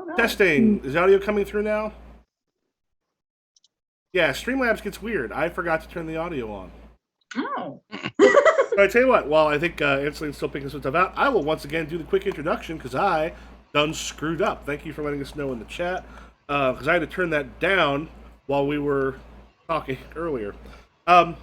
no. Testing. Is audio coming through now? Yeah, Streamlabs gets weird. I forgot to turn the audio on. Oh. So I tell you what, while I think Anseline's still picking some stuff out, I will once again do the quick introduction because I done screwed up. Thank you for letting us know in the chat because I had to turn that down while we were talking earlier. Um,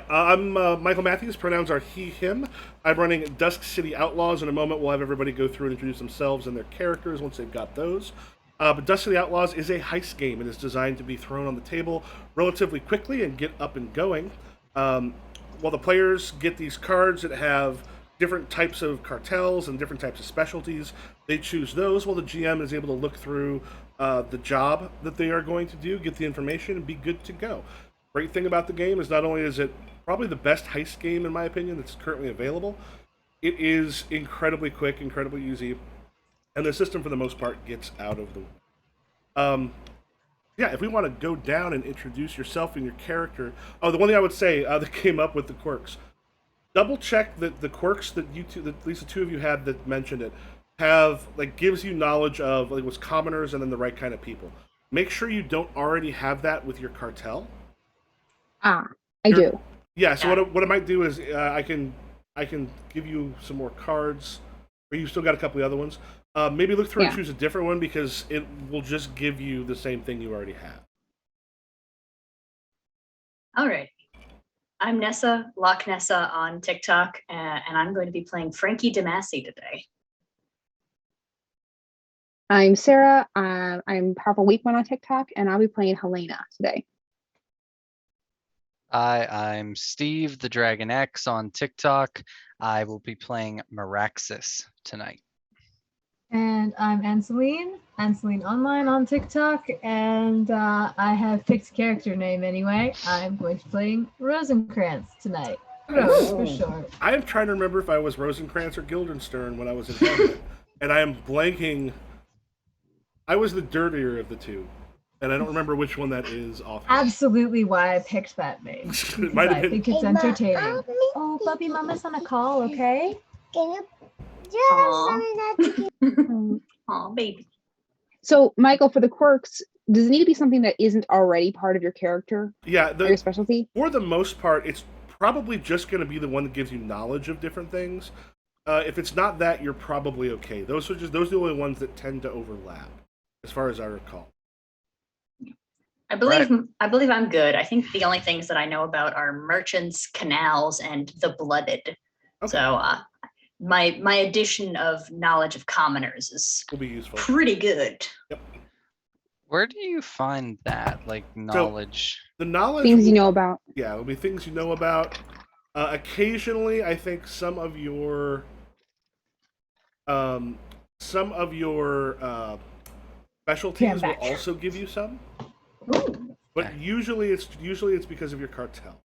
I'm Michael Matthews. Pronouns are he, him. I'm running Dusk City Outlaws. In a moment, we'll have everybody go through and introduce themselves and their characters once they've got those. But Dusk City Outlaws is a heist game. It is designed to be thrown on the table relatively quickly and get up and going. While the players get these cards that have different types of cartels and different types of specialties, they choose those while the GM is able to look through the job that they are going to do, get the information, and be good to go. Great thing about the game is not only is it probably the best heist game, in my opinion, that's currently available, it is incredibly quick, incredibly easy, and the system, for the most part, gets out of the way. Yeah, if we want to go down and introduce yourself and your character. Oh, the one thing I would say that came up with the quirks. Double check that the quirks that you two, that at least the two of you had that mentioned it, have like gives you knowledge of like was commoners and then the right kind of people. Make sure you don't already have that with your cartel. I do. Yeah. So what I might do is I can give you some more cards, or you still got a couple of other ones. Maybe look through and choose a different one because it will just give you the same thing you already have. All right. I'm Nessa, Loch Nessa on TikTok, and I'm going to be playing Frankie DeMassey today. I'm Sarah. I'm Powerful Weak One on TikTok, and I'll be playing Helena today. Hi, I'm Steve, the Dragon X on TikTok. I will be playing Meraxis tonight. And I'm Anseline Online on TikTok, and I have picked character name anyway. I'm going to be playing Rosencrantz tonight. Rose for short. I am trying to remember if I was Rosencrantz or Guildenstern when I was in Hamlet, and I am blanking. I was the dirtier of the two, and I don't remember which one that is offhand. Absolutely why I picked that name. It might have I think it's entertaining. Oh, Bubby Mama's on a call, okay? Aw, baby. So, Michael, for the quirks, does it need to be something that isn't already part of your character? Yeah, or your specialty? For the most part, it's probably just going to be the one that gives you knowledge of different things. If it's not that, you're probably okay. Those are the only ones that tend to overlap, as far as I recall. I believe I'm good. I think the only things that I know about are merchants, canals, and the blooded. Okay. So my addition of knowledge of commoners will be useful. Pretty good. Yep. Where do you find that, like, knowledge? So, the knowledge things you know about. Yeah, it'll be things you know about. Occasionally, I think some of your specialties will also give you some. Ooh. But okay. usually it's because of your cartel.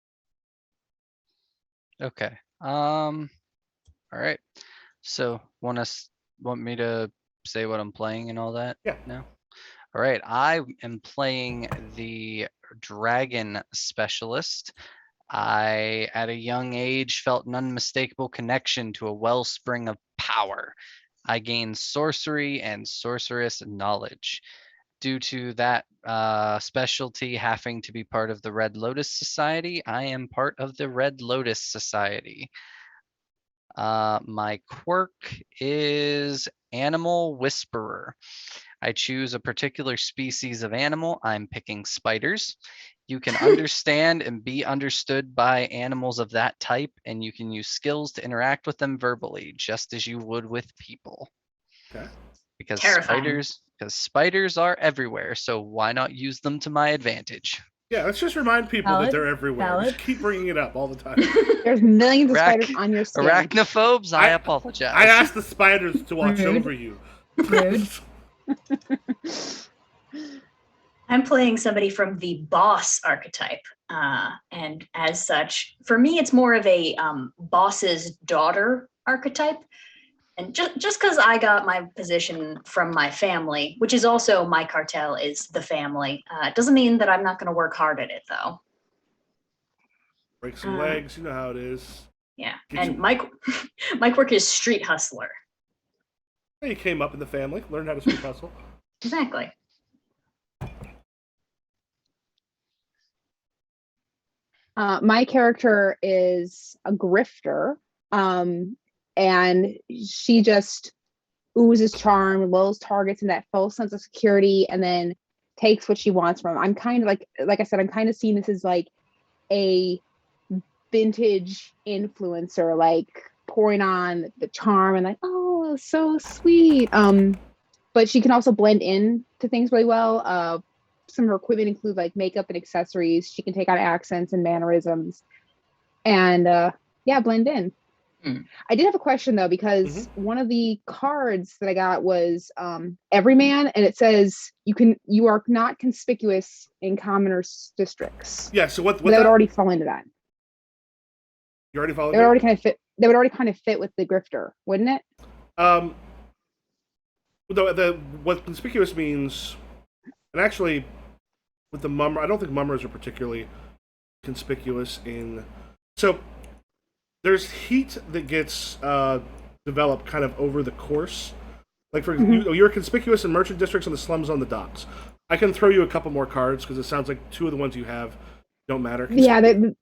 Okay. All right. So want me to say what I'm playing and all that? Yeah. No. All right. I am playing the dragon specialist. I, at a young age, felt an unmistakable connection to a wellspring of power. I gained sorcery and sorceress knowledge. Due to that specialty having to be part of the Red Lotus Society, I am part of the Red Lotus Society. My quirk is Animal Whisperer. I choose a particular species of animal. I'm picking spiders. You can understand and be understood by animals of that type, and you can use skills to interact with them verbally, just as you would with people. Okay. Because terrifying. spiders are everywhere, so why not use them to my advantage? Yeah, let's just remind people that they're everywhere. Just keep bringing it up all the time. There's millions of spiders on your skin. Arachnophobes, I apologize. I asked the spiders to watch over you. Rude. I'm playing somebody from the boss archetype, and as such, for me, it's more of a boss's daughter archetype. And just because I got my position from my family, which is also my cartel is the family, doesn't mean that I'm not going to work hard at it, though. Break some legs, you know how it is. Yeah, and my quirk is street hustler. You came up in the family, learned how to street hustle. Exactly. My character is a grifter, and she just oozes charm, lulls targets in that false sense of security, and then takes what she wants from them. I'm kind of like I said, I'm kind of seeing this as like a vintage influencer, like pouring on the charm and like, oh, so sweet. But she can also blend in to things really well. Some of her equipment include like makeup and accessories. She can take on accents and mannerisms, and blend in. I did have a question though, because one of the cards that I got was Everyman, and it says you are not conspicuous in commoners districts. Yeah. So what that would already fall into that. You already followed. They would already kind of fit. They would already kind of fit with the grifter, wouldn't it? What conspicuous means, and actually, with the mummer, I don't think mummers are particularly conspicuous in. So there's heat that gets developed kind of over the course. Like for you're conspicuous in merchant districts and the slums on the docks. I can throw you a couple more cards because it sounds like two of the ones you have don't matter. Yeah, the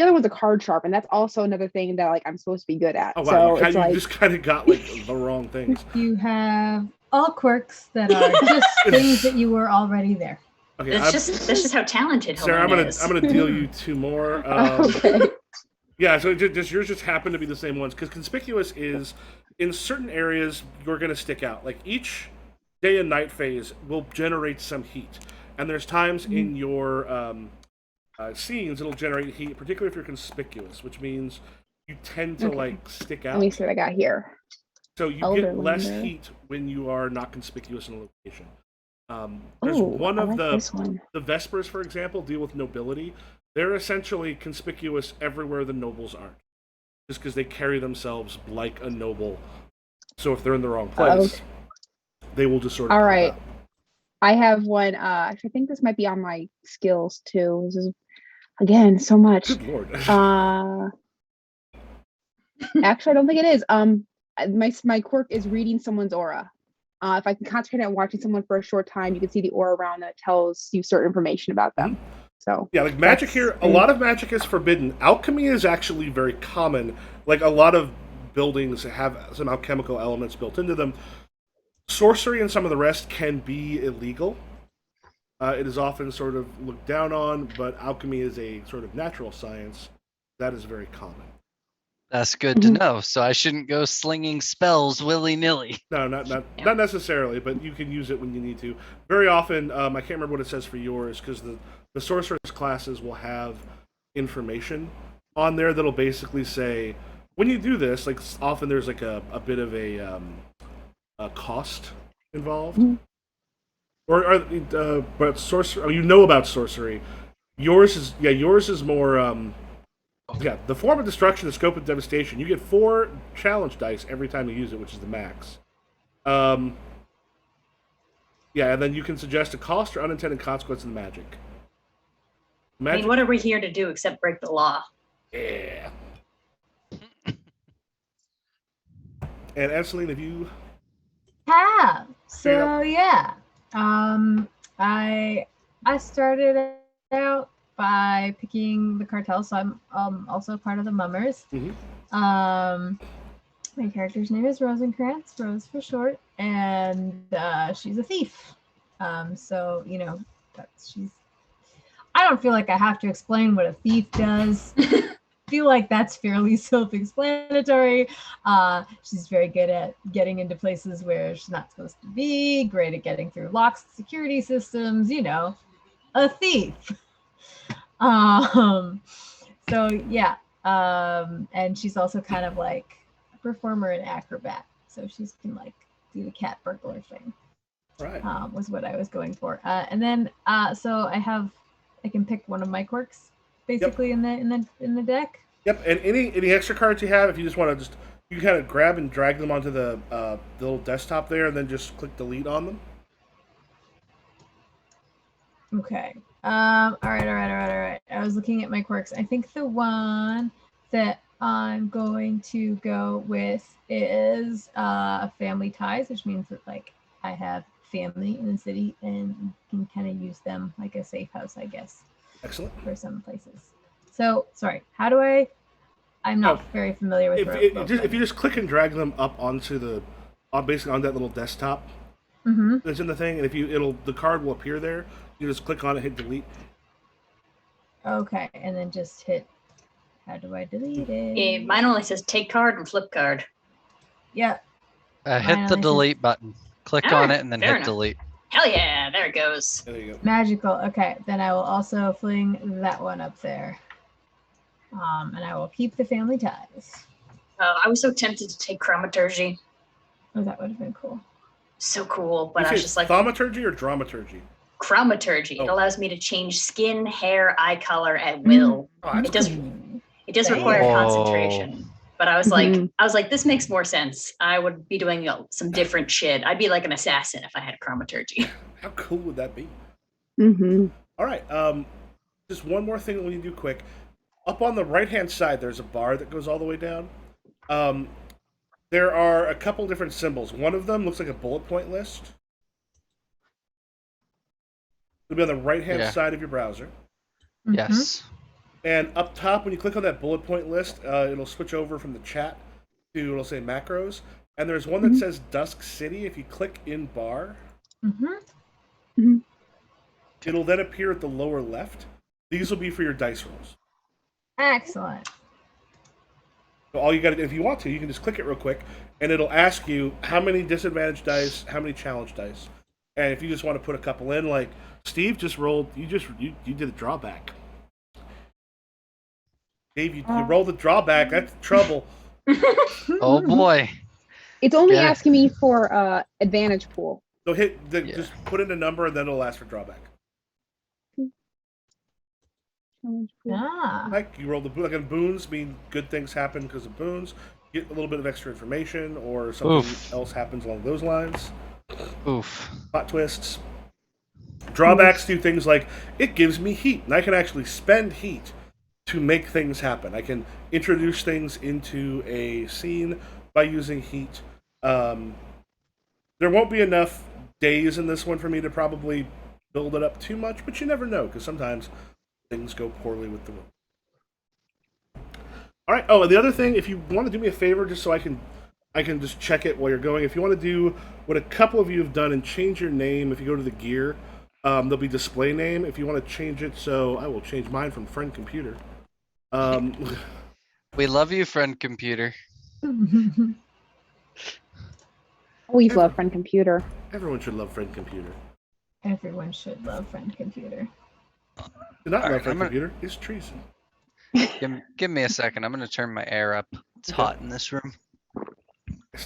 other one's a card sharp, and that's also another thing that like I'm supposed to be good at. Oh wow, so you just kind of got like the wrong things. You have all quirks that are just things that you were already there. Okay, that's just how talented Sarah, Helene is. I'm gonna deal you two more. Okay. Yeah, so yours just happen to be the same ones because conspicuous is in certain areas you're gonna stick out. Like each day and night phase will generate some heat, and there's times in your scenes it'll generate heat, particularly if you're conspicuous, which means you tend to like stick out. Let me see what I got here. So you get less heat when you are not conspicuous in a location. There's one of the Vespers, for example, deal with nobility. They're essentially conspicuous everywhere the nobles aren't, just because they carry themselves like a noble. So if they're in the wrong place, they will just sort of. All right. Out. I have one. I think this might be on my skills too. This is again so much. Good lord. Actually, I don't think it is. My quirk is reading someone's aura. If I can concentrate on watching someone for a short time, you can see the aura around that tells you certain information about them. So yeah, like magic here, a lot of magic is forbidden. Alchemy is actually very common. Like a lot of buildings have some alchemical elements built into them. Sorcery and some of the rest can be illegal. It is often sort of looked down on, but alchemy is a sort of natural science that is very common. That's good to know. So I shouldn't go slinging spells willy-nilly. No, not necessarily, but you can use it when you need to. Very often, I can't remember what it says for yours, because the sorceress classes will have information on there that'll basically say, when you do this, like often there's like a bit of a cost involved. But sorcery, you know about sorcery. Yours is more. The form of destruction, the scope of devastation. You get 4 challenge dice every time you use it, which is the max. And then you can suggest a cost or unintended consequence in the magic. I mean, what are we here to do except break the law? Yeah. And Angeline, have you? Yeah. So yeah, I started out by picking the cartel, so I'm also part of the mummers. My character's name is Rosencrantz, Rose for short, and she's a thief. So you know, I don't feel like I have to explain what a thief does. I feel like that's fairly self-explanatory. She's very good at getting into places where she's not supposed to be, great at getting through locks, security systems, you know, a thief. So yeah, and she's also kind of like a performer and acrobat, so she's can like do the cat burglar thing. Right. Was what I was going for. And then so I can pick one of my quirks basically in the deck. Yep, and any extra cards you have, if you just want to you can kind of grab and drag them onto the little desktop there, and then just click delete on them. Okay. All right. I was looking at my quirks. I think the one that I'm going to go with is family ties, which means that like I have family in the city and can kind of use them like a safe house, I guess, Excellent. for some places. So sorry, how do I'm not very familiar with if you just click and drag them up onto basically on that little desktop that's in the thing, and the card will appear there. You just click on it, hit delete. Okay, and then just hit. How do I delete it? Mine only says take card and flip card. Yeah. Hit the delete button. Click on it and then hit delete. Hell yeah, there it goes. There you go. Magical. Okay, then I will also fling that one up there. And I will keep the family ties. I was so tempted to take chromaturgy. Oh, that would have been cool. So cool, but I was just like thaumaturgy or dramaturgy? Chromaturgy. It allows me to change skin, hair, eye color at will. It does require concentration. But I was like, this makes more sense. I would be doing some different shit. I'd be like an assassin if I had chromaturgy. How cool would that be? All right. Just one more thing that we need to do quick. Up on the right-hand side, there's a bar that goes all the way down. There are a couple different symbols. One of them looks like a bullet point list. It'll be on the right-hand side of your browser. Yes. And up top, when you click on that bullet point list, it'll switch over from the chat to, it'll say macros. And there's one that says Dusk City. If you click in bar, it'll then appear at the lower left. These will be for your dice rolls. Excellent. So all you got to do, if you want to, you can just click it real quick, and it'll ask you how many disadvantage dice, how many challenge dice. And if you just want to put a couple in, like Steve just rolled, you did a drawback. Dave, you rolled a drawback. That's trouble. Oh boy. It's only asking me for advantage pool. So just put in a number, and then it'll ask for drawback. Like you roll the boon. Like boons mean good things happen because of boons. Get a little bit of extra information, or something else happens along those lines. Plot twists. Drawbacks do things like it gives me heat, and I can actually spend heat to make things happen. I can introduce things into a scene by using heat. There won't be enough days in this one for me to probably build it up too much, but you never know, because sometimes things go poorly with the roll. All right. Oh, and the other thing, if you want to do me a favor, just so I can just check it while you're going. If you want to do what a couple of you have done and change your name, if you go to the gear, there'll be display name. If you want to change it, so I will change mine from Friend Computer. We love you, Friend Computer. Always love Friend Computer. Everyone should love Friend Computer. Everyone should love Friend Computer. Do not love Friend Computer. It's treason. Give me a second. I'm going to turn my air up. It's hot in this room. I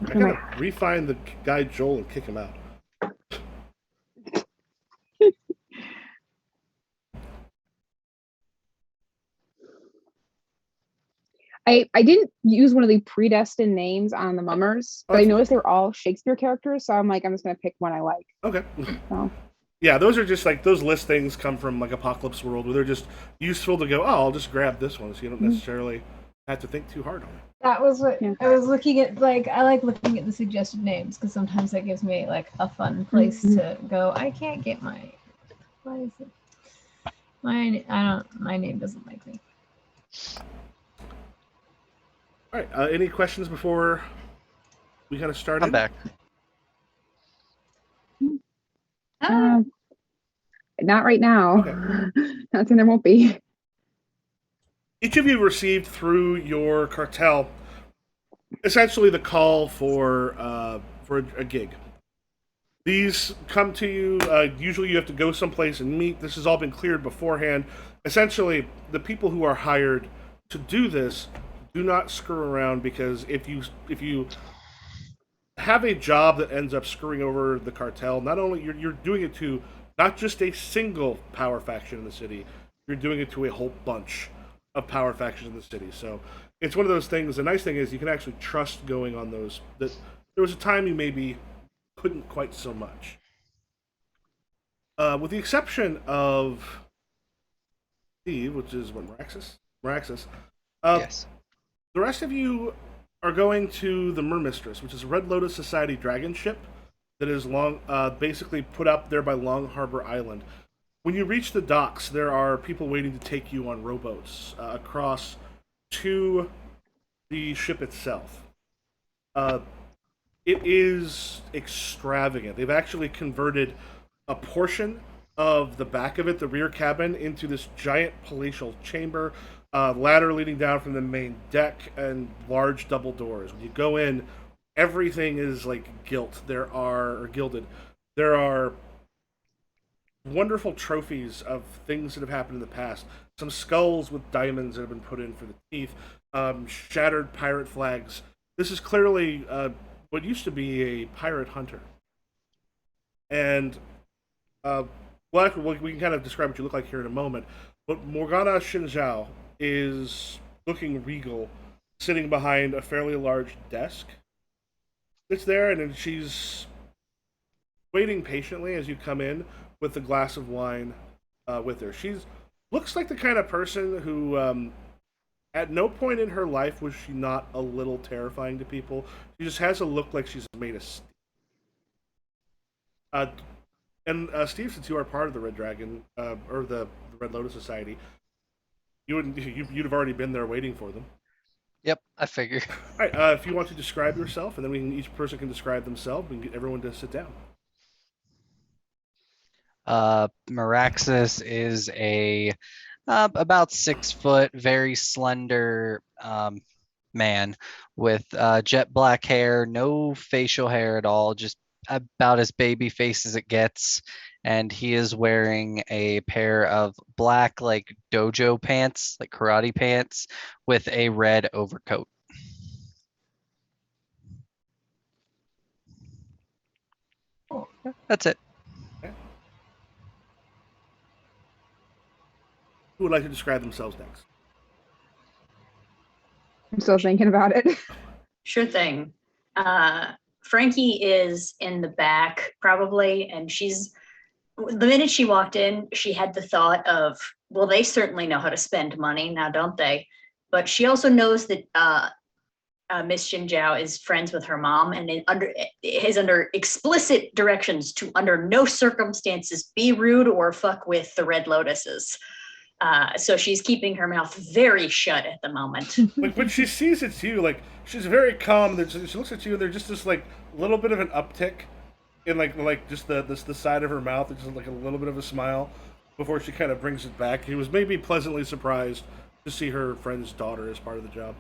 gotta refine the guy Joel and kick him out. I didn't use one of the predestined names on the mummers, but I noticed they were all Shakespeare characters, so I'm just gonna pick one I like. Okay. So. Yeah, those are just like those listings come from like Apocalypse World, where they're just useful to go. Oh, I'll just grab this one, so you don't necessarily have to think too hard on it. That was what I was looking at. Like, I like looking at the suggested names because sometimes that gives me like a fun place to go. I can't get my. Why is it? My name doesn't like me. All right. Any questions before we kind of start? I'm back. Not right now. Okay. Not saying there won't be. Each of you received through your cartel essentially the call for a gig. These come to you. Usually, you have to go someplace and meet. This has all been cleared beforehand. Essentially, the people who are hired to do this do not screw around, because if you have a job that ends up screwing over the cartel, not only you're doing it to not just a single power faction in the city, you're doing it to a whole bunch of power factions in the city. So it's one of those things. The nice thing is you can actually trust going on those. That there was a time you maybe couldn't quite so much, with the exception of Steve, which is what Maraxis. Yes. The rest of you are going to the Mermistress, which is a Red Lotus Society dragon ship that is basically put up there by Long Harbor Island. When you reach the docks, there are people waiting to take you on rowboats across to the ship itself. Uh, it is extravagant. They've actually converted a portion of the back of it, the rear cabin, into this giant palatial chamber, ladder leading down from the main deck, and large double doors. When you go in, everything is like gilded. There are wonderful trophies of things that have happened in the past. Some skulls with diamonds that have been put in for the teeth, shattered pirate flags. This is clearly what used to be a pirate hunter. And, we can kind of describe what you look like here in a moment. But Morgana Shinzhao is looking regal, sitting behind a fairly large desk. It's there, and then she's waiting patiently as you come in with a glass of wine with her. She's looks like the kind of person who, at no point in her life was she not a little terrifying to people. She just has a look like she's made of steel. And Steve, since you are part of the Red Dragon or the Red Lotus Society, you'd have already been there waiting for them. Yep, I figure. All right, if you want to describe yourself, and then each person can describe themselves, we can get everyone to sit down. Meraxis is a about 6 foot, very slender man with jet black hair, no facial hair at all, just about as baby face as it gets. And he is wearing a pair of black, like dojo pants, like karate pants, with a red overcoat. That's it. Okay. Who would like to describe themselves next? I'm still thinking about it. Sure thing. Frankie is in the back probably, and the minute she walked in, she had the thought of, well, they certainly know how to spend money now, don't they? But she also knows that Miss Xinjiao is friends with her mom and is under explicit directions to under no circumstances be rude or fuck with the Red Lotuses. So she's keeping her mouth very shut at the moment. Like when she sees it's you, like she's very calm. She looks at you, and there's just this like little bit of an uptick in like just the side of her mouth. It's just like a little bit of a smile before she kind of brings it back. He was maybe pleasantly surprised to see her friend's daughter as part of the job.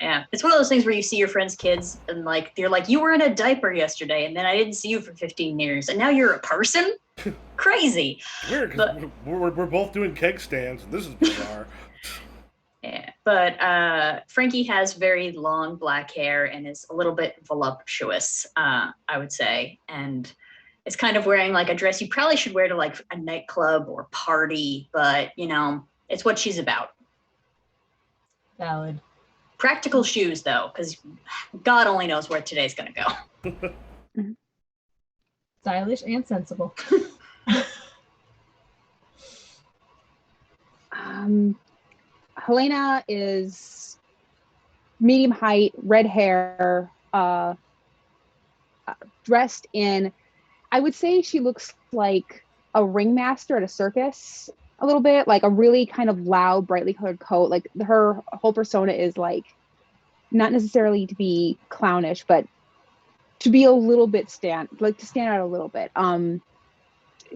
Yeah, it's one of those things where you see your friends' kids and like you're like, you were in a diaper yesterday, and then I didn't see you for 15 years, and now you're a person. Crazy. Weird, because we're both doing keg stands, and this is bizarre. Yeah, but Frankie has very long black hair and is a little bit voluptuous, I would say, and is kind of wearing like a dress you probably should wear to like a nightclub or party, but you know, it's what she's about. Valid. Practical shoes, though, because God only knows where today's going to go. Stylish and sensible. Helena is medium height, red hair, dressed in, I would say she looks like a ringmaster at a circus a little bit, like a really kind of loud, brightly colored coat. Like her whole persona is like not necessarily to be clownish, but to be a little bit to stand out a little bit.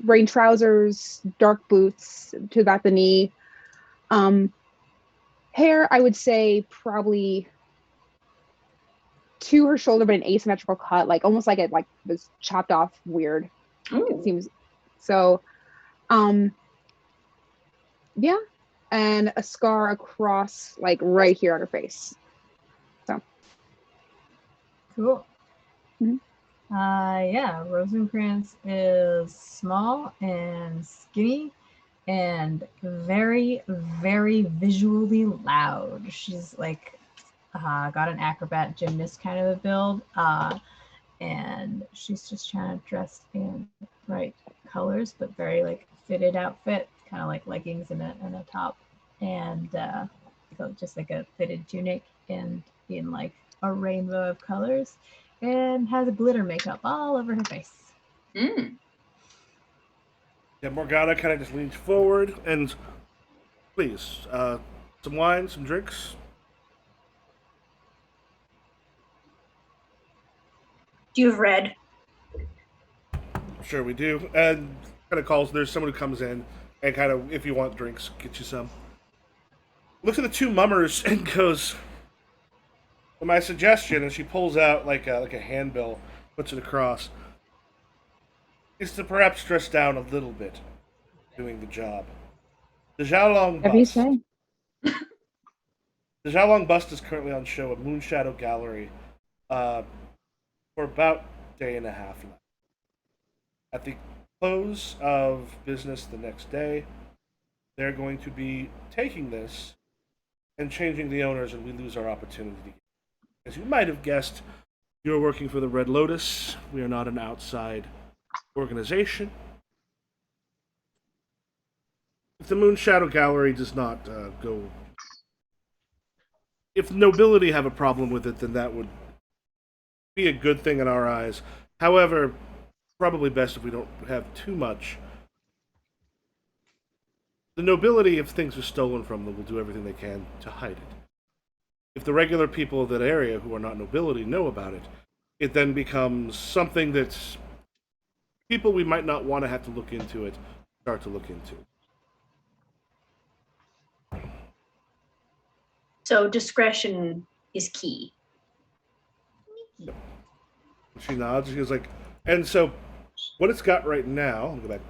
Wearing trousers, dark boots to about the knee. Hair, I would say probably to her shoulder, but an asymmetrical cut, like almost like it like was chopped off weird. Ooh. It seems so. Yeah, and a scar across like right here on her face. So Cool. Mhm. Yeah, Rosencrantz is small and skinny and very, very visually loud. She's like got an acrobat gymnast kind of a build, and she's just trying to dress in bright colors, but very like fitted outfit, kind of like leggings and a top. And so just like a fitted tunic and in like a rainbow of colors, and has a glitter makeup all over her face. Mm. Yeah, Morgana kind of just leans forward and, please, some wine, some drinks. Do you have red? Sure, we do. And kind of calls. There's someone who comes in and kind of, if you want drinks, get you some. Looks at the two mummers and goes, well, my suggestion, and she pulls out like a handbill, puts it across, is to perhaps dress down a little bit doing the job. The Xiaolong Whatever you bust. say. The Xiaolong bust is currently on show at Moonshadow Gallery for about a day and a half now. At the close of business the next day, they're going to be taking this and changing the owners, and we lose our opportunity. As you might have guessed, you're working for the Red Lotus. We are not an outside organization. If the Moonshadow Gallery does not go... If nobility have a problem with it, then that would be a good thing in our eyes. However, probably best if we don't have too much. The nobility, if things are stolen from them, will do everything they can to hide it. If the regular people of that area who are not nobility know about it, it then becomes something that people we might not want to have to look into it start to look into. So discretion is key. She nods. She goes like, and so what it's got right now, I'll go back.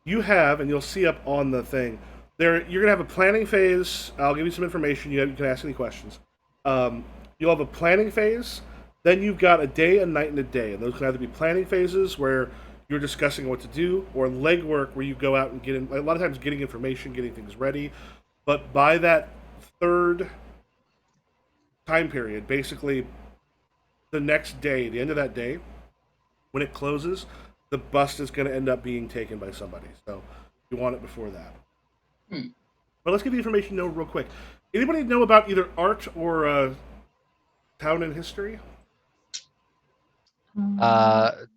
You have, and you'll see up on the thing, there you're gonna have a planning phase. I'll give you some information. You can ask any questions. You'll have a planning phase. Then you've got a day, a night, and a day, and those can either be planning phases where you're discussing what to do, or legwork where you go out and get in. A lot of times, getting information, getting things ready. But by that third time period, basically the next day, the end of that day, when it closes, the bust is going to end up being taken by somebody. So you want it before that. But let's get the information real quick. Anybody know about either art or town and history? What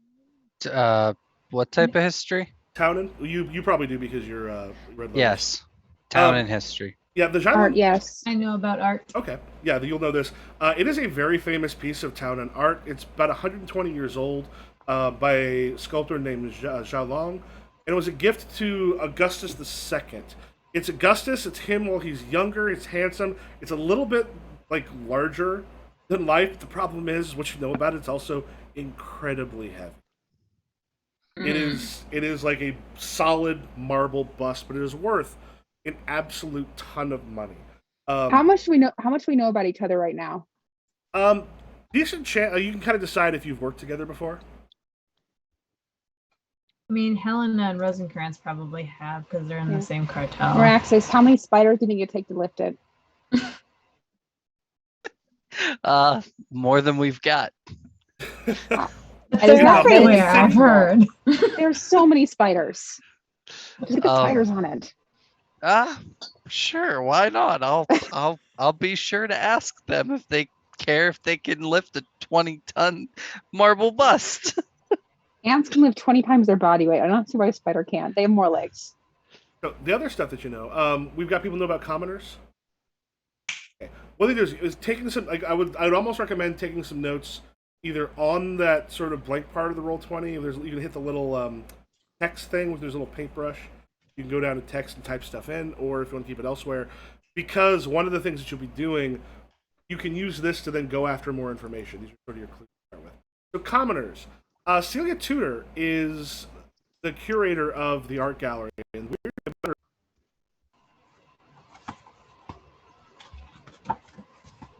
type of history? Town and you probably do because you're Red Lotus. Yes, town and history. Yeah, the genre. Art, yes. I know about art. Okay, yeah, you'll know this. It is a very famous piece of town and art. It's about 120 years old by a sculptor named Xiaolong, and it was a gift to Augustus II. It's Augustus. It's him while he's younger. It's handsome. It's a little bit like larger than life. The problem is, what you know about it, it's also incredibly heavy. It is like a solid marble bust, but it is worth an absolute ton of money. How much do we know? How much we know about each other right now? Decent chance. You can kind of decide if you've worked together before. I mean, Helena and Rosencrantz probably have because they're in the same cartel. Meraxis, how many spiders do you think it'd take to lift it? More than we've got. They're everywhere, I've heard. There's so many spiders. Just get the spiders on it. Sure, why not? I'll be sure to ask them if they care if they can lift a 20-ton marble bust. Ants can lift 20 times their body weight. I don't see why a spider can't. They have more legs. So the other stuff that you know, we've got people who know about commoners. Okay. What they do is taking some. Like I would almost recommend taking some notes either on that sort of blank part of the Roll20. You can hit the little text thing with there's a little paintbrush. You can go down to text and type stuff in, or if you want to keep it elsewhere, because one of the things that you'll be doing, you can use this to then go after more information. These are sort of your clues to start with. So commoners. Celia Tudor is the curator of the art gallery, and we're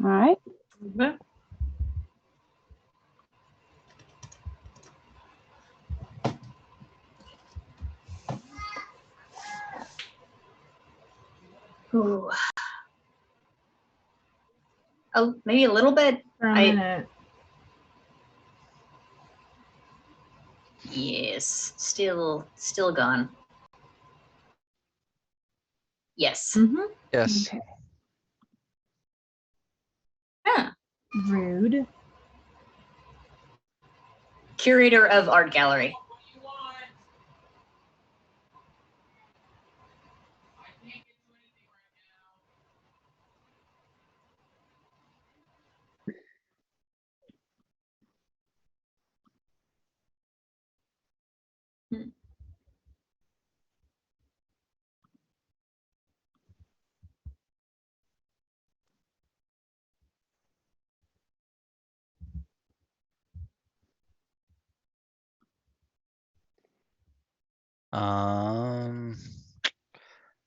All right. Ooh. Oh, maybe a little bit. For a minute. Yes, still gone. Yes. Mm-hmm. Yes. Okay. Huh. Rude. Curator of art gallery.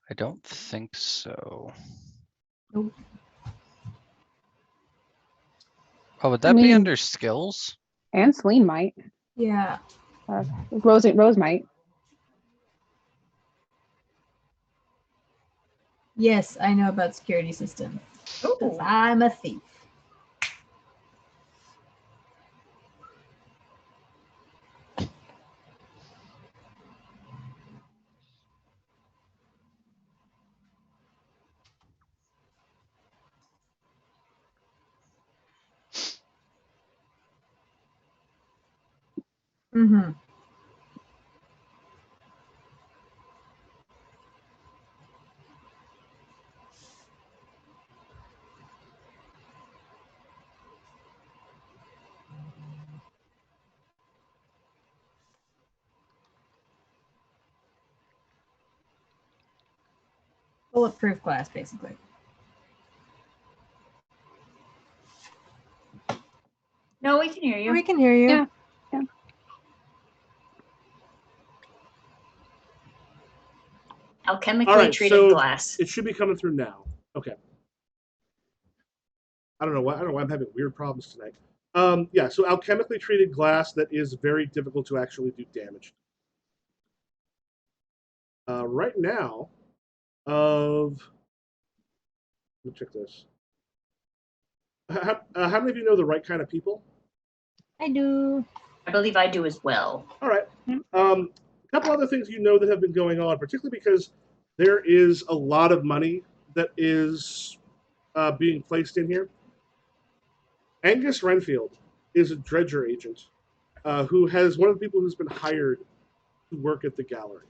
I don't think so. Nope. Oh, would I that be mean- under skills? And Celine might. Yeah. Rose might. Yes, I know about security systems. 'Cause Ooh. I'm a thief. Mm-hmm. Bulletproof glass, basically. No, we can hear you. We can hear you. Yeah. Alchemically All right, treated so glass. it should be coming through now. Okay. I don't know why I'm having weird problems tonight. Yeah, so alchemically treated glass that is very difficult to actually do damage. Right now, let me check this. How many of you know the right kind of people? I do. I believe I do as well. All right. A couple other things you know that have been going on, particularly because there is a lot of money that is being placed in here. Angus Renfield is a dredger agent who has one of the people who's been hired to work at the gallery.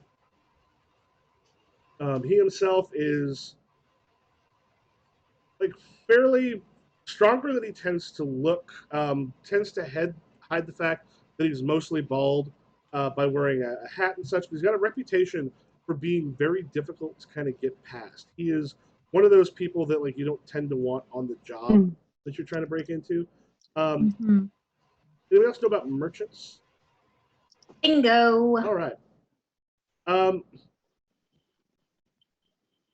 He himself is like fairly stronger than he tends to look. Tends to hide the fact that he's mostly bald by wearing a hat and such. But he's got a reputation for being very difficult to kind of get past. He is one of those people that like you don't tend to want on the job that you're trying to break into. Mm-hmm. Anybody else know about merchants? Bingo. All right.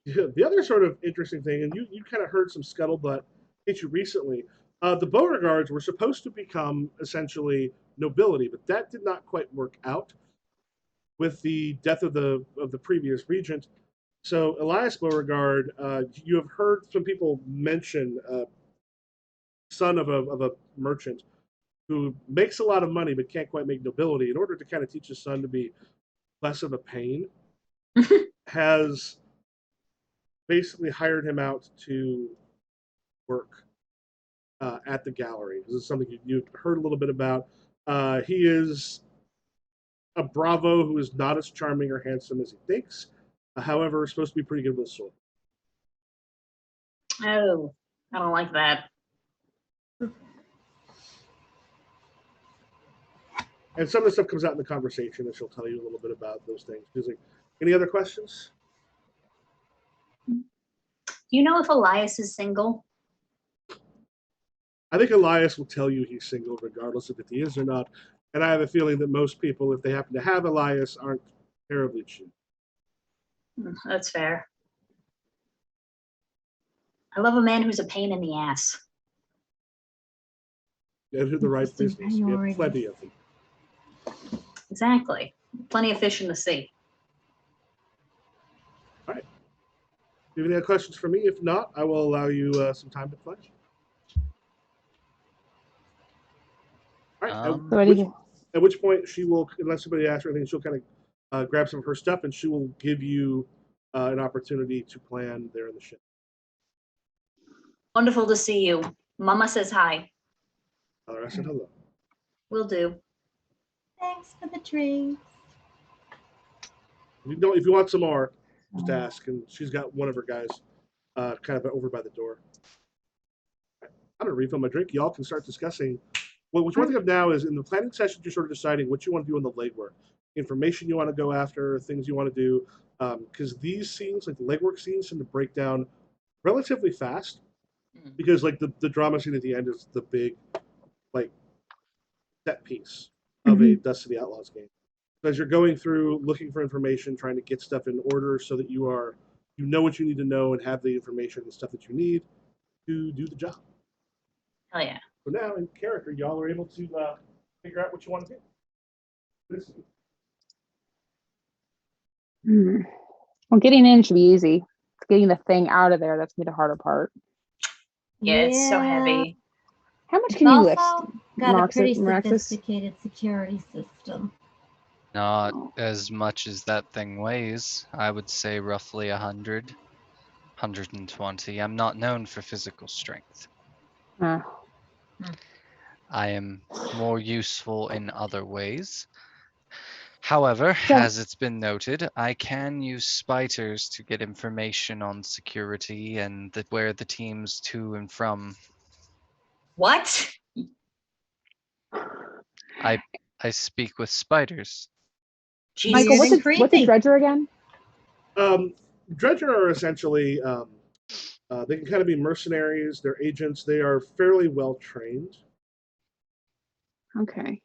The other sort of interesting thing, and you kind of heard some scuttlebutt hit you recently, the Beauregards were supposed to become essentially nobility, but that did not quite work out with the death of the previous regent. So Elias Beauregard, you have heard some people mention son of a merchant who makes a lot of money but can't quite make nobility. In order to kind of teach his son to be less of a pain, has basically hired him out to work at the gallery. This is something you've heard a little bit about. He is a bravo who is not as charming or handsome as he thinks. However, is supposed to be pretty good with a sword. Oh, I don't like that. And some of the stuff comes out in the conversation, and she'll tell you a little bit about those things. She's like, any other questions? Do you know if Elias is single? I think Elias will tell you he's single, regardless of if he is or not. And I have a feeling that most people, if they happen to have Elias, aren't terribly cheap. That's fair. I love a man who's a pain in the ass. Get to the right Interesting business. We have priorities. plenty of them. Exactly. Plenty of fish in the sea. Do you have any other questions for me? If not, I will allow you some time to play. All right. At which point she will, unless somebody asks her anything, she'll kind of grab some of her stuff and she will give you an opportunity to plan there in the ship. Wonderful to see you. Mama says hi. Tell her I said hello. Will do. Thanks for the drink. If you want some more, just ask. And she's got one of her guys kind of over by the door. I'm gonna refill my drink. Y'all can start discussing. Well, what you want to think of now is in the planning session, you're sort of deciding what you want to do in the legwork, information you want to go after, things you want to do, because these scenes, like the legwork scenes, tend to break down relatively fast. Because like the drama scene at the end is the big, like, set piece of a Dusk to the Outlaws game. So as you're going through, looking for information, trying to get stuff in order so that you know what you need to know and have the information and stuff that you need to do the job. Hell yeah. So now in character, y'all are able to figure out what you want to do. Well, getting in should be easy. Getting the thing out of there, that's gonna be the harder part. Yeah, it's so heavy. How much can you lift? Also got a pretty Marxus? sophisticated security system. Not as much as that thing weighs. I would say roughly 100, 120. I'm not known for physical strength. I am more useful in other ways. However, as it's been noted, I can use spiders to get information on security and where the teams to and from. What? I speak with spiders. Jesus. Michael, what's a dredger again? Dredger are essentially they can kind of be mercenaries. They're agents. They are fairly well trained. Okay.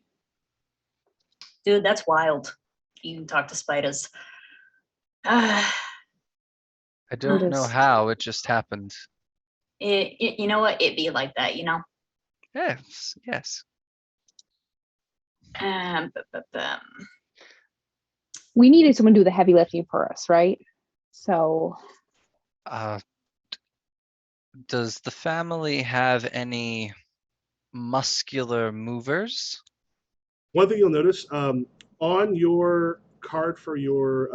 Dude, that's wild. You can talk to spiders. I don't know how, it just happened. You know what? It be like that, you know? Yes. We needed someone to do the heavy lifting for us, right? So. Does the family have any muscular movers? One thing you'll notice on your card for your,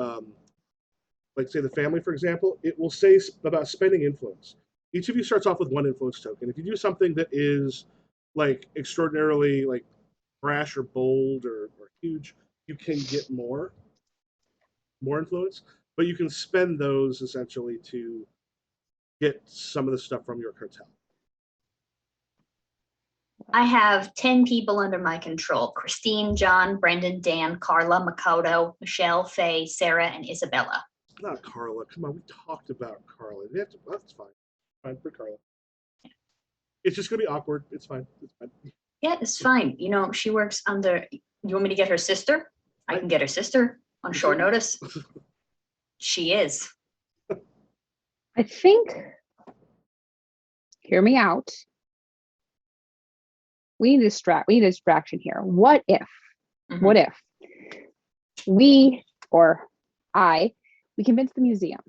like say the family, for example, it will say about spending influence. Each of you starts off with one influence token. If you do something that is like extraordinarily like brash or bold or huge, you can get more influence, but you can spend those essentially to get some of the stuff from your cartel. I have 10 people under my control: Christine, John, Brendan, Dan, Carla, Makoto, Michelle, Faye, Sarah, and Isabella. Not Carla. Come on, we talked about Carla. That's fine. Fine for Carla. It's just gonna be awkward. It's fine. Yeah, it's fine. You know, she works under. You want me to get her sister? I can get her sister on short notice. She is. I think. Hear me out. We need a distraction here. What if we convince the museum,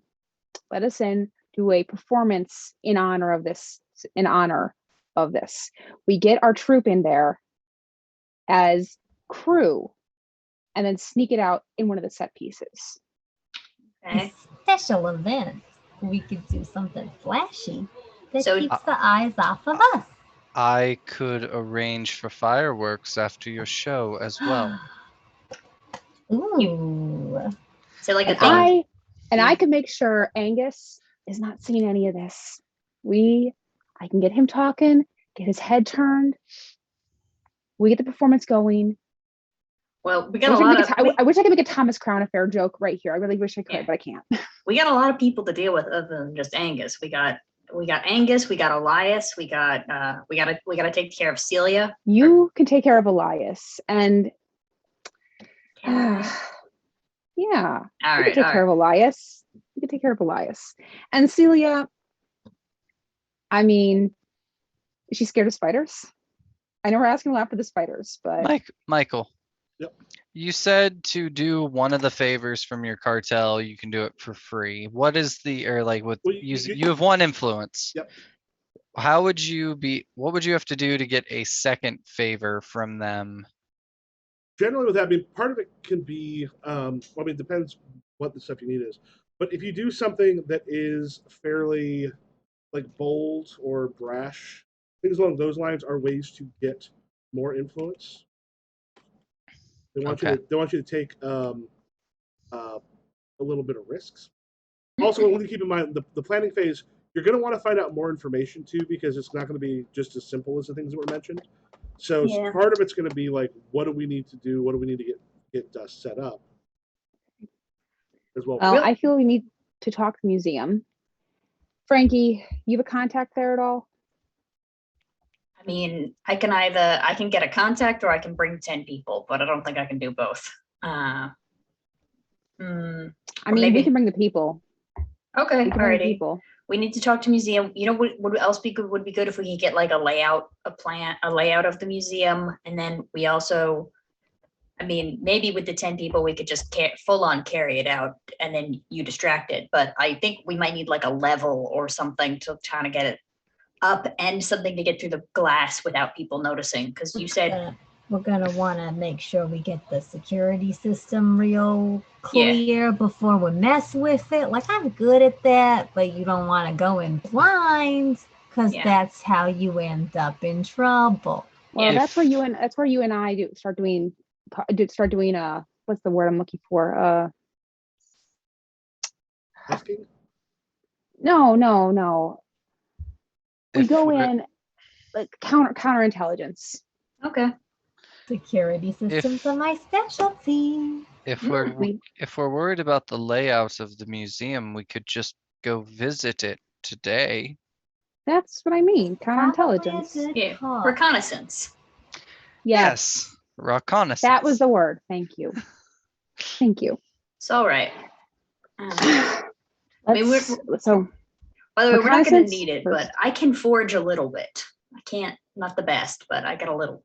let us in, do a performance in honor of this. We get our troupe in there as crew and then sneak it out in one of the set pieces. Okay. A special event. We could do something flashy that keeps the eyes off of us. I could arrange for fireworks after your show as well. Ooh. So like a thing. I can make sure Angus is not seeing any of this. I can get him talking, get his head turned. We get the performance going. Well, we got a lot of. I wish I could make a Thomas Crown Affair joke right here. I really wish I could, but I can't. We got a lot of people to deal with other than just Angus. We got Angus, we got Elias, we gotta take care of Celia. You can take care of Elias, and yeah, All right, take care of Elias. You can take care of Elias and Celia. I mean, is she scared of spiders? I know we're asking a lot for the spiders, but Michael. Yep. You said to do one of the favors from your cartel, you can do it for free. What is you have one influence. Yep. What would you have to do to get a second favor from them? Generally with that, I mean, part of it can be, it depends what the stuff you need is. But if you do something that is fairly like bold or brash, things along those lines are ways to get more influence. They want Okay. you to take a little bit of risks. Also, one thing to keep in mind, the planning phase, you're going to want to find out more information too, because it's not going to be just as simple as the things that were mentioned. So Yeah. part of it's going to be like, what do we need to do? What do we need to get set up? As well. Well, I feel we need to talk to the museum. Frankie, you have a contact there at all? I mean, I can get a contact or I can bring 10 people, but I don't think I can do both. I mean, maybe- we can bring the people. Okay, We can bring the alrighty. people. We need to talk to museum. You know what else would be good if we could get like a layout of the museum, and then we also, I mean, maybe with the 10 people we could just full on carry it out, and then you distract it. But I think we might need like a level or something to try to get it up, and something to get through the glass without people noticing. Because you said we're gonna want to make sure we get the security system real clear before we mess with it. Like, I'm good at that, but you don't want to go in blind, because that's how you end up in trouble. Well, that's where you and I start doing what's the word I'm looking for? Asking? No. We go in like counterintelligence. okay. Security systems are my specialty. If we're worried about the layout of the museum, we could just go visit it today. That's what I mean. Counterintelligence. Yeah, reconnaissance. Yes. Reconnaissance. That was the word. Thank you. It's all right. So, by the way, we're not going to need it, but I can forge a little bit. I can't, not the best, but I got a little.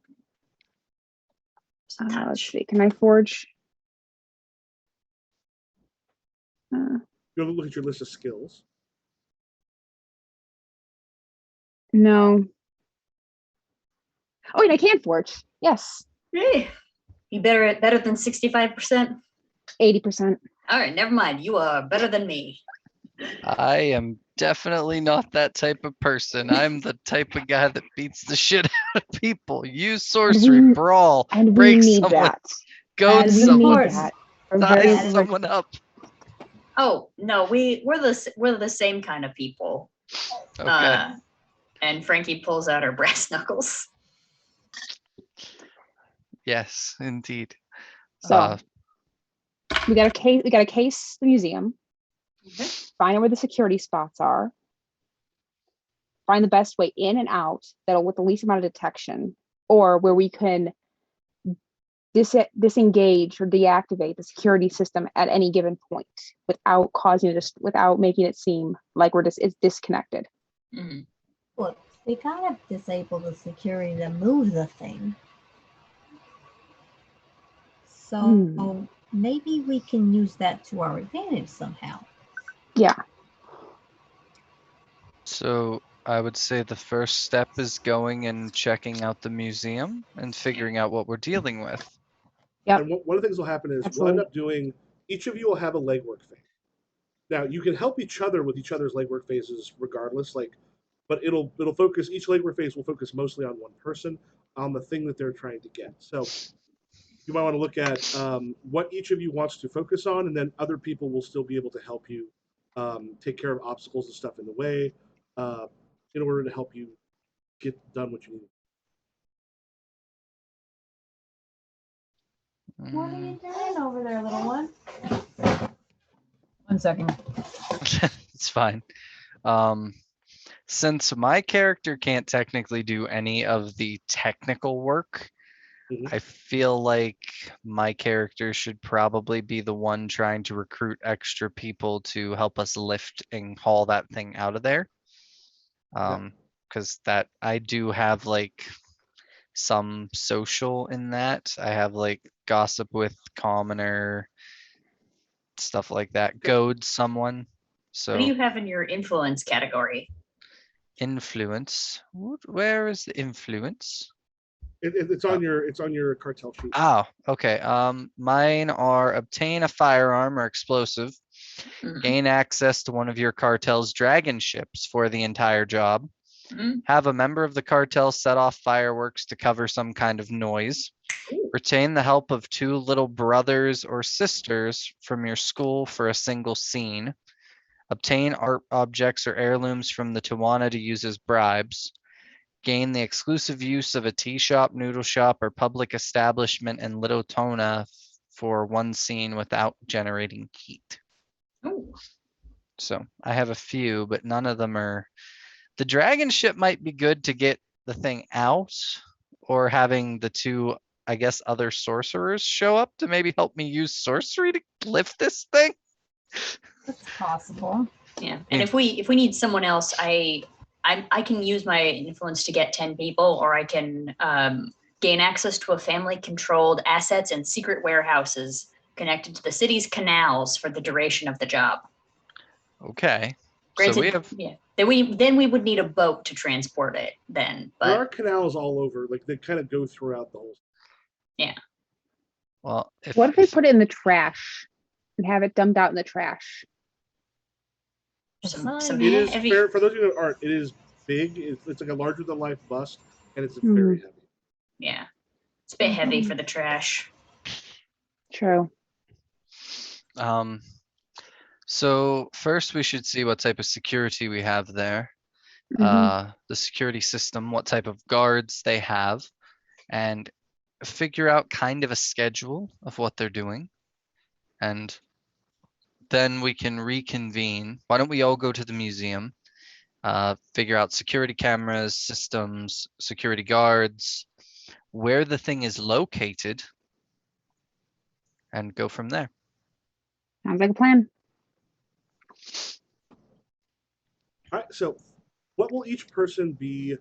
Let's see. Can I forge? You want to look at your list of skills? No. Oh wait, I can forge. Yes. Hey, you better than 65%? 80%. All right, never mind. You are better than me. I am definitely not that type of person. I'm the type of guy that beats the shit out of people. Use sorcery, brawl, and break we need someone, that. goad someone, size someone up. Oh no, we're the same kind of people. Okay. And Frankie pulls out her brass knuckles. Yes, indeed. So we got to case the museum. Find out where the security spots are. Find the best way in and out that'll with the least amount of detection, or where we can disengage or deactivate the security system at any given point without without making it seem like it's disconnected. Mm-hmm. Look, we gotta disable the security to move the thing. So maybe we can use that to our advantage somehow. Yeah. So I would say the first step is going and checking out the museum and figuring out what we're dealing with. Yep. And one of the things will happen is we'll end up doing, each of you will have a legwork phase. Now you can help each other with each other's legwork phases regardless, but it'll focus, each legwork phase will focus mostly on one person, on the thing that they're trying to get. So you might want to look at what each of you wants to focus on, and then other people will still be able to help you take care of obstacles and stuff in the way in order to help you get done what you need. What are you doing over there, little one? 1 second. It's fine. Since my character can't technically do any of the technical work, I feel like my character should probably be the one trying to recruit extra people to help us lift and haul that thing out of there. Because that I do have like some social in that. I have like gossip with commoner, stuff like that. Goad someone. So what do you have in your influence category? Influence. Where is the influence? It's on your cartel sheet. Oh, okay. Mine are obtain a firearm or explosive, gain access to one of your cartel's dragon ships for the entire job, Mhm. Have a member of the cartel set off fireworks to cover some kind of noise. Ooh. Retain the help of 2 little brothers or sisters from your school for a single scene. Obtain art objects or heirlooms from the Tawana to use as bribes. Gain the exclusive use of a tea shop, noodle shop, or public establishment in Little Tona for 1 scene without generating heat. Ooh. So I have a few, but none of them are. The dragon ship might be good to get the thing out, or having the 2, I guess, other sorcerers show up to maybe help me use sorcery to lift this thing. That's possible. Yeah, and if we need someone else, I can use my influence to get 10 people, or I can gain access to a family-controlled assets and secret warehouses connected to the city's canals for the duration of the job. Okay. Granted, So we have. yeah. Then we would need a boat to transport it. Then, There are but canals all over. Like they kind of go throughout the whole. Well, What if they put it in the trash and have it dumped out in the trash? some Fine. It is heavy. fair for those of you that aren't. It is big. It's like a larger than life bust, and it's very heavy. Yeah, it's a bit heavy for the trash. True. So first we should see what type of security we have there. Mhm. The security system, what type of guards they have, and figure out kind of a schedule of what they're doing. And then we can reconvene. Why don't we all go to the museum, figure out security cameras, systems, security guards, where the thing is located, and go from there. Sounds like a plan. All right. So, what will each person be?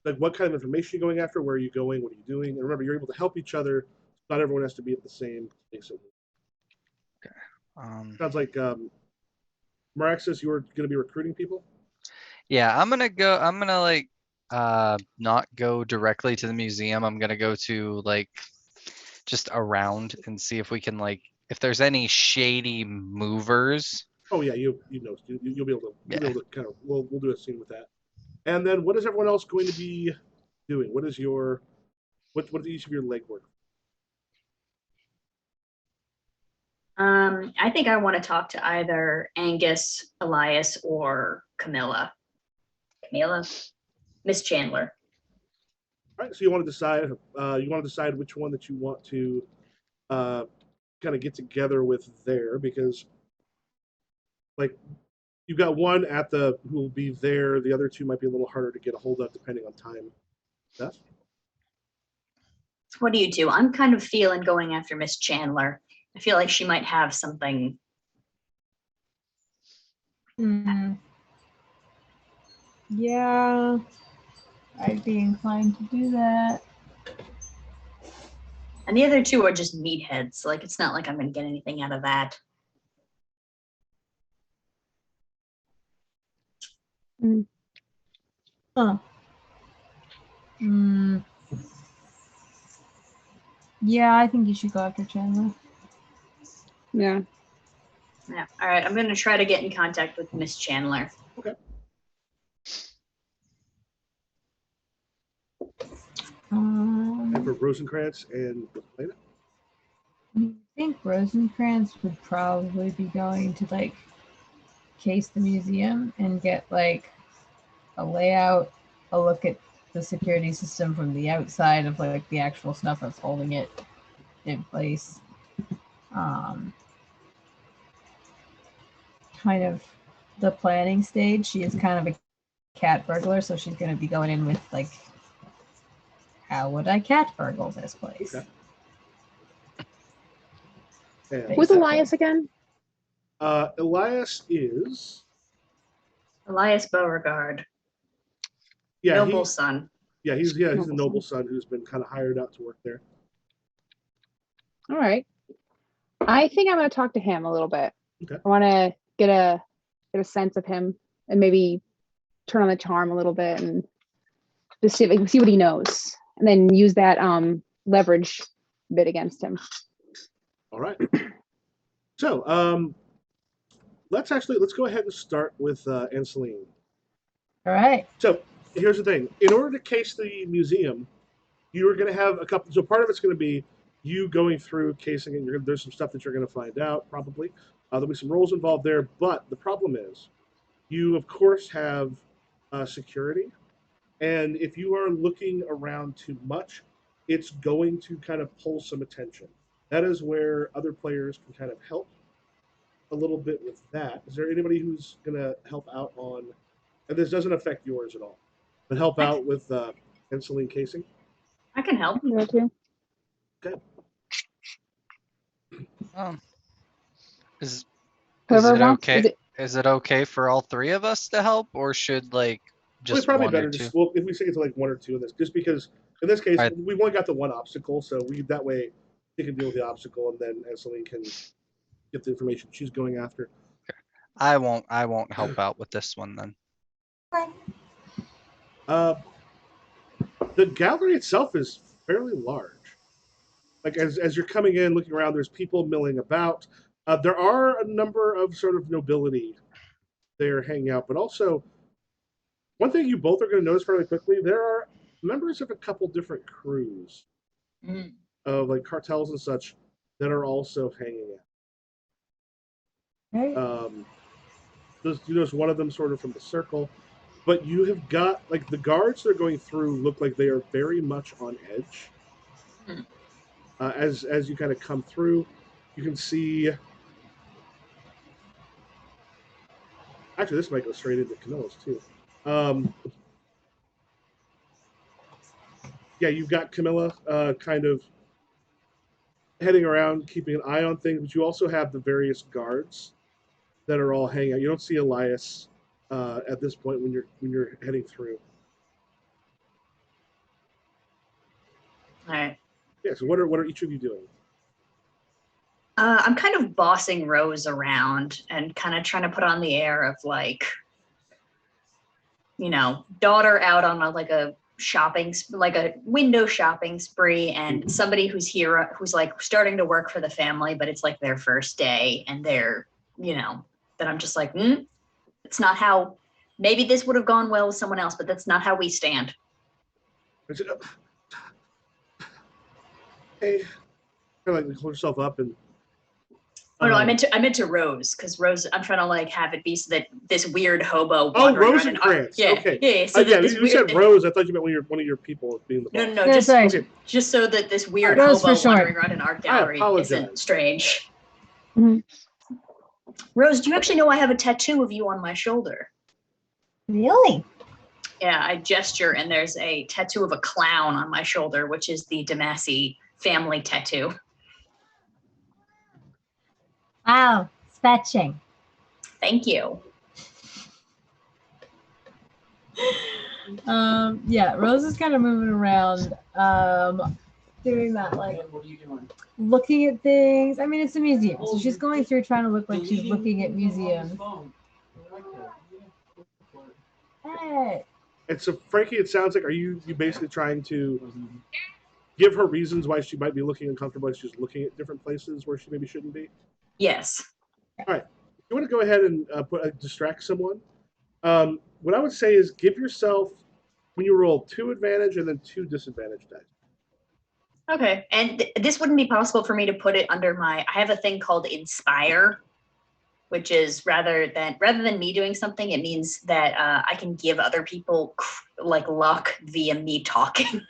Like, what kind of information are you going after? Where are you going? What are you doing? And remember, you're able to help each other. Not everyone has to be at the same place. Sounds like Maraxis, you were going to be recruiting people. Yeah, I'm gonna like not go directly to the museum. I'm gonna go to like just around and see if we can like if there's any shady movers. Oh yeah, you'll be able to you'll be Yeah. able to kind of we'll do a scene with that. And then what is everyone else going to be doing? What is what is each of your legwork? I think I want to talk to either Angus, Elias, or Camilla. Miss Chandler. All right, so you want to decide which one that you want to kind of get together with there, because like you've got one at the who will be there. The other two might be a little harder to get a hold of depending on time. Beth? What do you do? I'm kind of feeling going after Miss Chandler. I feel like she might have something. Yeah, I'd be inclined to do that. And the other two are just meatheads. Like, it's not like I'm going to get anything out of that. Huh. Yeah, I think you should go after Chandler. Yeah. Yeah. All right. I'm going to try to get in contact with Miss Chandler. Okay. And for Rosencrantz and Lena? I think Rosencrantz would probably be going to like case the museum and get like a layout, a look at the security system from the outside of like the actual stuff that's holding it in place. Kind of the planning stage. She is kind of a cat burglar, so she's going to be going in with like, how would I cat burgle this place? Okay. Who's Elias again? Elias is Elias Beauregard. Noble son. Yeah, he's the Noble noble son who's been kind of hired out to work there. All right. I think I'm going to talk to him a little bit. Okay. I want to get a sense of him and maybe turn on the charm a little bit and just see what he knows, and then use that leverage bit against him. All right. So let's go ahead and start with Anseline. All right. So here's the thing. In order to case the museum, you are going to have a couple. So part of it's going to be you going through casing it. There's some stuff that you're going to find out, probably. There'll be some roles involved there. But the problem is, you, of course, have security. And if you are looking around too much, it's going to kind of pull some attention. That is where other players can kind of help a little bit with that. Is there anybody who's going to help out on, and this doesn't affect yours at all, but help out with insulin casing? I can help. You too. Okay. Is Whoever it wants. okay? Is it okay for all three of us to help, or should like Well, it's just probably one better or two? just if we stick it to like one or two in this, just because in this case Right. we've only got the one obstacle, so we that way he can deal with the obstacle, and then Celine can get the information she's going after. I won't help out with this one then. The gallery itself is fairly large. Like as you're coming in, looking around, there's people milling about. There are a number of sort of nobility there hanging out, but also one thing you both are going to notice fairly quickly: there are members of a couple different crews of like cartels and such that are also hanging out. Right. You notice one of them sort of from the circle, but you have got like the guards they're going through look like they are very much on edge. As you kind of come through, you can see. Actually, this might go straight into Camilla's too. Yeah, you've got Camilla kind of heading around, keeping an eye on things, but you also have the various guards that are all hanging out. You don't see Elias at this point when you're heading through. All right. Yeah. So what are each of you doing? I'm kind of bossing Rose around and kind of trying to put on the air of like, daughter out on a window shopping spree, and somebody who's here who's like starting to work for the family, but it's like their first day, and they're, that I'm just like, it's not how. Maybe this would have gone well with someone else, but that's not how we stand. Hey, kind of like hold yourself up and. Oh no, I meant to Rose, because Rose, I'm trying to like have it be so that this weird hobo. Oh, Rosencrantz. Okay. Yeah. So you said Rose. I thought you meant one of your people being the boss. No. Just so that this weird hobo wandering around in art gallery isn't strange. Mm-hmm. Rose, do you actually know I have a tattoo of you on my shoulder? Really? Yeah, I gesture, and there's a tattoo of a clown on my shoulder, which is the Damasi family tattoo. Wow, it's fetching. Thank you. Yeah, Rose is kind of moving around, doing that, like, what are you doing? looking at things. I mean, it's a museum, so she's going through trying to look like she's looking at museums. Hey. And so, Frankie, it sounds like are you basically trying to give her reasons why she might be looking uncomfortable? She's looking at different places where she maybe shouldn't be. Yes. All right. You want to go ahead and distract someone? What I would say is give yourself, when you roll, 2 advantage and then 2 disadvantage dice. Okay. And this wouldn't be possible for me to put it under I have a thing called Inspire, which is rather than me doing something, it means that I can give other people like luck via me talking.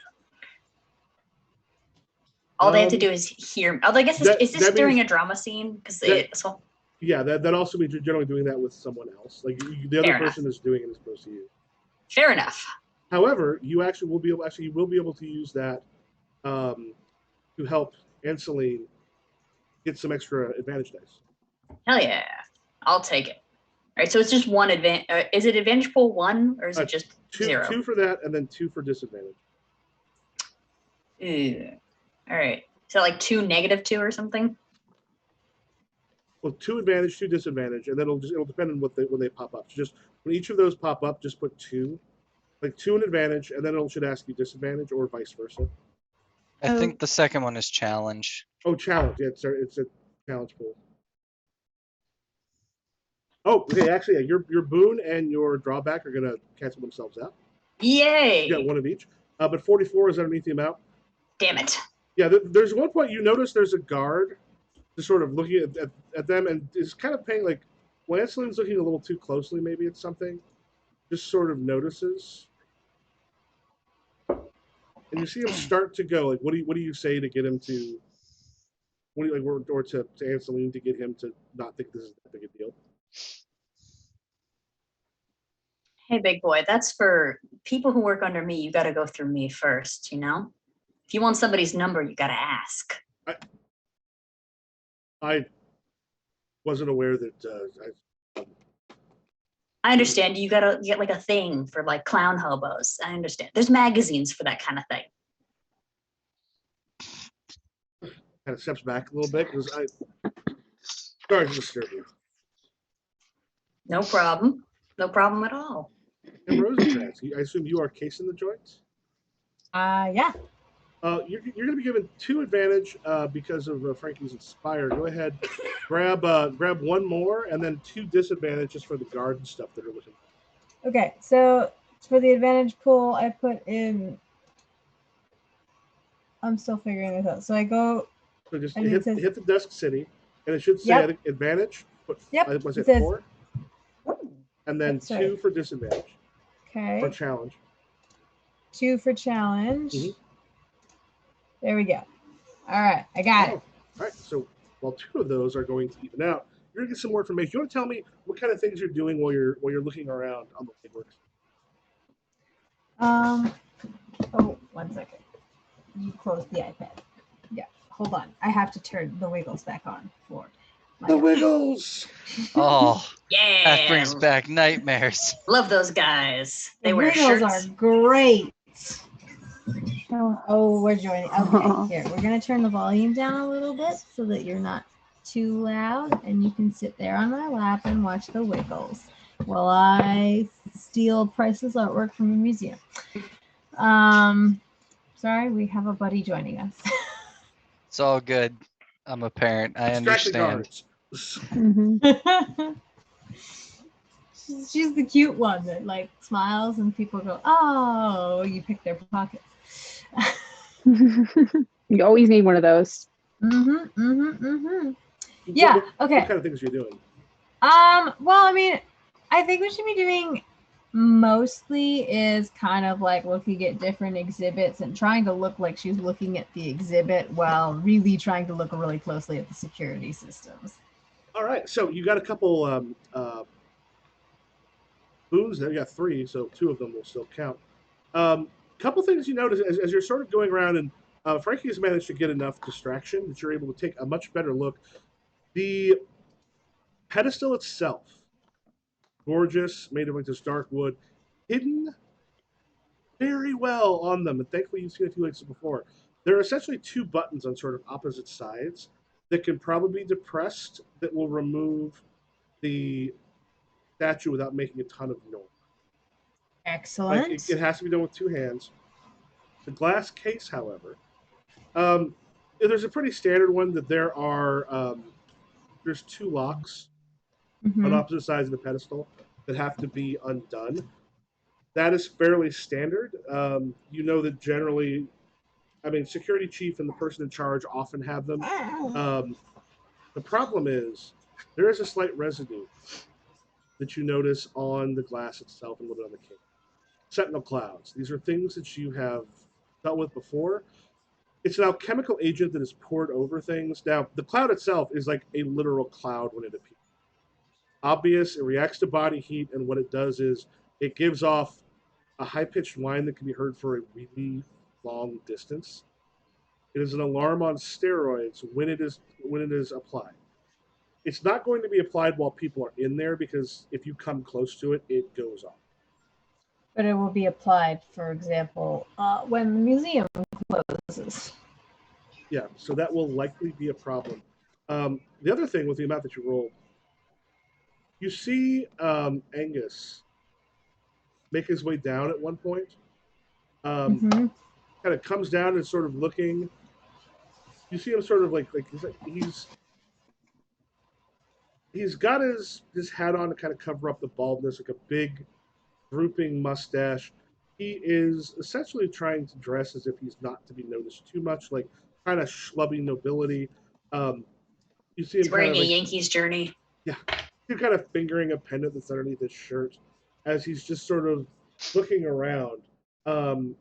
All they have to do is hear. Although I guess is this during a drama scene? Because yeah, that also means you're generally doing that with someone else. Like the other person is doing it as opposed to you. Fair enough. However, you will be able to use that to help Anseline get some extra advantage dice. Hell yeah, I'll take it. All right, so it's just one advantage. Is it advantage pool 1 or is it just 0? 2 for that, and then 2 for disadvantage. All right. So like 2 -2 or something. Well, 2 advantage, 2 disadvantage, and then it'll depend on when they pop up. So just when each of those pop up, just put 2, like 2 an advantage, and then it should ask you disadvantage or vice versa. I think the second one is challenge. Oh, challenge! Yeah, it's a challenge pool. Oh, okay. Actually, yeah, your boon and your drawback are gonna cancel themselves out. Yay! You got one of each. But 44 is underneath the amount. Damn it. Yeah, there's one point you notice there's a guard just sort of looking at them and is kind of paying like, Lancelin's looking a little too closely maybe at something. Just sort of notices. And you see him start to go. Like, what do you say to get him to? What do you like, or to Anseline to get him to not think this is that big a deal? Hey, big boy, that's for people who work under me. You got to go through me first, you know? If you want somebody's number, you got to ask. I wasn't aware that. I understand you got to get like a thing for like clown hobos. I understand. There's magazines for that kind of thing. Kind of steps back a little bit because sorry to disturb you. No problem. No problem at all. And Rosencrantz, I assume you are casing the joints? Yeah. You're going to be given 2 advantage because of Frankie's Inspire. Go ahead, grab one more, and then 2 disadvantages for the guard and stuff that are looking. Okay, so for the advantage pool, I put in. I'm still figuring this out. So I go. So just hit the Dusk City, and it should say advantage. Put, was it 4? And then 2 for disadvantage. Okay. Or challenge. 2 for challenge. Mm-hmm. There we go. All right, I got it. All right, so while 2 of those are going to even out, you're gonna get some more information. You want to tell me what kind of things you're doing while you're looking around on the legworks? Oh, 1 second. You closed the iPad. Yeah, hold on. I have to turn the Wiggles back on for the Wiggles. Oh, yeah, that brings back nightmares. Love those guys. They wear Wiggles shirts. Are great. Oh, we're joining. Okay, here we're gonna turn the volume down a little bit so that you're not too loud, and you can sit there on my lap and watch the Wiggles while I steal Price's artwork from a museum. Sorry, we have a buddy joining us. It's all good. I'm a parent. I understand. Mm-hmm. She's the cute one that like smiles and people go, "Oh, you pick their pockets." You always need one of those. Yeah. Okay. What kind of things are you doing? Well, I mean, I think what she'd be doing mostly is kind of like looking at different exhibits and trying to look like she's looking at the exhibit while really trying to look really closely at the security systems. All right. So you got a couple booths there. You got 3, so 2 of them will still count. Couple things you notice as you're sort of going around, and Frankie has managed to get enough distraction that you're able to take a much better look. The pedestal itself, gorgeous, made of like this dark wood, hidden very well on them, and thankfully you've seen a few like this before. There are essentially 2 buttons on sort of opposite sides that can probably be depressed that will remove the statue without making a ton of noise. Excellent. Like it has to be done with 2 hands. The glass case, however, there's a pretty standard one that there are there's 2 locks on opposite sides of the pedestal that have to be undone. That is fairly standard. You know that generally, I mean, security chief and the person in charge often have them. The problem is there is a slight residue that you notice on the glass itself and a little bit on the case. Sentinel clouds. These are things that you have dealt with before. It's an alchemical agent that is poured over things. Now, the cloud itself is like a literal cloud when it appears. Obvious, it reacts to body heat, and what it does is it gives off a high-pitched whine that can be heard for a really long distance. It is an alarm on steroids when it is applied. It's not going to be applied while people are in there because if you come close to it, it goes off. But it will be applied, for example, when the museum closes. Yeah, so that will likely be a problem. The other thing with the amount that you rolled, you see Angus make his way down at one point. Kind of comes down and sort of looking. You see him sort of like he's got his hat on to kind of cover up the baldness, like a big drooping mustache. He is essentially trying to dress as if he's not to be noticed too much, like kind of schlubby nobility. Um, you see him He's wearing kind a of like, Yankees journey. yeah, he's kind of fingering a pendant that's underneath his shirt as he's just sort of looking around. Um,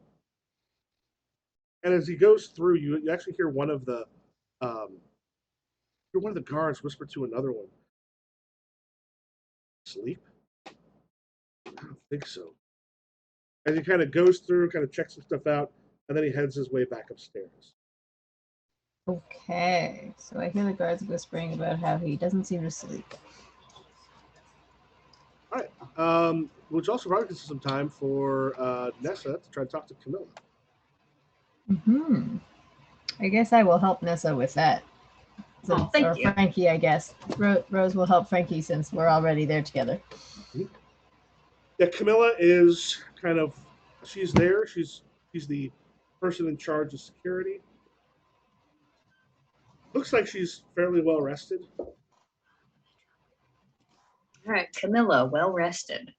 and as he goes through, you actually hear um, one of the guards whisper to another one, "Sleep? I don't think so." As he kind of goes through, kind of checks some stuff out, and then he heads his way back upstairs. Okay, so I hear the guards whispering about how he doesn't seem to sleep. All right. Which also probably gives us some time for Nessa to try to talk to Camilla. I guess I will help Nessa with that. Oh, thank you. Frankie, I guess. Rose will help Frankie since we're already there together. Yeah, Camilla is kind of, she's there. She's the person in charge of security. Looks like she's fairly well rested. All right, Camilla, well rested.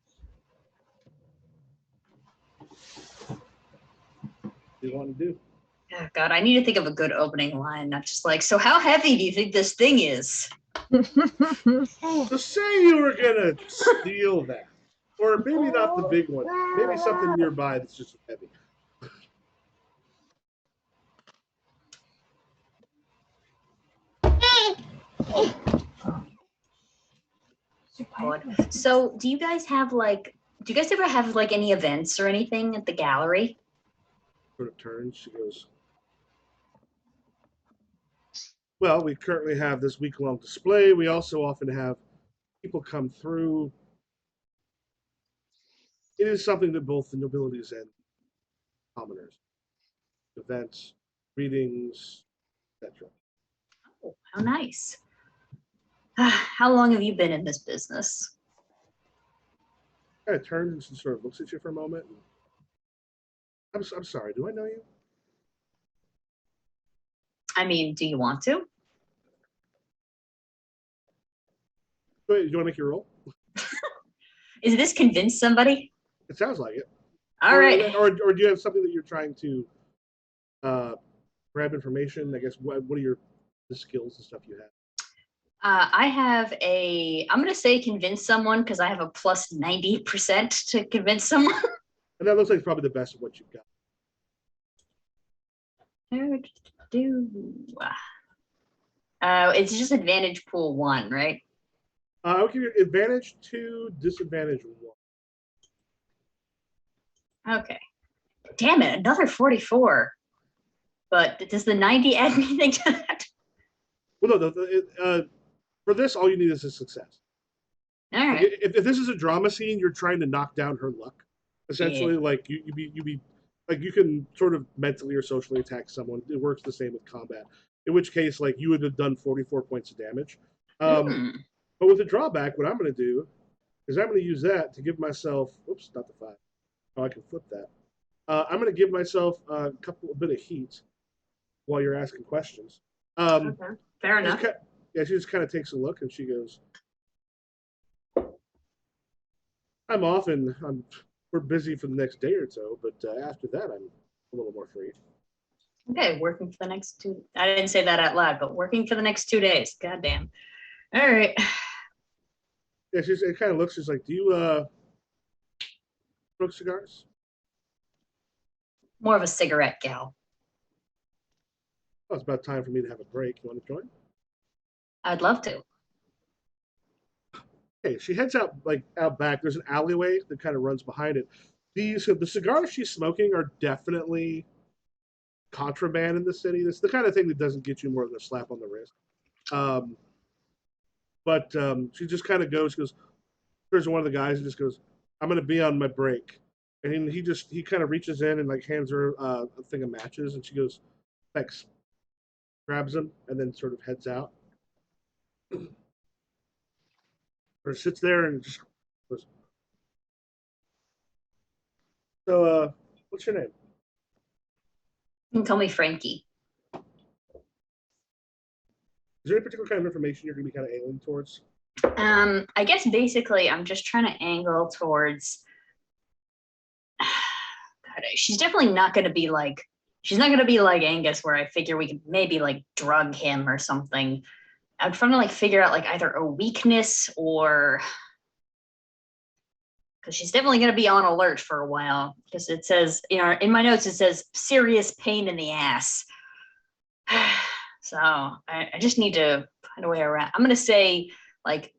What do you want to do? Oh, God, I need to think of a good opening line, not just like, so how heavy do you think this thing is? So say you were gonna steal that, or maybe not the big one, maybe something nearby that's just heavy. So do you guys ever have like any events or anything at the gallery? Sort of turns. She goes, "Well, we currently have this week-long display. We also often have people come through. It is something that both the nobilities and commoners, events, readings, etc." Oh, how nice. How long have you been in this business? Kind of turns and sort of looks at you for a moment. I'm sorry. Do I know you? I mean, do you want to? Do you want to make your roll? Is this convince somebody? It sounds like it. All right. Or do you have something that you're trying to grab information? I guess what are the skills and stuff you have? I'm going to say convince someone because I have a plus 90% to convince someone. And that looks like probably the best of what you've got. It's just advantage pool 1, right? I'll give you advantage 2, disadvantage 1. Okay. Damn it, another 44. But does the 90 add anything to that? Well, no. For this, all you need is a success. All right. If this is a drama scene, you're trying to knock down her luck. Essentially, yeah. Like you be like you can sort of mentally or socially attack someone. It works the same with combat. In which case, like you would have done 44 points of damage. But with a drawback, what I'm going to do is I'm going to use that to give myself. Oops, not the 5. Oh, I can flip that. I'm going to give myself a bit of heat while you're asking questions. Okay. Fair enough. She just kind of takes a look and she goes, "I'm off and we're busy for the next day or so, but after that, I'm a little more free." Okay, working for the next 2. I didn't say that out loud, but working for the next 2 days. Goddamn. All right. Yeah, it kind of looks. She's like, "Do you smoke cigars?" More of a cigarette gal. Well, it's about time for me to have a break. You want to join? I'd love to. Okay, she heads out back. There's an alleyway that kind of runs behind it. The cigars she's smoking are definitely contraband in the city. It's the kind of thing that doesn't get you more than a slap on the wrist. But she just kind of goes, turns to one of the guys and just goes, "I'm going to be on my break." And he kind of reaches in and like hands her a thing of matches, and she goes, "Thanks." Grabs them and then sort of heads out. Or sits there and just goes, "So, what's your name?" You can call me Frankie. Is there any particular kind of information you're going to be kind of angling towards? I guess basically I'm just trying to angle towards she's definitely not going to be like, she's not going to be like Angus, where I figure we could maybe like drug him or something. I'm trying to like figure out like either a weakness or, because she's definitely going to be on alert for a while, because it says, in my notes, it says serious pain in the ass. So I just need to find a way around. I'm going to say like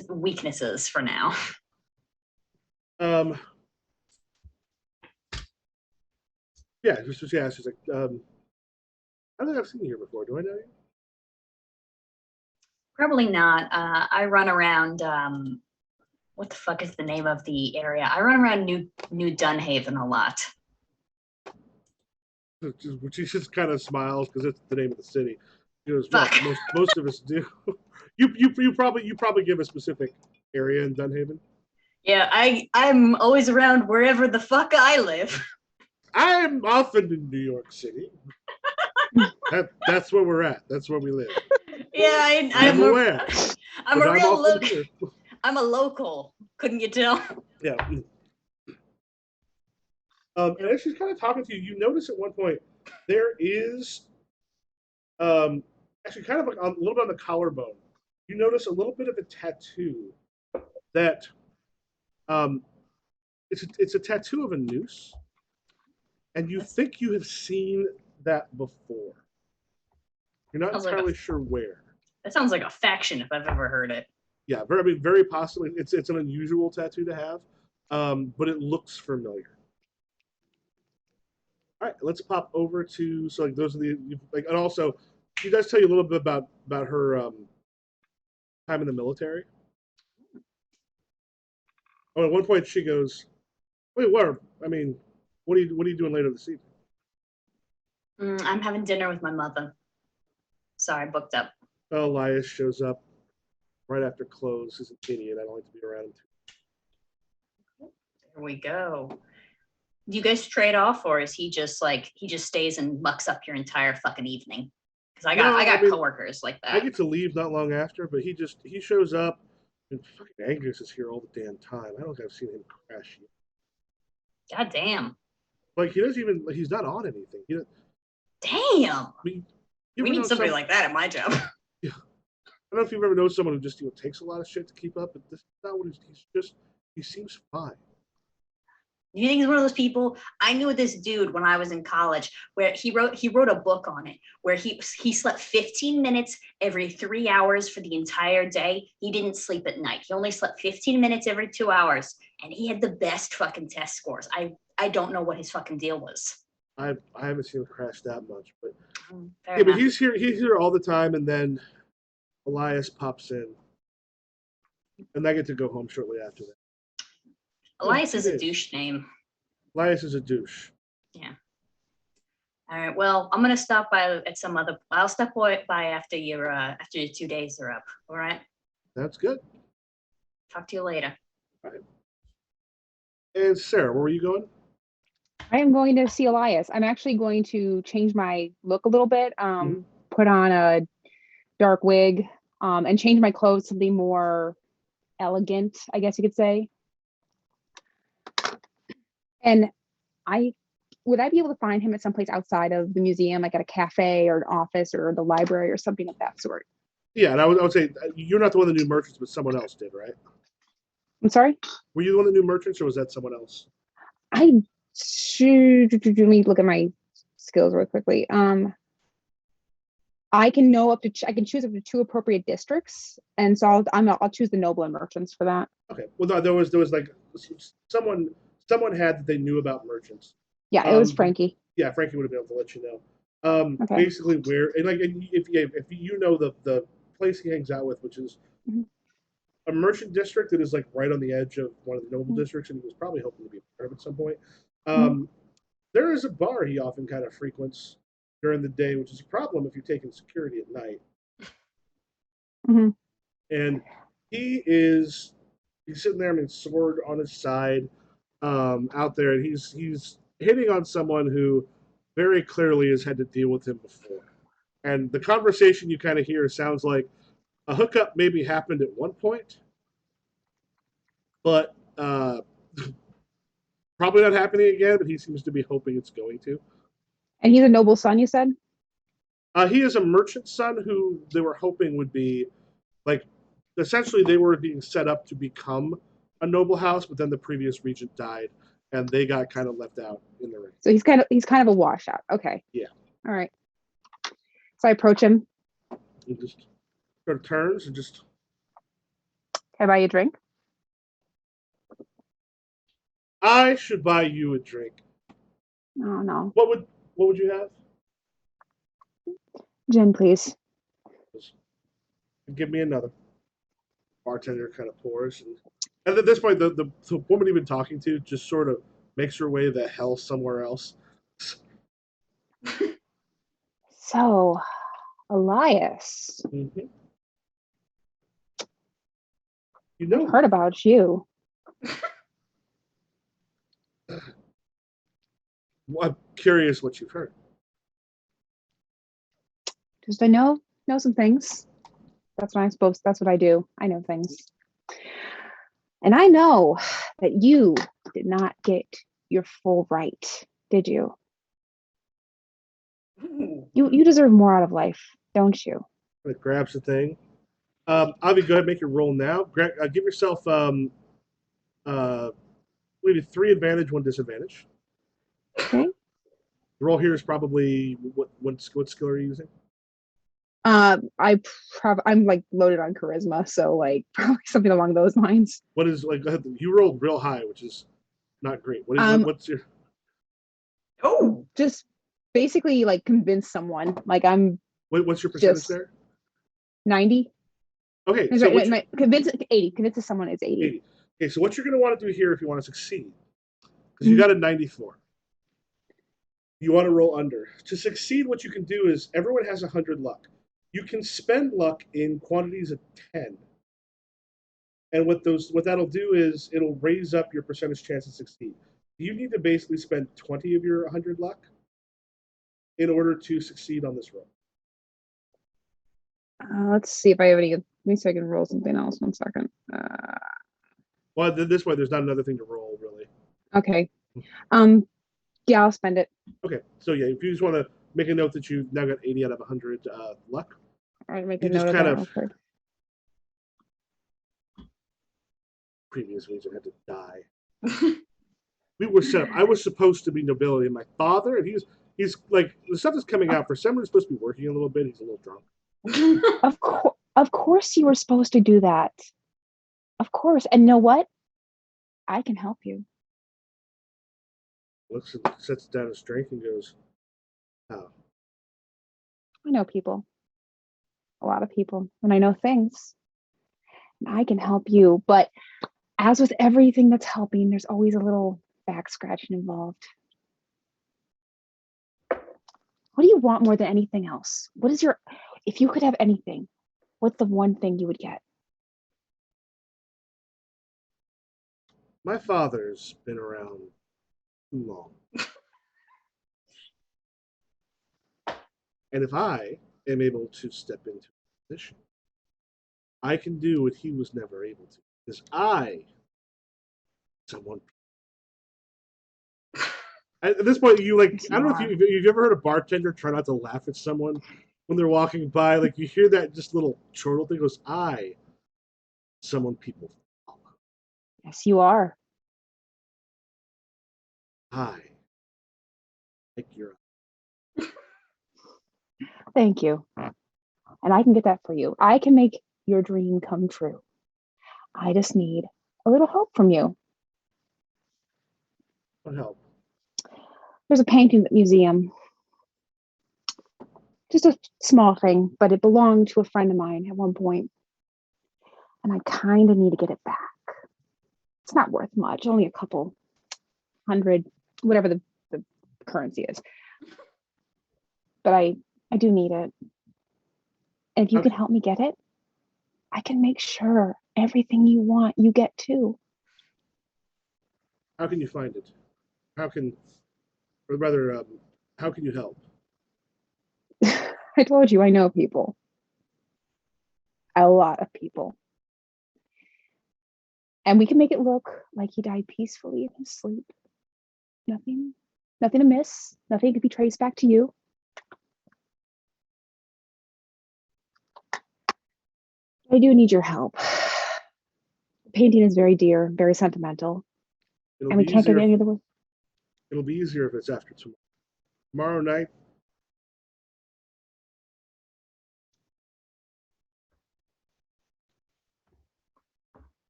weaknesses for now. Yeah, she's like, I don't think I've seen you here before. Do I know you? Probably not. I run around. What the fuck is the name of the area? I run around New Dunhaven a lot. She just kind of smiles because it's the name of the city. She goes, Fuck. well, most of us do. you probably give a specific area in Dunhaven. Yeah, I'm always around wherever the fuck I live. I'm often in New York City. That's where we're at. That's where we live. Yeah, I'm aware. I'm a real local. I'm a local. Couldn't you tell? Yeah. And as she's kind of talking to you, you notice at one point there is, actually kind of like a little bit on the collarbone. You notice a little bit of a tattoo that, it's a tattoo of a noose, and you think you have seen that before. You're not entirely sure where. That sounds like a faction if I've ever heard it. Yeah, very possibly. It's an unusual tattoo to have, but it looks familiar. All right, let's pop over to, so like those are the like, and also she does tell you a little bit about her time in the military. Oh, at one point she goes, "Wait, what? I mean, what are you doing later this evening?" I'm having dinner with my mother. Sorry, booked up. Well, Elias shows up right after close. He's an idiot. I don't like to be around him too. There we go. Do you guys trade off, or is he just like he just stays and mucks up your entire fucking evening? Because I got coworkers like that. I get to leave not long after, but he shows up, and fucking Angus is here all the damn time. I don't think I've seen him crash yet. God damn. Like he doesn't even, like, he's not on anything. Damn. We need somebody like that at my job. Yeah. I don't know if you've ever known someone who just takes a lot of shit to keep up, but this is not what he seems fine. You think he's one of those people? I knew this dude when I was in college, where he wrote a book on it, where he slept 15 minutes every 3 hours for the entire day. He didn't sleep at night. He only slept 15 minutes every 2 hours, and he had the best fucking test scores. I don't know what his fucking deal was. I haven't seen him crash that much, but Fair enough. But he's here all the time, and then Elias pops in, and I get to go home shortly after that. Elias is a douche name. Elias is a douche. Yeah. All right. Well, I'm gonna stop by at some other. I'll stop by after your 2 days are up. All right. That's good. Talk to you later. All right. And Sarah, where were you going? I am going to see Elias. I'm actually going to change my look a little bit. Put on a dark wig, and change my clothes to something more elegant, I guess you could say. And would I be able to find him at some place outside of the museum, like at a cafe or an office or the library or something of that sort? Yeah, and I would say you're not the one that knew merchants, but someone else did, right? I'm sorry? Were you the one that knew merchants, or was that someone else? Let me look at my skills real quickly. I can choose up to 2 appropriate districts, and so I'll choose the noble and merchants for that. Okay. Well, no, there was like someone had that they knew about merchants. Yeah, it was Frankie. Yeah, Frankie would have been able to let you know. Okay. Basically, where if you know the place he hangs out with, which is a merchant district that is like right on the edge of one of the noble districts, and he was probably hoping to be a part of at some point. There is a bar he often kind of frequents during the day, which is a problem if you're taking security at night. And he's sitting there, I mean, sword on his side, out there, and he's hitting on someone who very clearly has had to deal with him before. And the conversation you kind of hear sounds like a hookup maybe happened at one point, but Probably not happening again, but he seems to be hoping it's going to. And he's a noble son, you said? He is a merchant son who they were hoping would be like essentially they were being set up to become a noble house, but then the previous regent died, and they got kind of left out in the ring. So he's kind of a washout. Okay. Yeah. All right. So I approach him. He just sort of turns and just. Can I buy you a drink? I should buy you a drink. Oh no. What would you have? Gin, please. Give me another. Bartender kind of pours, and at this point, the woman you've been talking to just sort of makes her way the hell somewhere else. So, Elias, Mm-hmm. You I've know, heard about you. I'm curious what you've heard. Just I know some things. That's what I do. I know things. And I know that you did not get your full right, did you? You deserve more out of life, don't you? It grabs the thing. Avi, go ahead and make your roll now. Give yourself maybe 3 advantage, 1 disadvantage. Okay. The roll here is probably what skill are you using? I'm like loaded on charisma, so like probably something along those lines. What is like you rolled real high, which is not great. What's your Just basically like convince someone. Like I'm what's your percentage just there? 90. Okay, I'm so sorry, convince 80. Convince someone is 80. 80. Okay, so what you're going to want to do here if you want to succeed, because you got a 94. You want to roll under. To succeed, what you can do is everyone has 100 luck. You can spend luck in quantities of 10. And what that'll do is it'll raise up your percentage chance to succeed. You need to basically spend 20 of your 100 luck in order to succeed on this roll. Let's see if I have any. Let me see if I can roll something else. 1 second. Well, this way, there's not another thing to roll, really. Okay. Yeah, I'll spend it. Okay, so yeah, if you just want to make a note that you've now got 80 out of 100 luck. All right, make You a just note kind of of- that. Previous region had to die. We were set up. I was supposed to be nobility, and my father, and he's like the stuff is coming out. For someone who's supposed to be working a little bit, he's a little drunk. Of course, you were supposed to do that. Of course, and you know what? I can help you. Looks and sets down his drink and goes, "Oh, I know people, a lot of people, and I know things. I can help you, but as with everything that's helping, there's always a little back scratching involved. What do you want more than anything else? If you could have anything, what's the one thing you would get? my father's been around too long, and if I am able to step into a position, I can do what he was never able to. Because someone." At this point, you like, Yes, I don't know if you've ever heard a bartender try not to laugh at someone when they're walking by. Like you hear that just little chortle thing goes, someone people follow. Yes, you are. Like you're. Thank you. And I can get that for you. I can make your dream come true. I just need a little help from you. What help? There's a painting at the museum. Just a small thing, but it belonged to a friend of mine at one point. And I kind of need to get it back. It's not worth much, only a couple hundred, whatever the currency is. But I do need it. And if you can help me get it, I can make sure everything you want, you get too. How can you find it? How can you help? I told you I know people. A lot of people. And we can make it look like he died peacefully in his sleep. Nothing amiss. Nothing could be traced back to you. I do need your help. The painting is very dear, very sentimental, and we can't get any of the work. It'll be easier if it's after tomorrow. Tomorrow night.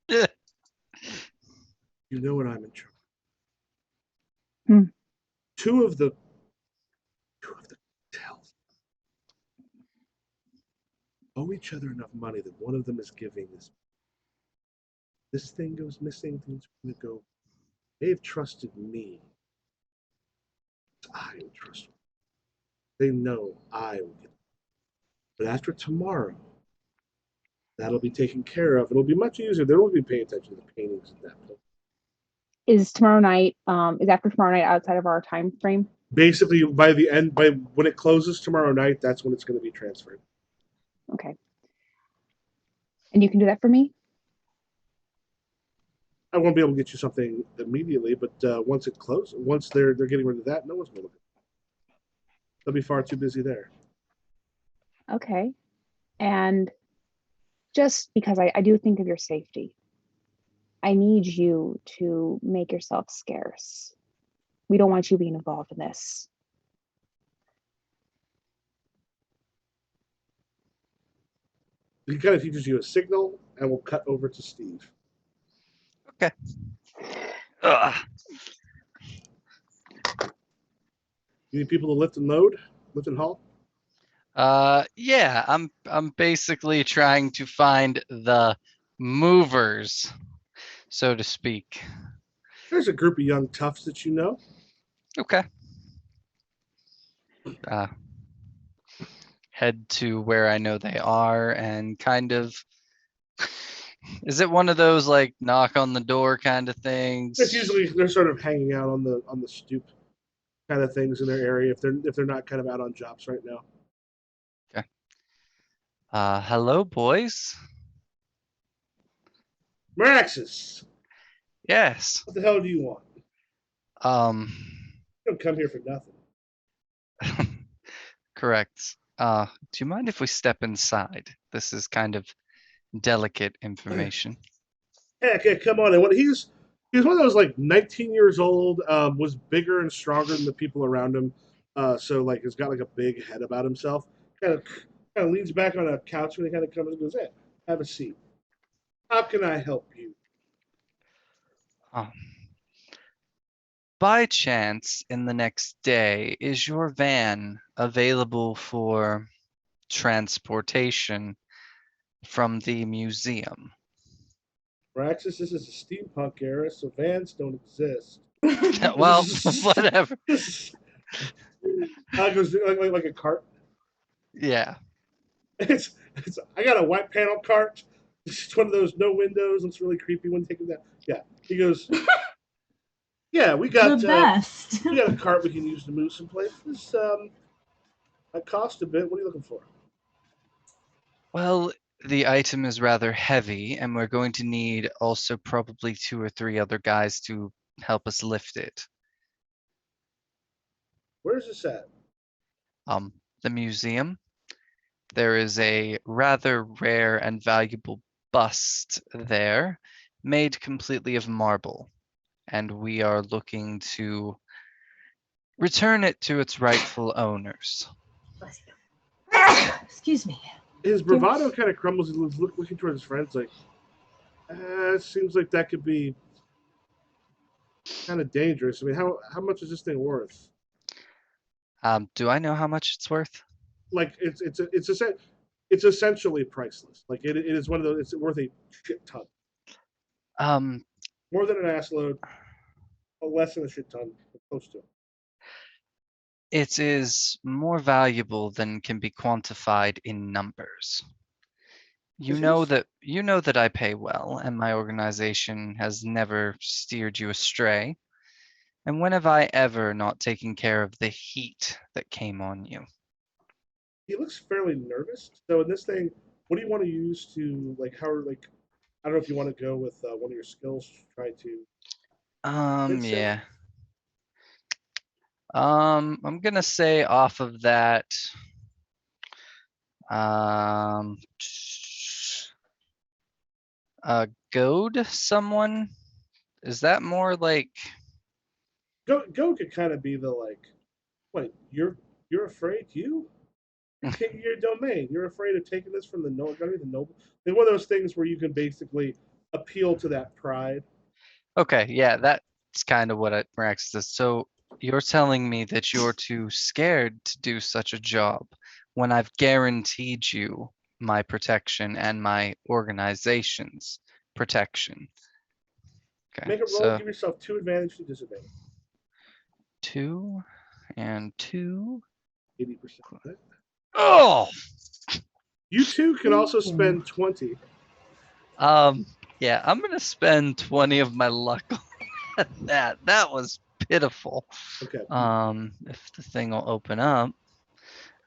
Yeah. You know what I'm in trouble. Hmm. Two of the hotels owe each other enough money that one of them is giving this. This thing goes missing, things are going to go. They've trusted me. I will trust them. They know I will get them. But after tomorrow, that'll be taken care of. It'll be much easier. They won't be paying attention to the paintings at that point. Is tomorrow night, is after tomorrow night outside of our time frame? Basically, by when it closes tomorrow night, that's when it's going to be transferred. Okay. And you can do that for me? I won't be able to get you something immediately, but once it closes, once they're getting rid of that, no one's going to look at it. They'll be far too busy there. Okay. And just because I do think of your safety, I need you to make yourself scarce. We don't want you being involved in this. He kind of teaches you a signal, and we'll cut over to Steve. Okay. Ugh. You need people to lift and load, lift and haul. Yeah, I'm basically trying to find the movers, so to speak. There's a group of young toughs that you know. Okay. Head to where I know they are and kind of. Is it one of those like knock on the door kind of things? It's usually they're sort of hanging out on the stoop kind of things in their area if they're not kind of out on jobs right now. Okay. Hello, boys. Maraxis, Yes. what the hell do you want? Um. You don't come here for nothing. Correct. Do you mind if we step inside? This is kind of delicate information. Heck, yeah, come on. And he's one of those like 19 years old, was bigger and stronger than the people around him. So like he's got like a big head about himself. Kind of leans back on a couch when he kind of comes and goes, "Hey, have a seat. How can I help you?" Oh. By chance, in the next day, is your van available for transportation from the museum? Maraxis, this is a steampunk era, so vans don't exist. Well, whatever. Goes like a cart. Yeah. It's I got a white panel cart. It's one of those no windows. Looks really creepy when taking that. Yeah, he goes. Yeah, we got The best. we got a cart we can use to move some places. That cost a bit. What are you looking for? Well, the item is rather heavy, and we're going to need also probably 2 or 3 other guys to help us lift it. Where's this at? The museum. There is a rather rare and valuable bust there, made completely of marble, and we are looking to return it to its rightful owners. Excuse me. His bravado kind of crumbles. He's looking towards his friends like, it seems like that could be kind of dangerous. I mean, how much is this thing worth? Do I know how much it's worth? Like it's essentially priceless. Like it is one of those. It's worth a shit ton. More than an ass load, but less than a shit ton. Close to it. It is more valuable than can be quantified in numbers. You know that I pay well, and my organization has never steered you astray. And when have I ever not taken care of the heat that came on you? He looks fairly nervous. So in this thing, what do you want to use to like? How like? I don't know if you want to go with one of your skills. Try to. Yeah. I'm gonna say off of that. Um, goad someone. Is that more like? Go could kind of be the like, wait, you're afraid you're taking your domain. You're afraid of taking this from the noble. The noble. It's one of those things where you can basically appeal to that pride. Okay, yeah, that's kind of what it Mirax is. So you're telling me that you're too scared to do such a job when I've guaranteed you my protection and my organization's protection. Okay, Make a roll. so Give yourself 2 advantage to disadvantage. 2 and 2. 80%. Oh, You too can also spend 20. yeah, I'm gonna spend 20 of my luck on that. That was pitiful. Okay. If the thing will open up.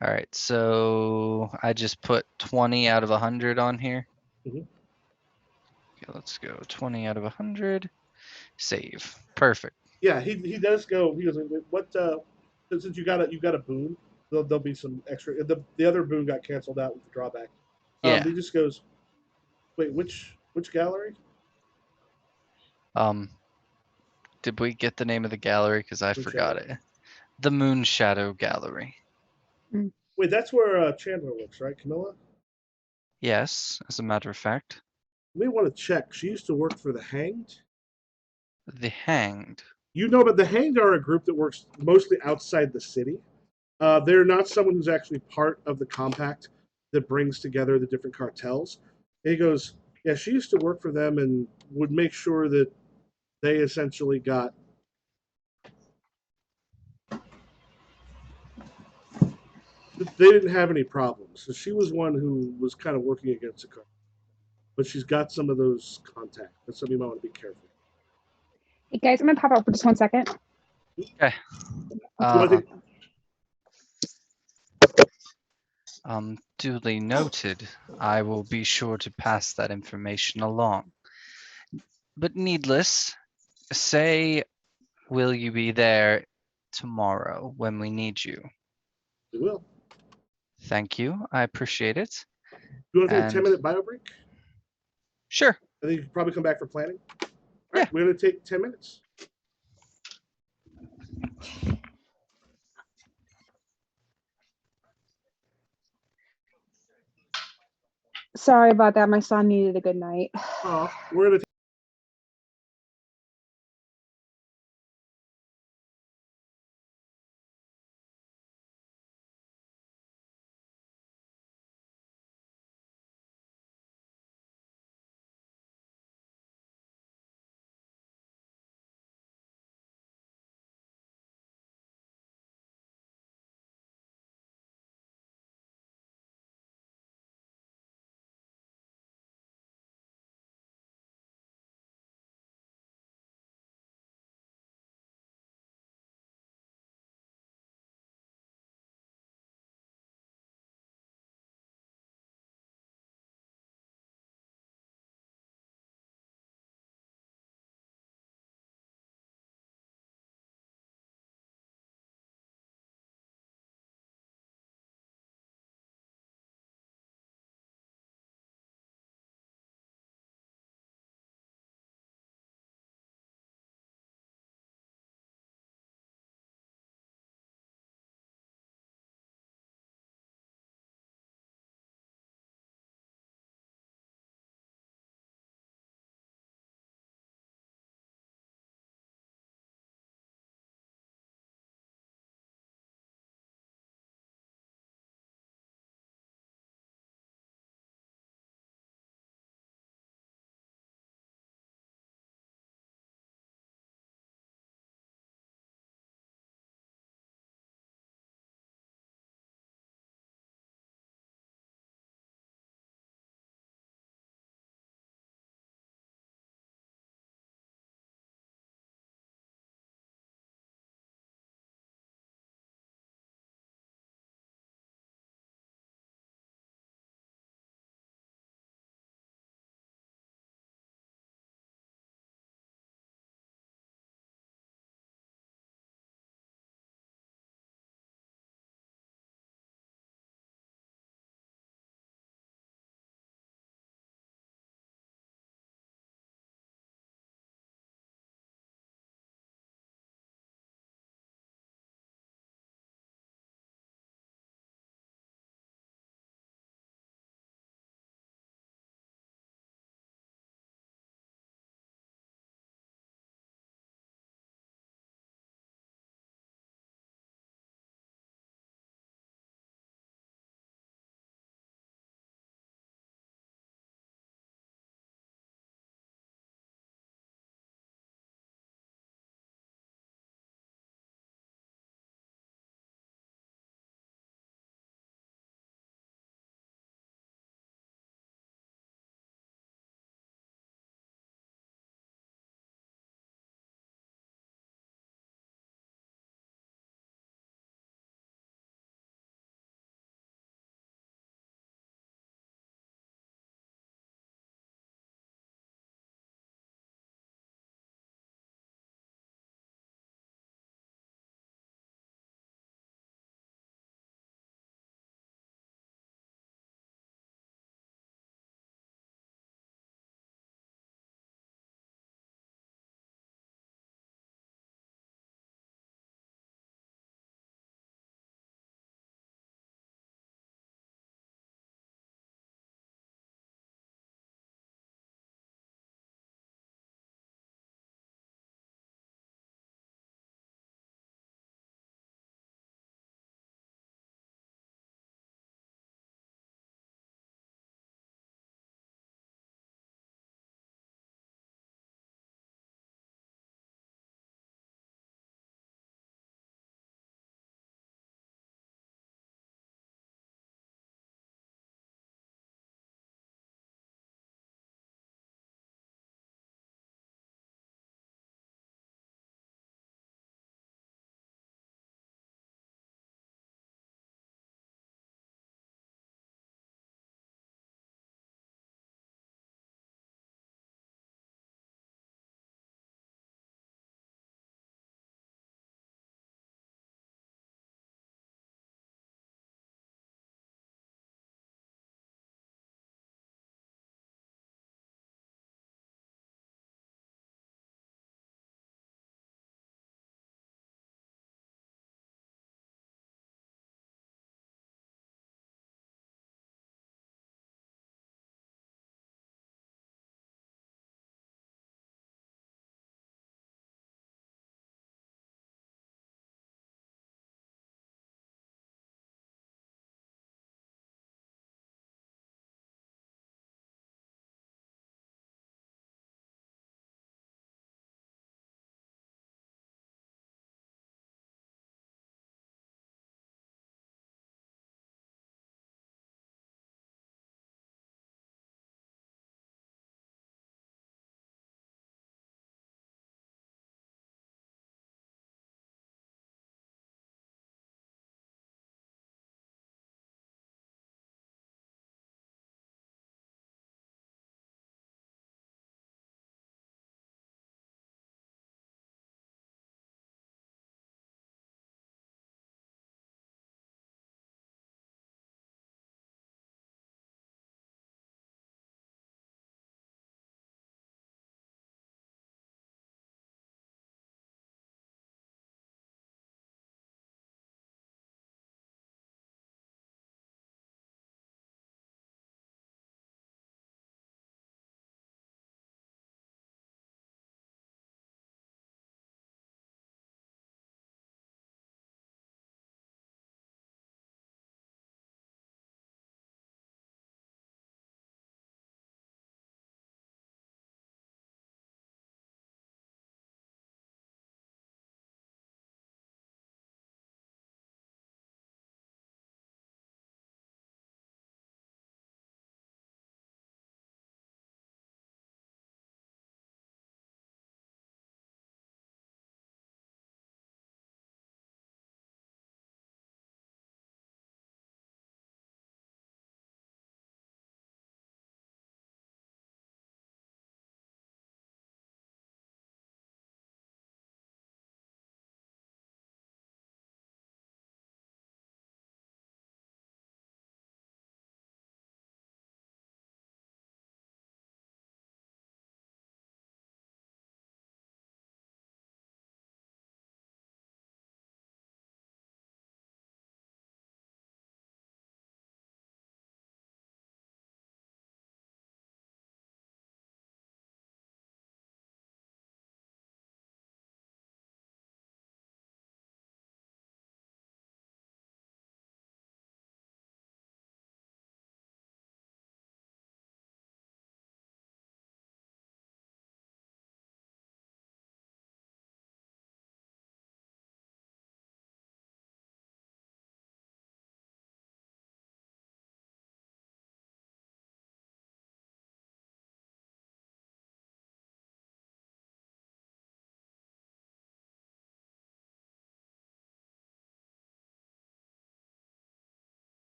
All right, so I just put 20 out of 100 on here. Mhm. Okay, let's go 20 out of 100. Save. Perfect. Yeah, he does go. He goes, what? Since you got a boon, there'll be some extra. The other boon got canceled out with the drawback. Yeah. He just goes, wait, which gallery? Um, did we get the name of the gallery? Because I Moon forgot Shadow. it. The Moon Shadow Gallery. Wait, that's where Chandler works, right, Camilla? Yes, as a matter of fact. You may want to check. She used to work for the Hanged. The Hanged. You know, but the Hanged are a group that works mostly outside the city. They're not someone who's actually part of the compact that brings together the different cartels. And he goes, yeah, she used to work for them and would make sure that they essentially got. They didn't have any problems. So she was one who was kind of working against the cartel. But she's got some of those contacts. That's something you might want to be careful. Hey guys, I'm gonna pop out for just 1 second. Okay. So Duly noted. I will be sure to pass that information along. But needless, say, will you be there tomorrow when we need you? we will. Thank you. I appreciate it. You want to take a And 10-minute bio break? sure. I think you can probably come back for planning. All Yeah. right, we're going to take 10 minutes. Sorry about that. My son needed a good night. We're going to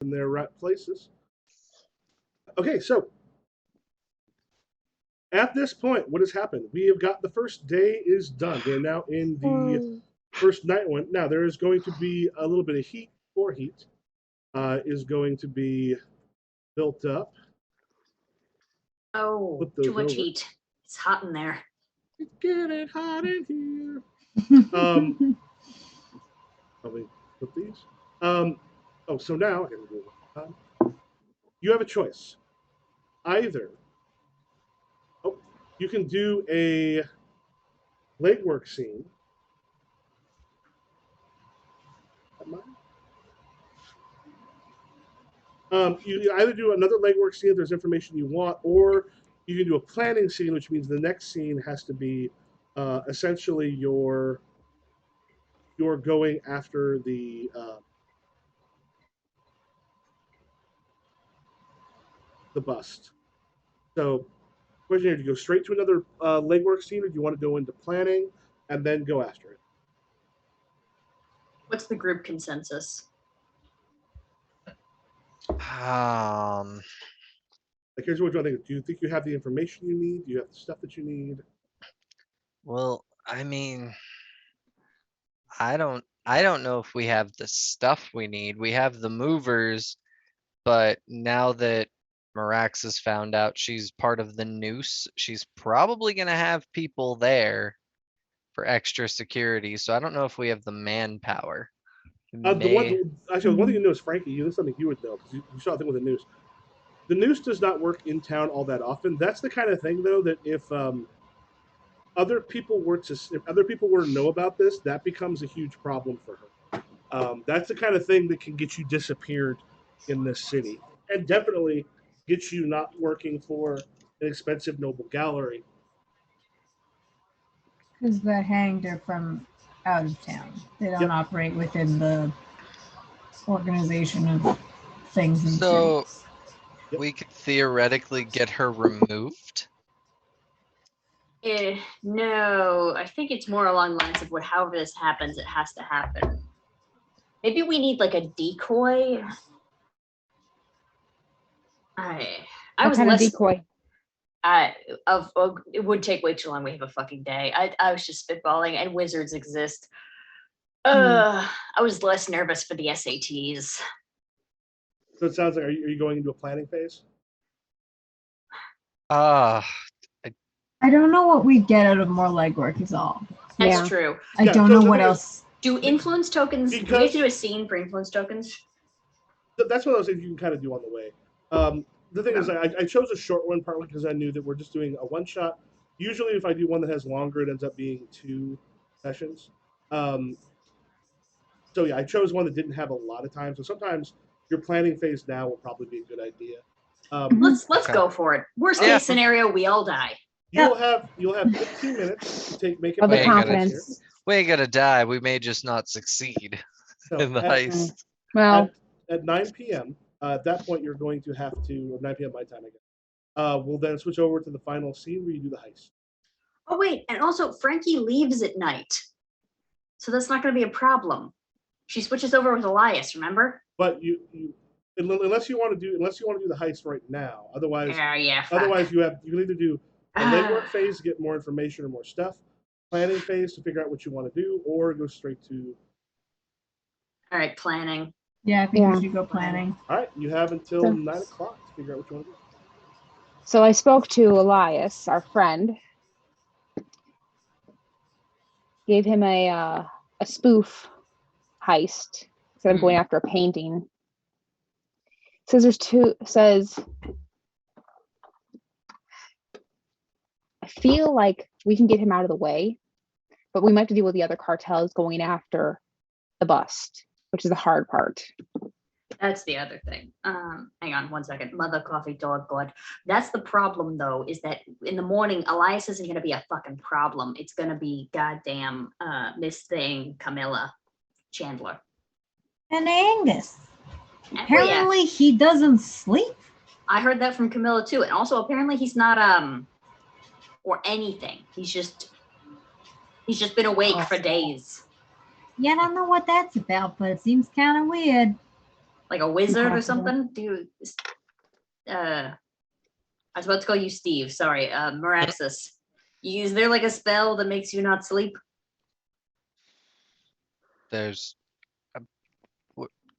in their right places. Okay, so at this point, what has happened? We have got the first day is done. We're now in the first night one. Now, there is going to be a little bit of heat. Core heat is going to be built up. Oh, too much heat. It's hot in there. It's getting hot in here. Let me put these. So now you have a choice. Either you can do a legwork scene. You either do another legwork scene if there's information you want, or you can do a planning scene, which means the next scene has to be essentially you're going after the bust. So, question: do you go straight to another legwork scene, or do you want to go into planning and then go after it? What's the group consensus? Like, here's what I think. Do you think you have the information you need? Do you have the stuff that you need? Well, I mean, I don't know if we have the stuff we need. We have the movers, but now that Marax has found out she's part of the noose, she's probably gonna have people there for extra security. So I don't know if we have the manpower. The one thing you know is Frankie. This is something you would know because you saw the thing with the noose. The noose does not work in town all that often. That's the kind of thing, though, that if other people were to know about this, that becomes a huge problem for her. That's the kind of thing that can get you disappeared in this city, and definitely get you not working for an expensive noble gallery. Because the hanged are from out of town. They don't operate within the organization of things in So cities. we could theoretically get her removed. No, I think it's more along the lines of however this happens, it has to happen. Maybe we need like a decoy. What kind of decoy? It would take way too long. We have a fucking day. I was just spitballing, and wizards exist. I was less nervous for the SATs. So it sounds like are you going into a planning phase? I don't know what we get out of more legwork is all. That's true. I don't know what else. Do influence tokens, do we have to do a scene for influence tokens? That's what I was saying you can kind of do on the way. The thing is, I chose a short one partly because I knew that we're just doing a one-shot. Usually if I do one that has longer, it ends up being 2 sessions. So yeah, I chose one that didn't have a lot of time. So sometimes your planning phase now will probably be a good idea. Let's go for it. Worst case scenario, we all die. You'll have 15 minutes to make it. Of the confidence. We ain't gonna die. We may just not succeed in the heist. Well, at 9 p.m. At that point, you're going to have to, or 9 p.m. my time, I guess. We'll then switch over to the final scene where you do the heist. Oh wait, and also Frankie leaves at night, so that's not going to be a problem. She switches over with Elias. Remember? But unless you want to do the heist right now. Otherwise, otherwise you can either do a legwork phase to get more information or more stuff, planning phase to figure out what you want to do, or go straight to. All right, planning. Yeah, I think we should go planning. All right, you have until 9 o'clock to figure out what you want to do. So I spoke to Elias, our friend, gave him a spoof heist instead of going after a painting. Says I feel like we can get him out of the way, but we might have to deal with the other cartels going after the bust, which is the hard part. That's the other thing. Hang on 1 second. Mother coffee, dog blood. That's the problem, though, is that in the morning, Elias isn't going to be a fucking problem. It's going to be goddamn Miss Thing, Camilla Chandler. And Angus. Apparently he doesn't sleep. I heard that from Camilla, too. And also, apparently he's not, or anything. He's just been awake for days. Yeah, I don't know what that's about, but it seems kind of weird. Like a wizard or Impossible. something? I was about to call you Steve. Sorry, Maraxis. Is there like a spell that makes you not sleep? There's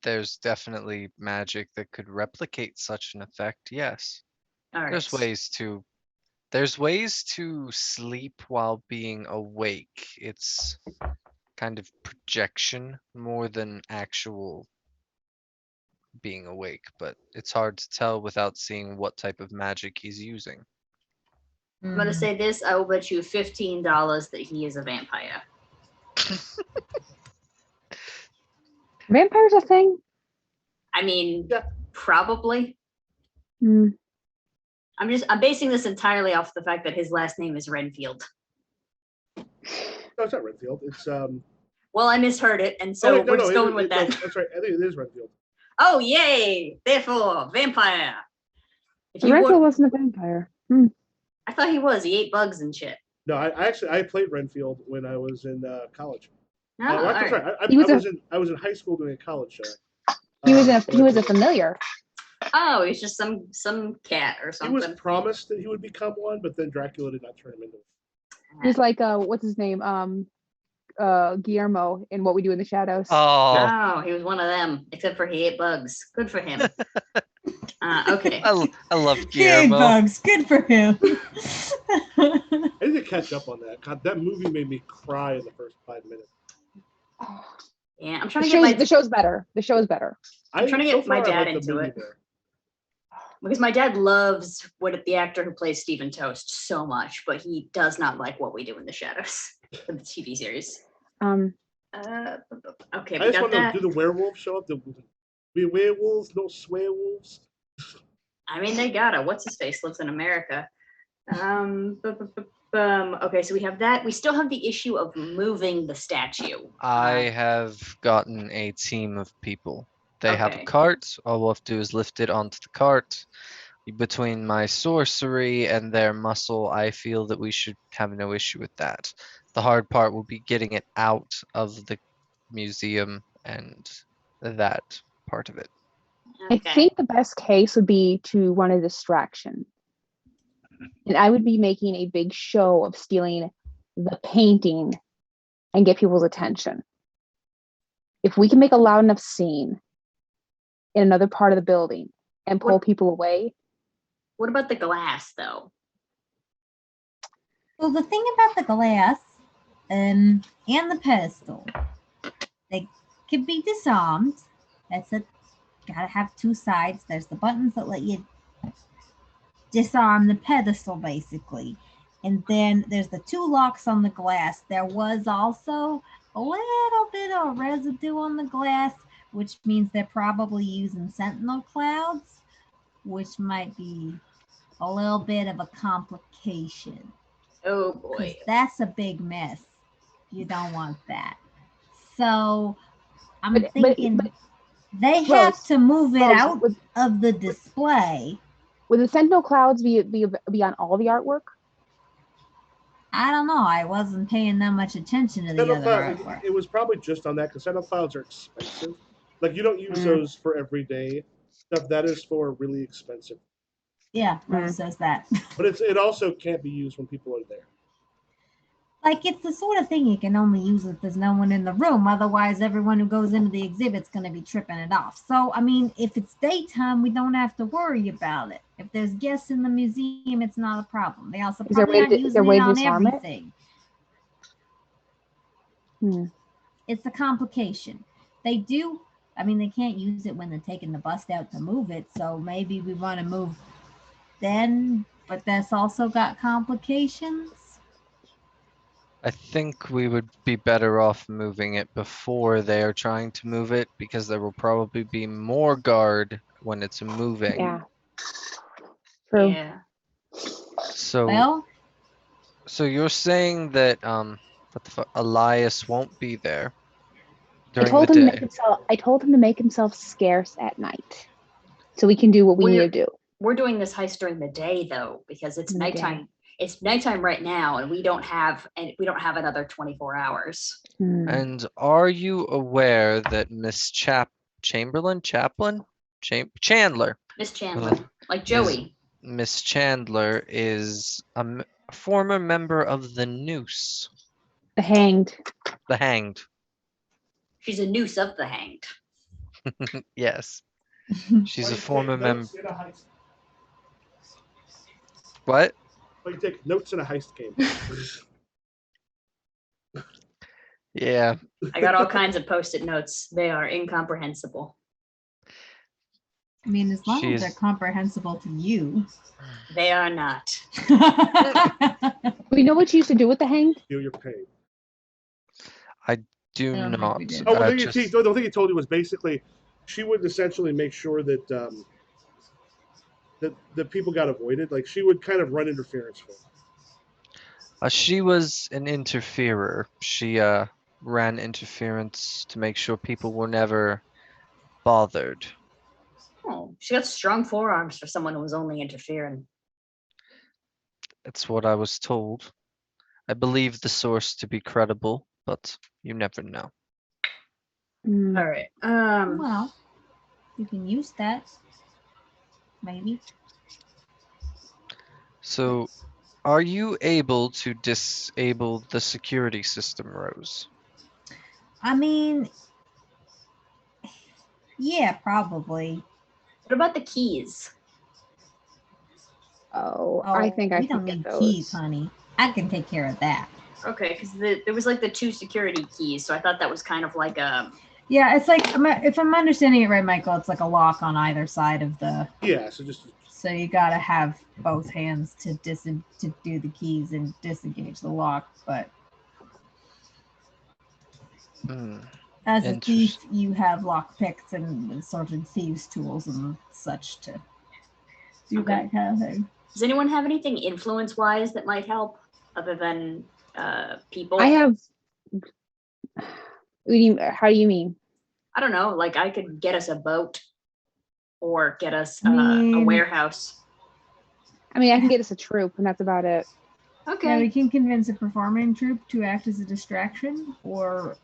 there's definitely magic that could replicate such an effect. Yes. All right. There's ways to sleep while being awake. It's kind of projection more than actual being awake, but it's hard to tell without seeing what type of magic he's using. I'm gonna say this. I will bet you $15 that he is a vampire. Vampires a thing? I mean, Yeah. probably. Hmm. I'm basing this entirely off the fact that his last name is Renfield. No, it's not Renfield. It's Well, I misheard it, and so we're just going with that. That's right. I think it is Renfield. Oh, yay! Therefore, vampire. If you Renfield would, wasn't a vampire. I thought he was. He ate bugs and shit. No, I played Renfield when I was in college. No, That's alright. right. I was in high school doing a college show. He was a familiar. Oh, he's just some cat or He something. was promised that he would become one, but then Dracula did not turn him into one. He's like what's his name? Guillermo in What We Do in the Shadows. Oh, he was one of them. Except for he ate bugs. Good for him. Okay. I love He ate Guillermo. bugs. Good for him. I need to catch up on that. God, that movie made me cry in the first 5 minutes. Yeah, I'm trying to get The show's better. The show is better. I'm trying to get my dad I like the into movie it. more. Because my dad loves the actor who plays Stephen Toast so much, but he does not like What We Do in the Shadows, the TV series. Okay, I we just got want that. to do the werewolf show up. The werewolves, no swearwolves. I mean, they gotta. What's his face lives in America. Okay, so we have that. We still have the issue of moving the statue. I have gotten a team of people. They have a Okay. cart. All we'll have to do is lift it onto the cart. Between my sorcery and their muscle, I feel that we should have no issue with that. The hard part will be getting it out of the museum and that part of it. Okay. I think the best case would be to run a distraction. And I would be making a big show of stealing the painting and get people's attention. If we can make a loud enough scene in another part of the building and pull people away. What about the glass, though? Well, the thing about the glass and the pedestal, they can be disarmed. That's it. Gotta have two sides. There's the buttons that let you disarm the pedestal, basically. And then there's the two locks on the glass. There was also a little bit of residue on the glass, which means they're probably using sentinel clouds, which might be a little bit of a complication. Oh boy. That's a big mess. You don't want that. So I'm thinking they have to move it out of the display. Would the sentinel clouds be on all the artwork? I don't know. I wasn't paying that much attention to the other artwork. It was probably just on that because sentinel clouds are expensive. Like you don't use those for everyday stuff. That is for really expensive. Yeah, Rose says that. But it also can't be used when people are there. Like it's the sort of thing you can only use if there's no one in the room. Otherwise, everyone who goes into the exhibit's going to be tripping it off. So, I mean, if it's daytime, we don't have to worry about it. If there's guests in the museum, it's not a problem. They also probably aren't using it on everything. It's a complication. They do. I mean, they can't use it when they're taking the bust out to move it. So maybe we want to move then, but that's also got complications. I think we would be better off moving it before they are trying to move it because there will probably be more guard when it's moving. Yeah. True. Yeah. So you're saying that Elias won't be there during the day. I told him to make himself scarce at night, so we can do what we need to do. We're doing this heist during the day though, because it's nighttime. It's nighttime right now, and we don't have another 24 hours. And are you aware that Miss Chamberlain, Chaplain, Chandler. Miss Chandler, like Joey. Miss Chandler is a former member of the Noose, The Hanged. the Hanged. She's a noose of the hanged. Yes, she's Why a you former take member. notes in a heist? What? Why you take notes in a heist game? Yeah, I got all kinds of post-it notes. They are incomprehensible. I mean, as long as they're She's- comprehensible to you. They are not. We know what you used to do with the Hanged? Feel your pain. do I don't think not. we did. Oh, well, just- the thing he told you was basically she would essentially make sure that that people got avoided. Like she would kind of run interference for them. She was an interferer. She ran interference to make sure people were never bothered. Oh, she got strong forearms for someone who was only interfering. That's what I was told. I believe the source to be credible, but you never know. Mm. All right. Well, you can use that. Maybe. So, are you able to disable the security system, Rose? I mean, yeah, probably. What about the keys? Oh, I think I we can don't get need those. keys, honey. I can take care of that. Okay, because there was like the 2 security keys, so I thought that was kind of like a. Yeah, it's like if I'm understanding it right, Michael, it's like a lock on either side of the. Yeah, so just So you gotta have both hands to do the keys and disengage the lock. But Hmm. as a thief, Interest- you have lock picks and sort of thieves' tools and such to do Okay. that kind of thing. Does anyone have anything influence-wise that might help, other than people? I have. How do you mean? I don't know. Like I could get us a boat, or get us I a mean- warehouse. I mean, I can get us a troop, and that's about it. Okay. Yeah, we can convince a performing troupe to act as a distraction, or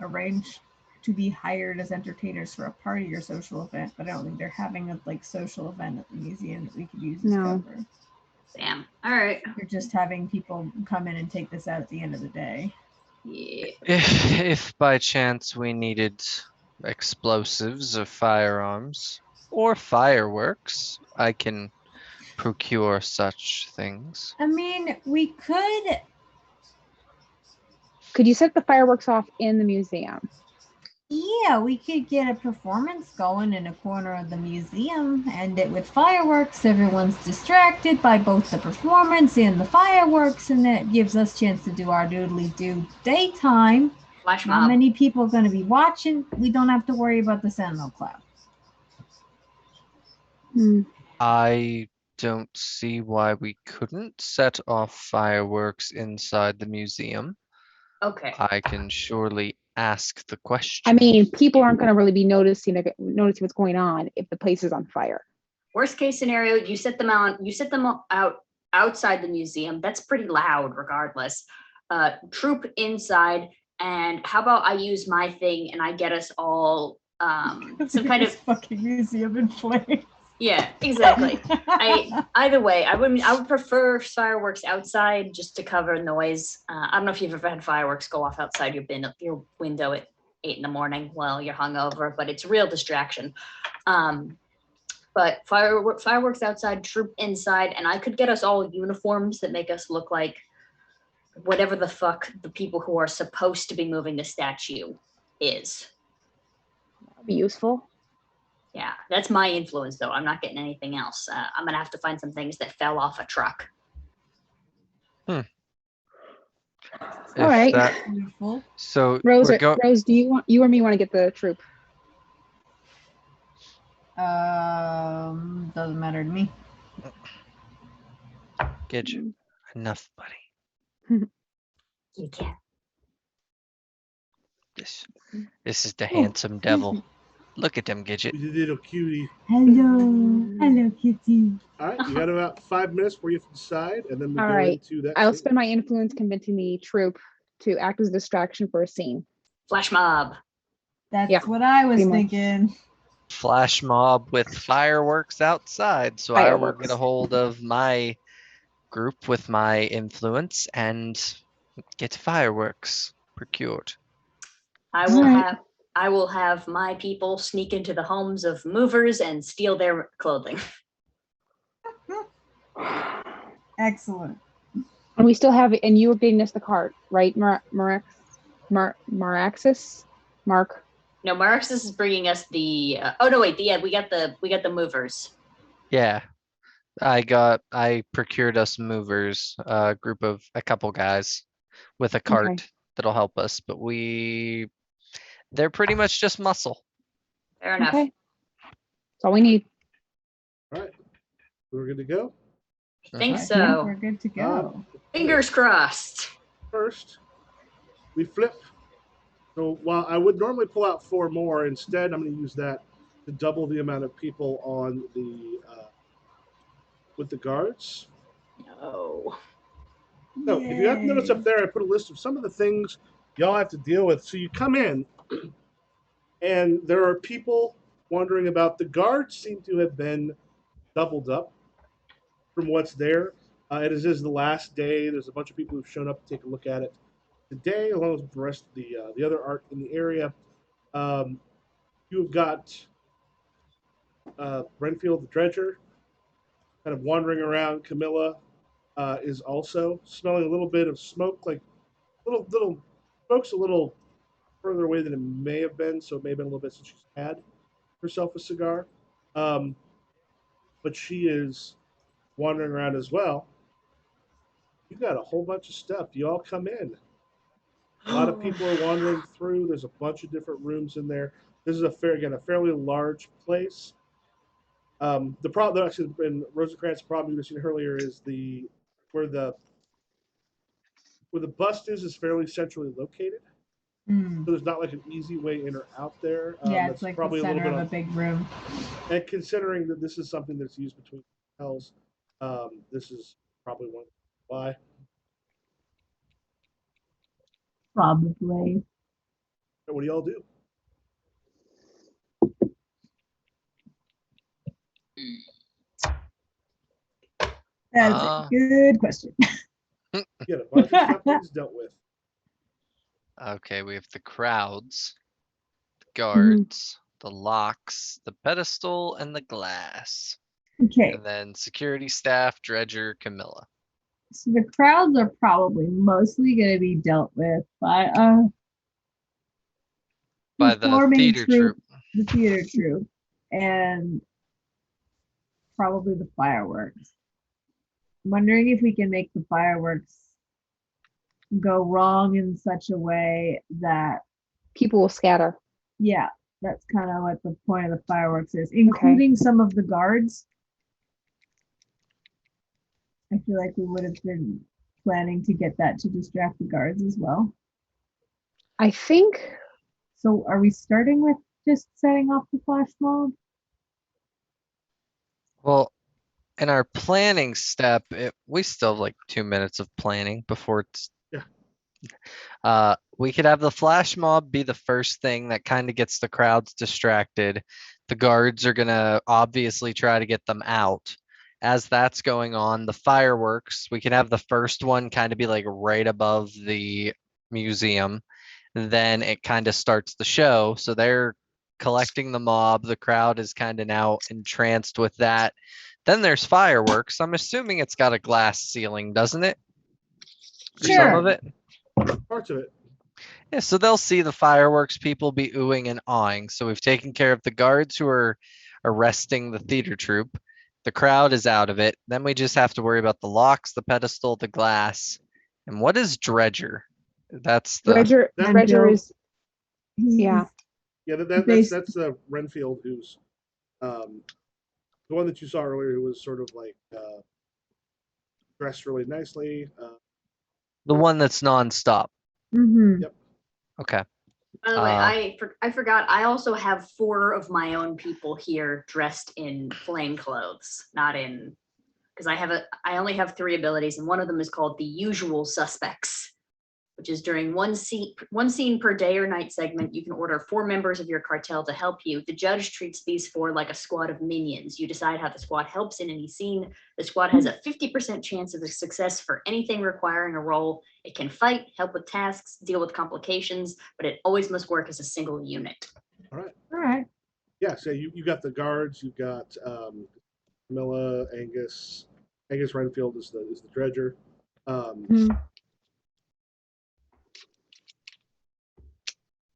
arrange to be hired as entertainers for a party or social event. But I don't think they're having a social event at the museum that we could use as No. cover. Damn. All right. You're just having people come in and take this out at the end of the day. Yeah. If by chance we needed explosives or firearms or fireworks, I can procure such things. I mean, we could. Could you set the fireworks off in the museum? Yeah, we could get a performance going in a corner of the museum, end it with fireworks. Everyone's distracted by both the performance and the fireworks, and that gives us a chance to do our doodly-doo daytime. Flash Not mob. many people are going to be watching. We don't have to worry about the Sentinel Cloud. Hmm. I don't see why we couldn't set off fireworks inside the museum. Okay. I can surely ask the question. I mean, people aren't going to really be noticing what's going on if the place is on fire. Worst case scenario, you set them out. You set them out outside the museum. That's pretty loud, regardless. Troop inside, and how about I use my thing and I get us all some kind of fucking museum in flames. yeah, exactly. Either way, I would prefer fireworks outside just to cover noise. I don't know if you've ever had fireworks go off outside your window at 8 a.m. while you're hungover, but it's a real distraction. But fireworks outside, troop inside, and I could get us all uniforms that make us look like whatever the fuck the people who are supposed to be moving the statue is. That'd be useful. Yeah, that's my influence, though. I'm not getting anything else. I'm gonna have to find some things that fell off a truck. If All right. Beautiful. So Rose, we're going. Rose, do you or me want to get the troop? Doesn't matter to me. Gidget, enough, buddy. You can't. This is the handsome devil. Look at them, Gidget. you little cutie. Hello, kitty. All right, you got about 5 minutes where you have to decide, and then we'll All go right. into that. I'll scene. spend my influence convincing the troop to act as a distraction for a scene. Flash mob. That's Yeah, what I was pretty much. thinking. Flash mob with fireworks outside. So I will get a Fireworks. hold of my group with my influence and get fireworks procured. I will Alright. have I will have my people sneak into the homes of movers and steal their clothing. Excellent. And we still have, and you were getting us the cart, right, Maraxis? Mark? No, Marxus is bringing us the. Oh no, wait. We got the movers. Yeah. I procured us movers, a group of a couple guys with a cart Okay. that'll help us, but they're pretty much just muscle. Fair enough. Okay. That's all we need. All right. We're good to go. I think Mhm. so. Yeah, we're good to go. Fingers crossed. First, we flip. So while I would normally pull out 4 more, instead I'm going to use that to double the amount of people on the with the guards. No. So if you have to notice up there, I put a list of some of the things y'all have to deal with. So you come in, and there are people wondering about. The guards seem to have been doubled up from what's there. It is the last day. There's a bunch of people who've shown up to take a look at it today, along with the rest of the other art in the area. You've got Renfield the Dredger kind of wandering around. Camilla is also smelling a little bit of smoke, like little smoke's a little further away than it may have been, so it may have been a little bit since she's had herself a cigar. But she is wandering around as well. You got a whole bunch of stuff. You all come in. A lot of people are wandering through. There's a bunch of different rooms in there. This is a fairly large place. The problem, actually, in Rosencrantz, the problem you were seeing earlier is where the bust is fairly centrally located. Mm. So there's not like an easy way in or out there. Yeah, That's it's like probably the a little center bit of a big room. and considering that this is something that's used between hotels, this is probably one why. Probably. What do y'all do? That's Uh, a good question. You got a bunch of stuff that's dealt with. Okay, we have the crowds, the guards, the locks, the pedestal, and the glass. Okay, And then security staff, Dredger, Camilla. so the crowds are probably mostly going to be dealt with by By the performing theater troupe. the theater troupe, and probably the fireworks. I'm wondering if we can make the fireworks go wrong in such a way that, People will scatter. yeah, that's kind of what the point of the fireworks is, including some of the guards. I feel like we would have been planning to get that to distract the guards as well. I think So are we starting with just setting off the flash mob? Well, in our planning step, we still have like 2 minutes of planning before it's. Yeah. We could have the flash mob be the first thing that kind of gets the crowds distracted. The guards are gonna obviously try to get them out. As that's going on, the fireworks, we can have the first one kind of be like right above the museum. Then it kind of starts the show. So they're collecting the mob. The crowd is kind of now entranced with that. Then there's fireworks. I'm assuming it's got a glass ceiling, doesn't it? For some of Sure. it. Parts of it. Yeah, so they'll see the fireworks, people be oohing and awing. So we've taken care of the guards who are arresting the theater troupe. The crowd is out of it. Then we just have to worry about the locks, the pedestal, the glass. And what is Dredger? That's the Dredger Renfield. is yeah. Yeah, that's Renfield, who's the one that you saw earlier, who was sort of like dressed really nicely. one that's nonstop. Mm-hmm. Yep. Okay. By the way, I forgot. I also have 4 of my own people here dressed in plain clothes, not in, because I only have 3 abilities, and one of them is called the usual suspects. which is during one scene per day or night segment, you can order 4 members of your cartel to help you. The judge treats these 4 like a squad of minions. You decide how the squad helps in any scene. The squad has a 50% chance of success for anything requiring a role. It can fight, help with tasks, deal with complications, but it always must work as a single unit. All right. All right. Yeah, so you got the guards, you've got Camilla, Angus Renfield is the dredger.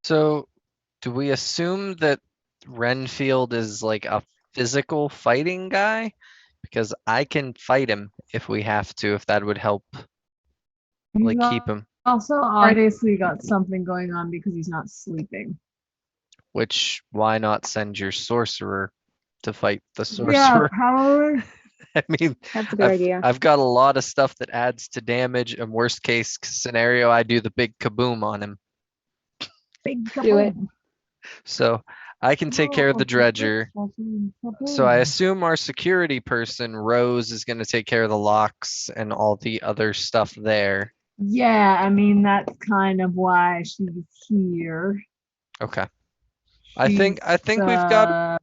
So, do we assume that Renfield is like a physical fighting guy? Because I can fight him if we have to, if that would help, like, He's keep him. also obviously got something going on because he's not sleeping. Which, why not send your sorcerer to fight the Yeah, sorcerer? probably. I mean, That's a good idea. I've got a lot of stuff that adds to damage, and worst case scenario, I do the big kaboom on him. Big Do it. kaboom. So I can take care of the dredger. So I assume our security person, Rose, is going to take care of the locks and all the other stuff there. Yeah, I mean that's kind of why she's here. Okay. I think we've got.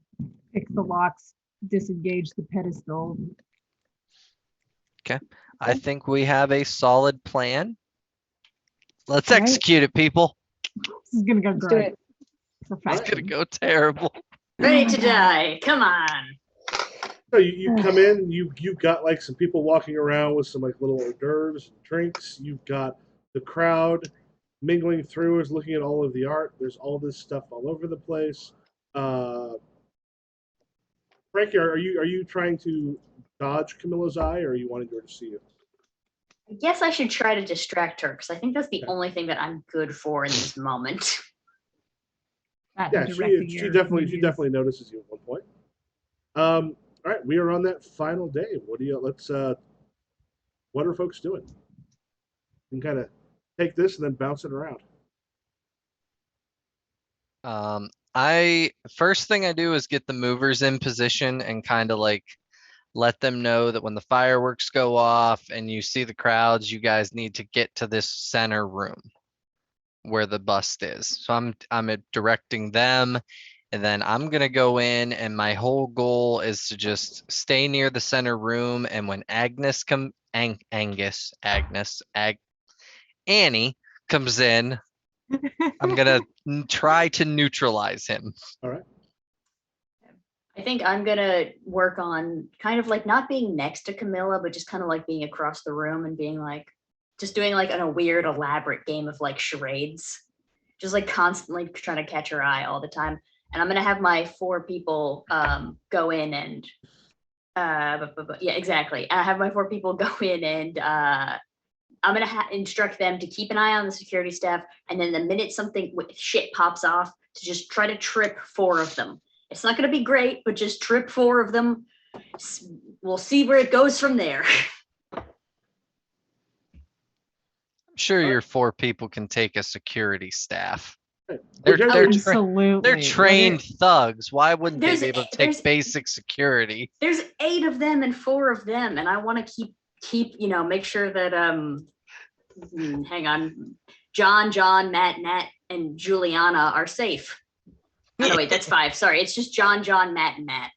Pick the locks, disengage the pedestal. I think we have a solid plan. Let's All right. execute it, people. This is gonna go Let's do great. it. It's Perfection. gonna go terrible. Ready to die. Come on. So you come in, you've got like some people walking around with some like little hors d'oeuvres and drinks. You've got the crowd mingling through, is looking at all of the art. There's all this stuff all over the place. Frankie, are you trying to dodge Camilla's eye, or are you wanting her to see you? I guess I should try to distract her because I think that's the Okay. only thing that I'm good for in this moment. That Yeah, directing she your definitely minions. notices you at one point. All right, we are on that final day. What are folks doing? You can kind of take this and then bounce it around. First thing I do is get the movers in position and kind of like let them know that when the fireworks go off and you see the crowds, you guys need to get to this center room where the bust is. So I'm directing them, and then I'm gonna go in, and my whole goal is to just stay near the center room. And when Annie comes in, I'm gonna try to neutralize him. All right. I think I'm gonna work on kind of like not being next to Camilla, but just kind of like being across the room and being like, just doing like a weird elaborate game of like charades, just like constantly trying to catch her eye all the time. And I'm gonna have my 4 people go in and yeah, exactly. I have my 4 people go in and I'm gonna instruct them to keep an eye on the security staff, and then the minute something shit pops off, to just try to trip 4 of them. It's not gonna be great, but just trip 4 of them. We'll see where it goes from there. I'm sure your 4 people can take a security staff. Absolutely. They're trained thugs. Why wouldn't they There's- be able to there's- take basic security? There's 8 of them and 4 of them, and I want to keep make sure that hang on, John, Matt, and Juliana are safe. Oh, no, wait, that's 5. Sorry, it's just John, Matt, and Matt.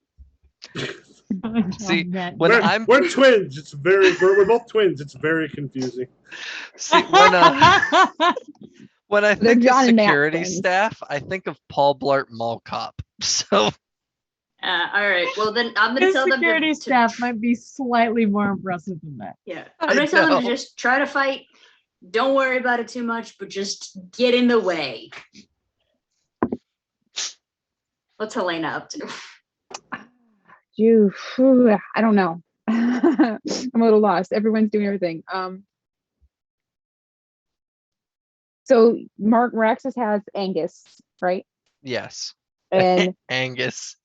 See, That- when We're twins. We're both twins. It's very confusing. See, when I They're think of John and Matt security twins. staff, I think of Paul Blart Mall Cop. So All right, well then I'm gonna His tell them security to staff might be slightly more impressive than that. yeah. I I'm gonna tell them to know. just try to fight. Don't worry about it too much, but just get in the way. What's Helena up to? I don't know. I'm a little lost. Everyone's doing everything. So Mark Meraxis has Angus, right? yes, And Angus.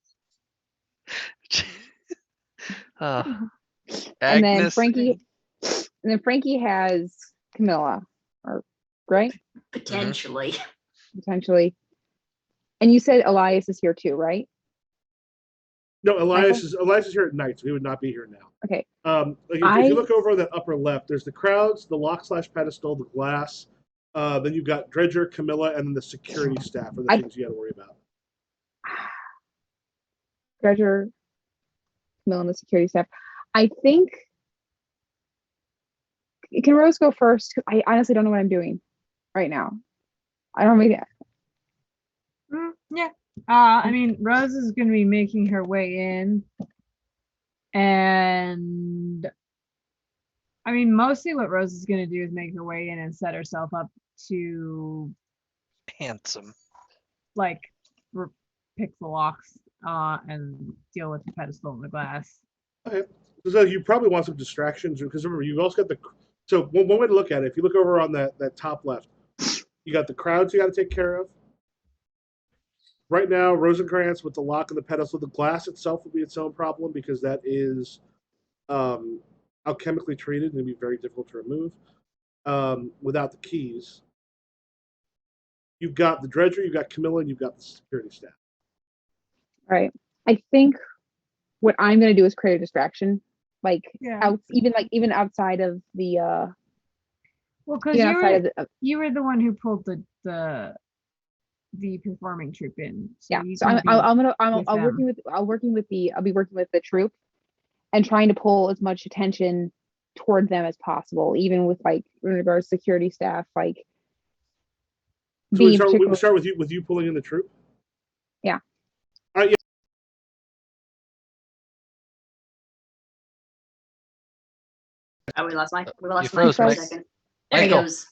and then Agnes. Frankie has Camilla, or right? Potentially. Potentially. And you said Elias is here too, right? No, Elias is here at night, so he would not be here now. Okay. If you look over on that upper left, there's the crowds, the lock/pedestal, the glass, Then you've got Dredger, Camilla, and then the security staff are the things you got to worry about. Dredger, Camille, and the security staff. I think. Can Rose go first? I honestly don't know what I'm doing right now. I don't really. Yeah. I mean, Rose is going to be making her way in. And I mean, mostly what Rose is going to do is make her way in and set herself up to Handsome. like pick the locks and deal with the pedestal and the glass. Okay. So you probably want some distractions because remember, you've also got the. So one way to look at it, if you look over on that top left, you got the crowds you got to take care of. Right now, Rosencrantz with the lock and the pedestal, the glass itself will be its own problem because that is alchemically treated and it'd be very difficult to remove without the keys. You've got the Dredger, you've got Camilla, and you've got the security staff. Right. I think what I'm going to do is create a distraction, even outside of the. Well, because you were the one who pulled the performing troupe in. So I'll be working with the troupe and trying to pull as much attention toward them as possible, even with in regards to security staff, So we start with you pulling in the troupe. Yeah. All right. Yeah. We lost Mike for a second. There Michael. he goes.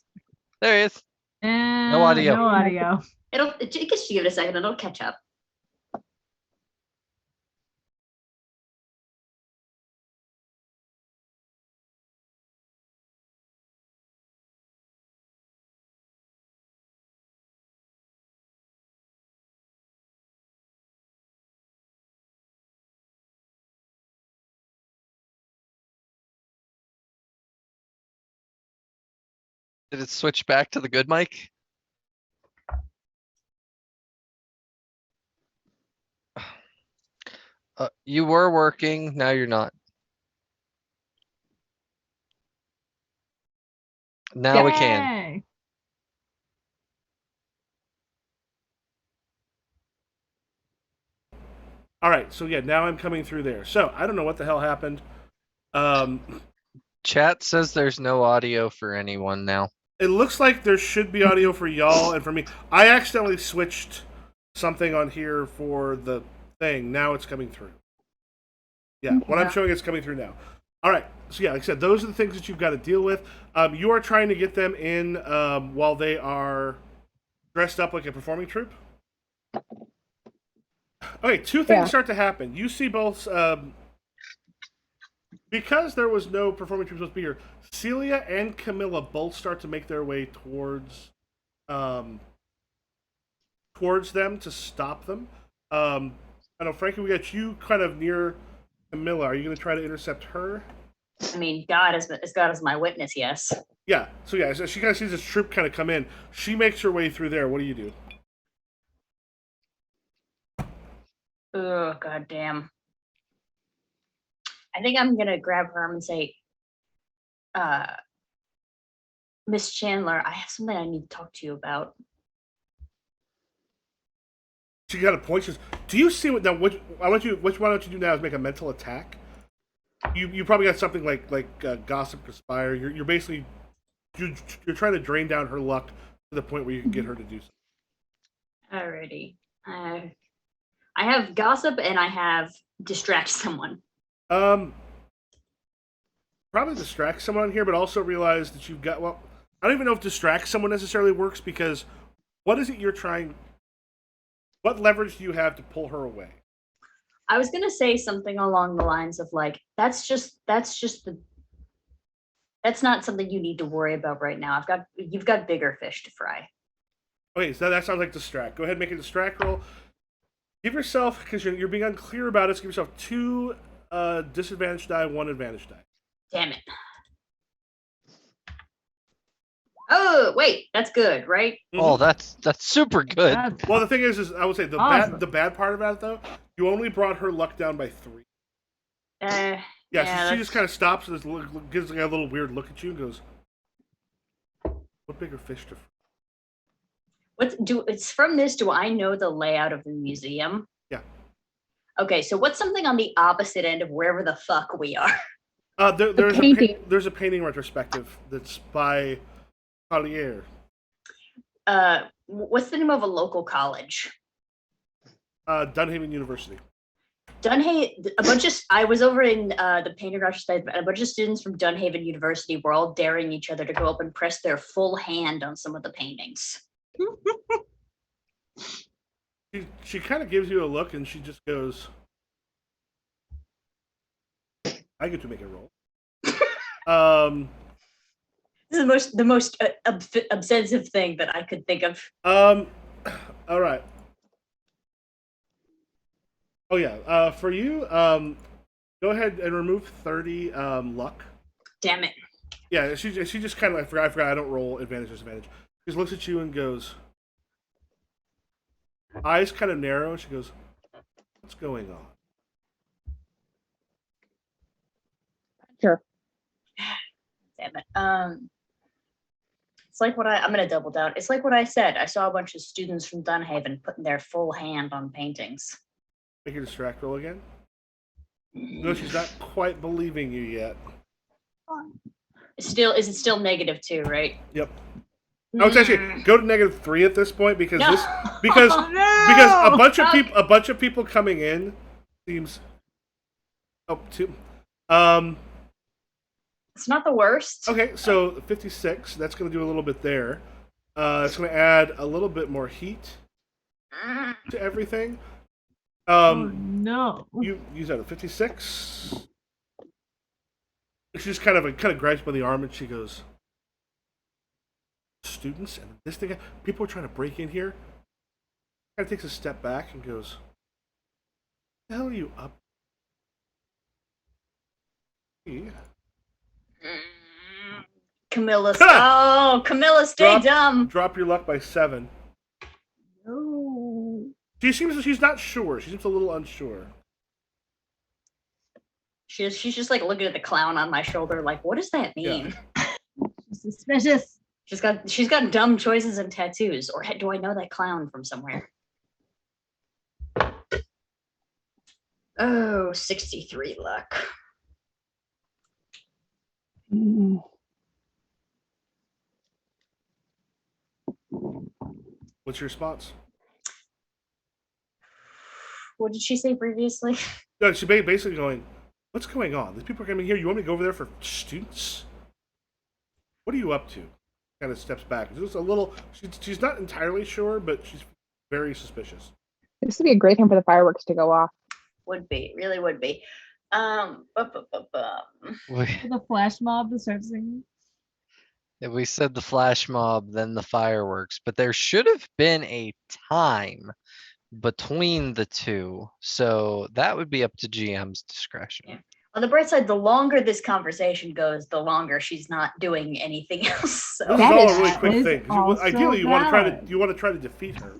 There he is. No audio. No audio. It gets you give it a second, it'll catch up. Did it switch back to the good mic? You were working, now you're not. Now we can. Yay. All right. So yeah, now I'm coming through there. So I don't know what the hell happened. Chat says there's no audio for anyone now. It looks like there should be audio for y'all and for me. I accidentally switched something on here for the thing. Now it's coming through. Yeah, what I'm showing is coming through now. All right. So yeah, like I said, those are the things that you've got to deal with. You are trying to get them in while they are dressed up like a performing troupe. Okay, two things start to happen. You see both because there was no performing troupe supposed to be here. Celia and Camilla both start to make their way towards them to stop them. I know, Frankie, we got you kind of near Camilla. Are you going to try to intercept her? I mean, God is my witness, yes. Yeah. So yeah, so she kind of sees this troop kind of come in. She makes her way through there. What do you do? Oh, God damn. I think I'm gonna grab her arm and say, Miss Chandler, I have something I need to talk to you about. She got a point. She says, "Do you see what now? Why don't you do now is make a mental attack. You probably got something like gossip, conspire. You're basically you're trying to drain down her luck to the point where you can get her to do something." Alrighty. I have gossip and I have distract someone. Probably distract someone here, but also realize that you've got. Well, I don't even know if distract someone necessarily works because what is it you're trying? What leverage do you have to pull her away? I was gonna say something along the lines of that's not something you need to worry about right now. You've got bigger fish to fry. Okay, so that sounds like distract. Go ahead and make a distract roll. Give yourself, because you're being unclear about it, give yourself 2 disadvantage die, 1 advantage die. Damn it. Oh, wait, that's good, right? Oh, that's super good. Well, the thing is I would say the awesome. the bad part about it, though, you only brought her luck down by 3. So she just kind of stops and gives a little weird look at you and goes, What bigger fish to? It's from this. Do I know the layout of the museum? Yeah. Okay, so what's something on the opposite end of wherever the fuck we are? There's painting. There's a painting retrospective that's by Collier. What's the name of a local college? Dunhaven University. Dunhaven. I was over in the painting retrospective, and a bunch of students from Dunhaven University were all daring each other to go up and press their full hand on some of the paintings. She kind of gives you a look, and she just goes, "I get to make a roll." This is the most obsessive thing that I could think of. All right. Oh yeah. For you, go ahead and remove 30 luck. Damn it. Yeah, she just kind of I forgot. I don't roll advantage disadvantage. She just looks at you and goes, eyes kind of narrow. And she goes, "What's going on?" Sure. Damn it. It's like what I'm gonna double down. It's like what I said. I saw a bunch of students from Dunhaven putting their full hand on paintings. Make your distract roll again. No, she's not quite believing you yet. Is it still -2, right? Yep. Oh, it's actually go to -3 at this point because No. because Oh, no. because a bunch of people coming in seems. Oh, two. It's not the worst. Okay, so 56. That's going to do a little bit there. It's going to add a little bit more heat to everything. Oh no. You use that at 56. She just kind of grabs you by the arm and she goes, "Students and this thing, people are trying to break in here." Kind of takes a step back and goes, "What the hell are you up to?" Camilla, Camilla, stay dumb. Drop your luck by 7. No. She's not sure. She seems a little unsure. She's just like looking at the clown on my shoulder, like, what does that mean? Suspicious. She's got dumb choices and tattoos, or do I know that clown from somewhere? Oh, 63 luck. What's your response? What did she say previously? No, she's basically going, "What's going on? These people are coming here. You want me to go over there for students? What are you up to?" Kind of steps back. Just a little. She's not entirely sure, but she's very suspicious. This would be a great time for the fireworks to go off. Would be, really would be. The flash mob that starts singing. We said the flash mob, then the fireworks, but there should have been a time between the two, so that would be up to GM's discretion. Yeah. On the bright side, the longer this conversation goes, the longer she's not doing anything else. So. This is all a really quick thing. Ideally, you want to try to defeat her.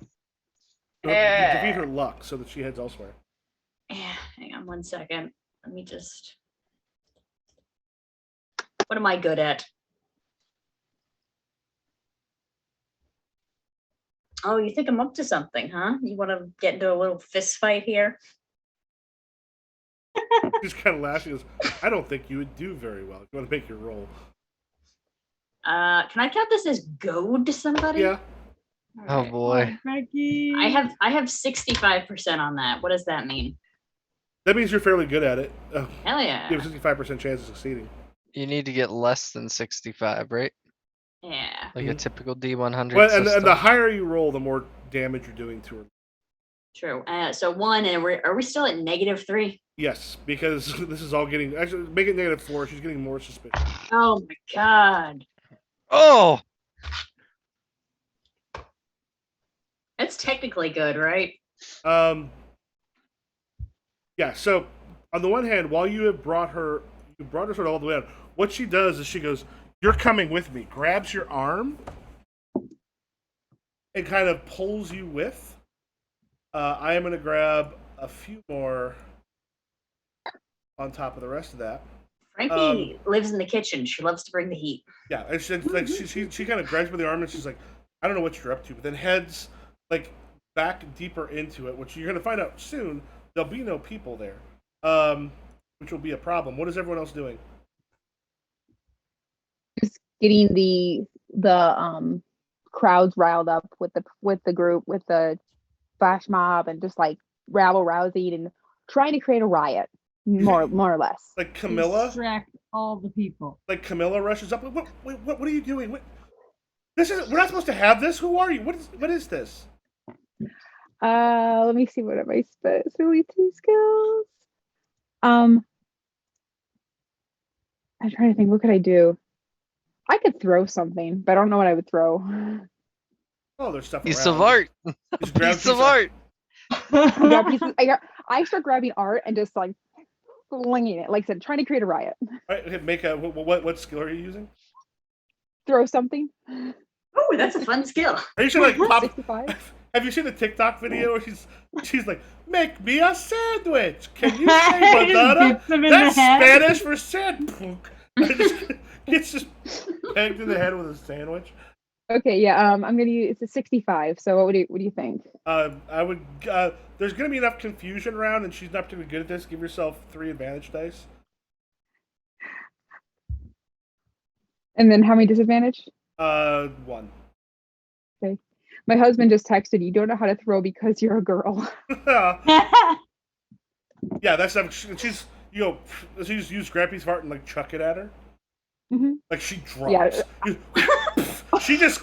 Defeat her luck so that she heads elsewhere. Yeah, hang on 1 second. Let me just. What am I good at? Oh, you think I'm up to something, huh? You want to get into a little fist fight here? She's kind of laughing. Goes, "I don't think you would do very well. You want to make your roll?" Can I count this as goad to somebody? Yeah. Oh Alright. boy. Frankie. I have 65% on that. What does that mean? That means you're fairly good at it. Hell yeah. You have a 65% chance of succeeding. You need to get less than 65, right? Yeah. Like a typical D100 Well, system. and the higher you roll, the more damage you're doing to her. True. So 1, and are we still at -3? Yes, because this is all getting. Actually, make it -4. She's getting more suspicious. Oh my god. Oh! That's technically good, right? Yeah. So, on the one hand, while you brought her sort of all the way out. What she does is she goes, "You're coming with me." Grabs your arm and kind of pulls you with. I am going to grab a few more on top of the rest of that. Frankie lives in the kitchen. She loves to bring the heat. Yeah, and she kind of grabs me by the arm and she's like, I don't know what you're up to, but then heads like back deeper into it, which you're gonna find out soon. There'll be no people there, which will be a problem. What is everyone else doing? Just getting the crowds riled up with the group, with the flash mob, and just like rabble rousing and trying to create a riot, more or less. Like Camilla, Distract all the people. like Camilla rushes up. What are you doing? We're not supposed to have this. Who are you? What is this? Let me see, what are my specialty skills? I'm trying to think, what could I do? I could throw something, but I don't know what I would throw. Oh, there's stuff Piece around. of art. Just grab Piece of art. I start grabbing art and just like flinging it. Like I said, trying to create a riot. All right, make a what skill are you using? Throw something. Oh, that's a fun skill. Are you sure like pop? 65. Have you seen the TikTok video where she's like, make me a sandwich? Can you say banana? Beats him in That's the head. Spanish for sandwich. Gets just pegged in the head with a sandwich. Okay, yeah. I'm gonna use it's a 65. So what do you think? I would. There's gonna be enough confusion around, and she's not particularly good at this. Give yourself 3 advantage dice. And then how many disadvantage? 1. Okay. My husband just texted, you don't know how to throw because you're a girl. Yeah, that's she's she's use Scrappy's heart and like chuck it at her. Mhm. Like she drops. she just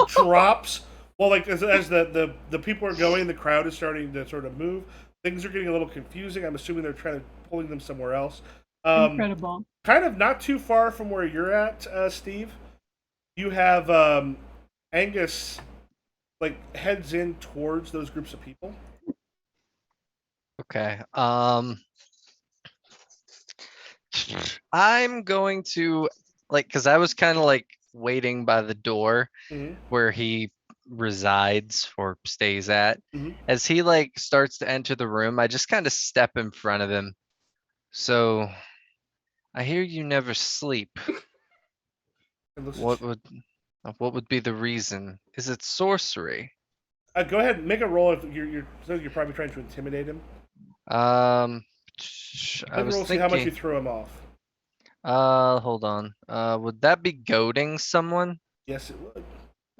drops. Well, like as the people are going, the crowd is starting to sort of move. Things are getting a little confusing. I'm assuming they're trying to pulling them somewhere else. Incredible. Kind of not too far from where you're at, Steve. You have Angus like heads in towards those groups of people. Okay. I'm going to because I was kind of like waiting by the door Mhm. where he resides or stays at. Mhm. As he like starts to enter the room, I just kind of step in front of him. So, I hear you never sleep. It looks- What would be the reason? Is it sorcery? Go ahead and make a roll if you're probably trying to intimidate him. I Make a was roll to see how much you thinking. throw him off. Hold on. Would that be goading someone? Yes, it would.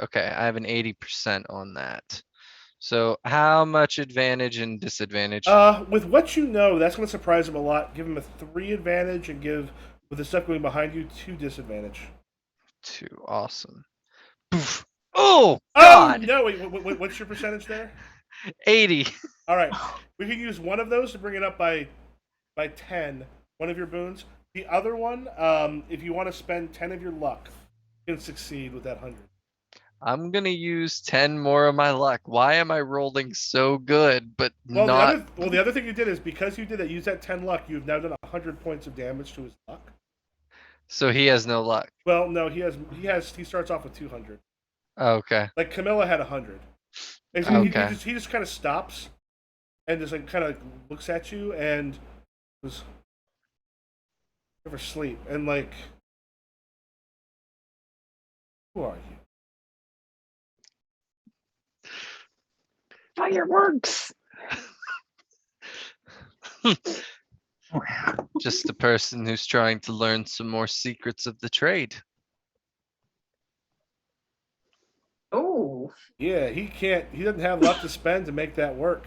Okay, I have an 80% on that. So how much advantage and disadvantage? With what you know, that's going to surprise him a lot. Give him a 3 advantage and give, with the stuff going behind you, 2 disadvantage. 2, awesome. Poof. Oh Oh God! no! Wait, what's your percentage there? 80. All right, we can use one of those to bring it up by 10. One of your boons. The other one, if you want to spend 10 of your luck, you can succeed with that 100. I'm gonna use 10 more of my luck. Why am I rolling so good, but Well, not? the other thing you did is because you did that, use that 10 luck. You've now done 100 points of damage to his luck. So he has no luck. Well, no, he starts off with 200. Okay. Like Camilla had 100. And so Okay. he just kind of stops and just like kind of looks at you and goes, never sleep. And like, who are you? Fireworks. Just a person who's trying to learn some more secrets of the trade. Oh, Yeah, he doesn't have luck to spend to make that work.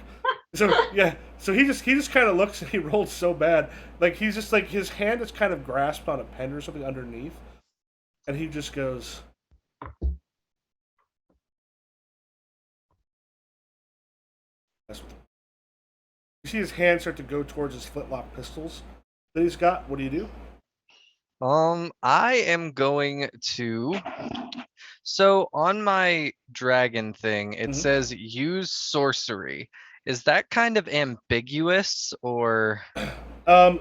So yeah, so he just kind of looks and he rolls so bad. Like he's just like his hand is kind of grasped on a pen or something underneath, and he just goes. You see his hand start to go towards his flintlock pistols that he's got. What do you do? I am going to. So on my dragon thing, it Mhm. says use sorcery. Is that kind of ambiguous or?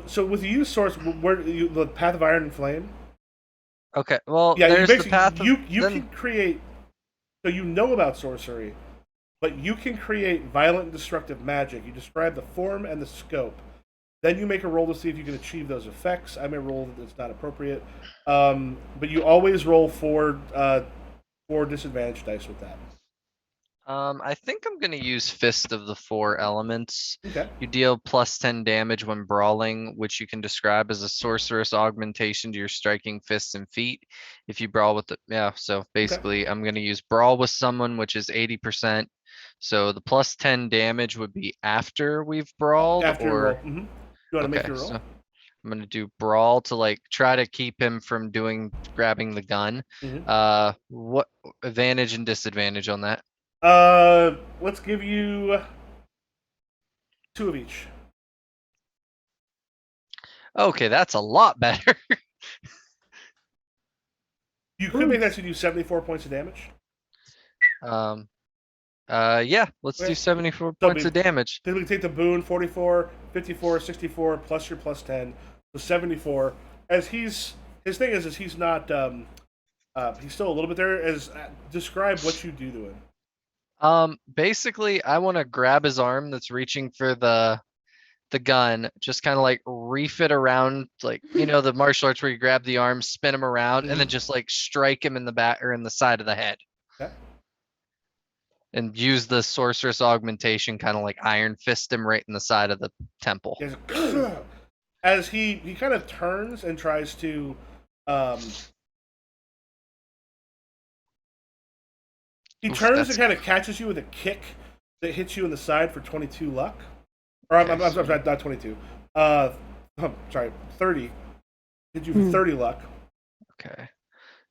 So with use source, where the Path of Iron and Flame? Okay, well, Yeah, you there's the basically path of. you then- can create. So you know about sorcery, but you can create violent and destructive magic. You describe the form and the scope. Then you make a roll to see if you can achieve those effects. I may roll that it's not appropriate, but you always roll four disadvantage dice with that. I think I'm gonna use Fist of the Four Elements. Okay. You deal +10 damage when brawling, which you can describe as a sorceress augmentation to your striking fists and feet. If you brawl with so basically I'm gonna use brawl with someone, which is 80%. So the +10 damage would be after we've brawled, After you or roll. You want to make your roll? so I'm gonna do brawl to like try to keep him from grabbing the gun. What advantage and disadvantage on that? Let's give you 2 of each. Okay, that's a lot better. You could make that to do 74 points of damage. Yeah, let's do 74 points of damage. Then we take the boon 44, 54, 64 plus your +10, so 74. As his thing is he's not he's still a little bit there. Describe what you do to him. Basically, I want to grab his arm that's reaching for the gun, just kind of like reef it around, like the martial arts where you grab the arm, spin him around, and then just like strike him in the back or in the side of the head. Okay. And use the sorceress augmentation, kind of like iron fist him right in the side of the temple. As he kind of turns and tries to he turns and kind of catches you with a kick that hits you in the side for 22 luck. Or I'm sorry, not 22. Sorry, 30. Hit you for 30 luck. Okay.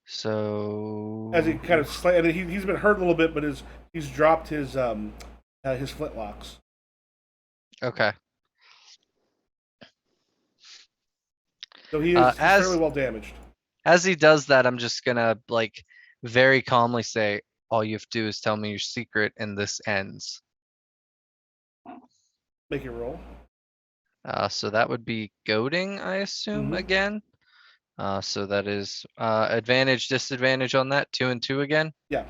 So as he kind of and he's been hurt a little bit, but he's dropped his flintlocks. Okay. So he's fairly well damaged. As he does that, I'm just gonna like very calmly say, all you have to do is tell me your secret and this ends. Make your roll. So that would be goading, I assume, again. So that is advantage, disadvantage on that. 2 and 2 again. Yeah.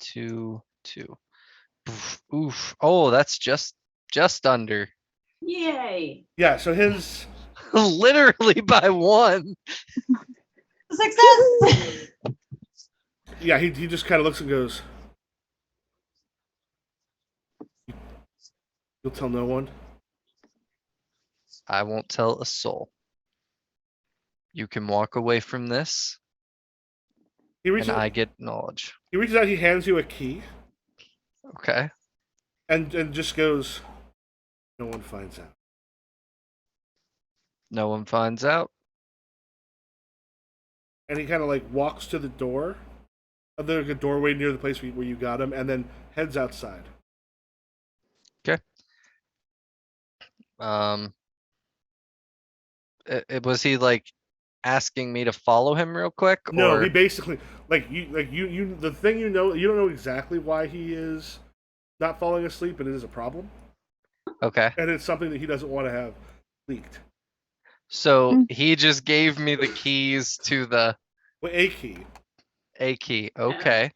2, 2. Oof. Oh, that's just under. Yay! Yeah. So his literally by 1. Success! Yeah, he just kind of looks and goes, "You'll tell no one?" I won't tell a soul. You can walk away from this, and I get knowledge. He reaches out, he hands you a key. Okay. And just goes, "No one finds out." No one finds out. And he kind of like walks to the door. There's a doorway near the place where you got him, and then heads outside. Okay. Was he like asking me to follow him real quick? No, or? he basically you the thing you don't know exactly why he is not falling asleep, but it is a problem. Okay. And it's something that he doesn't want to have leaked. So he just gave me the keys to the a key. A key. Okay.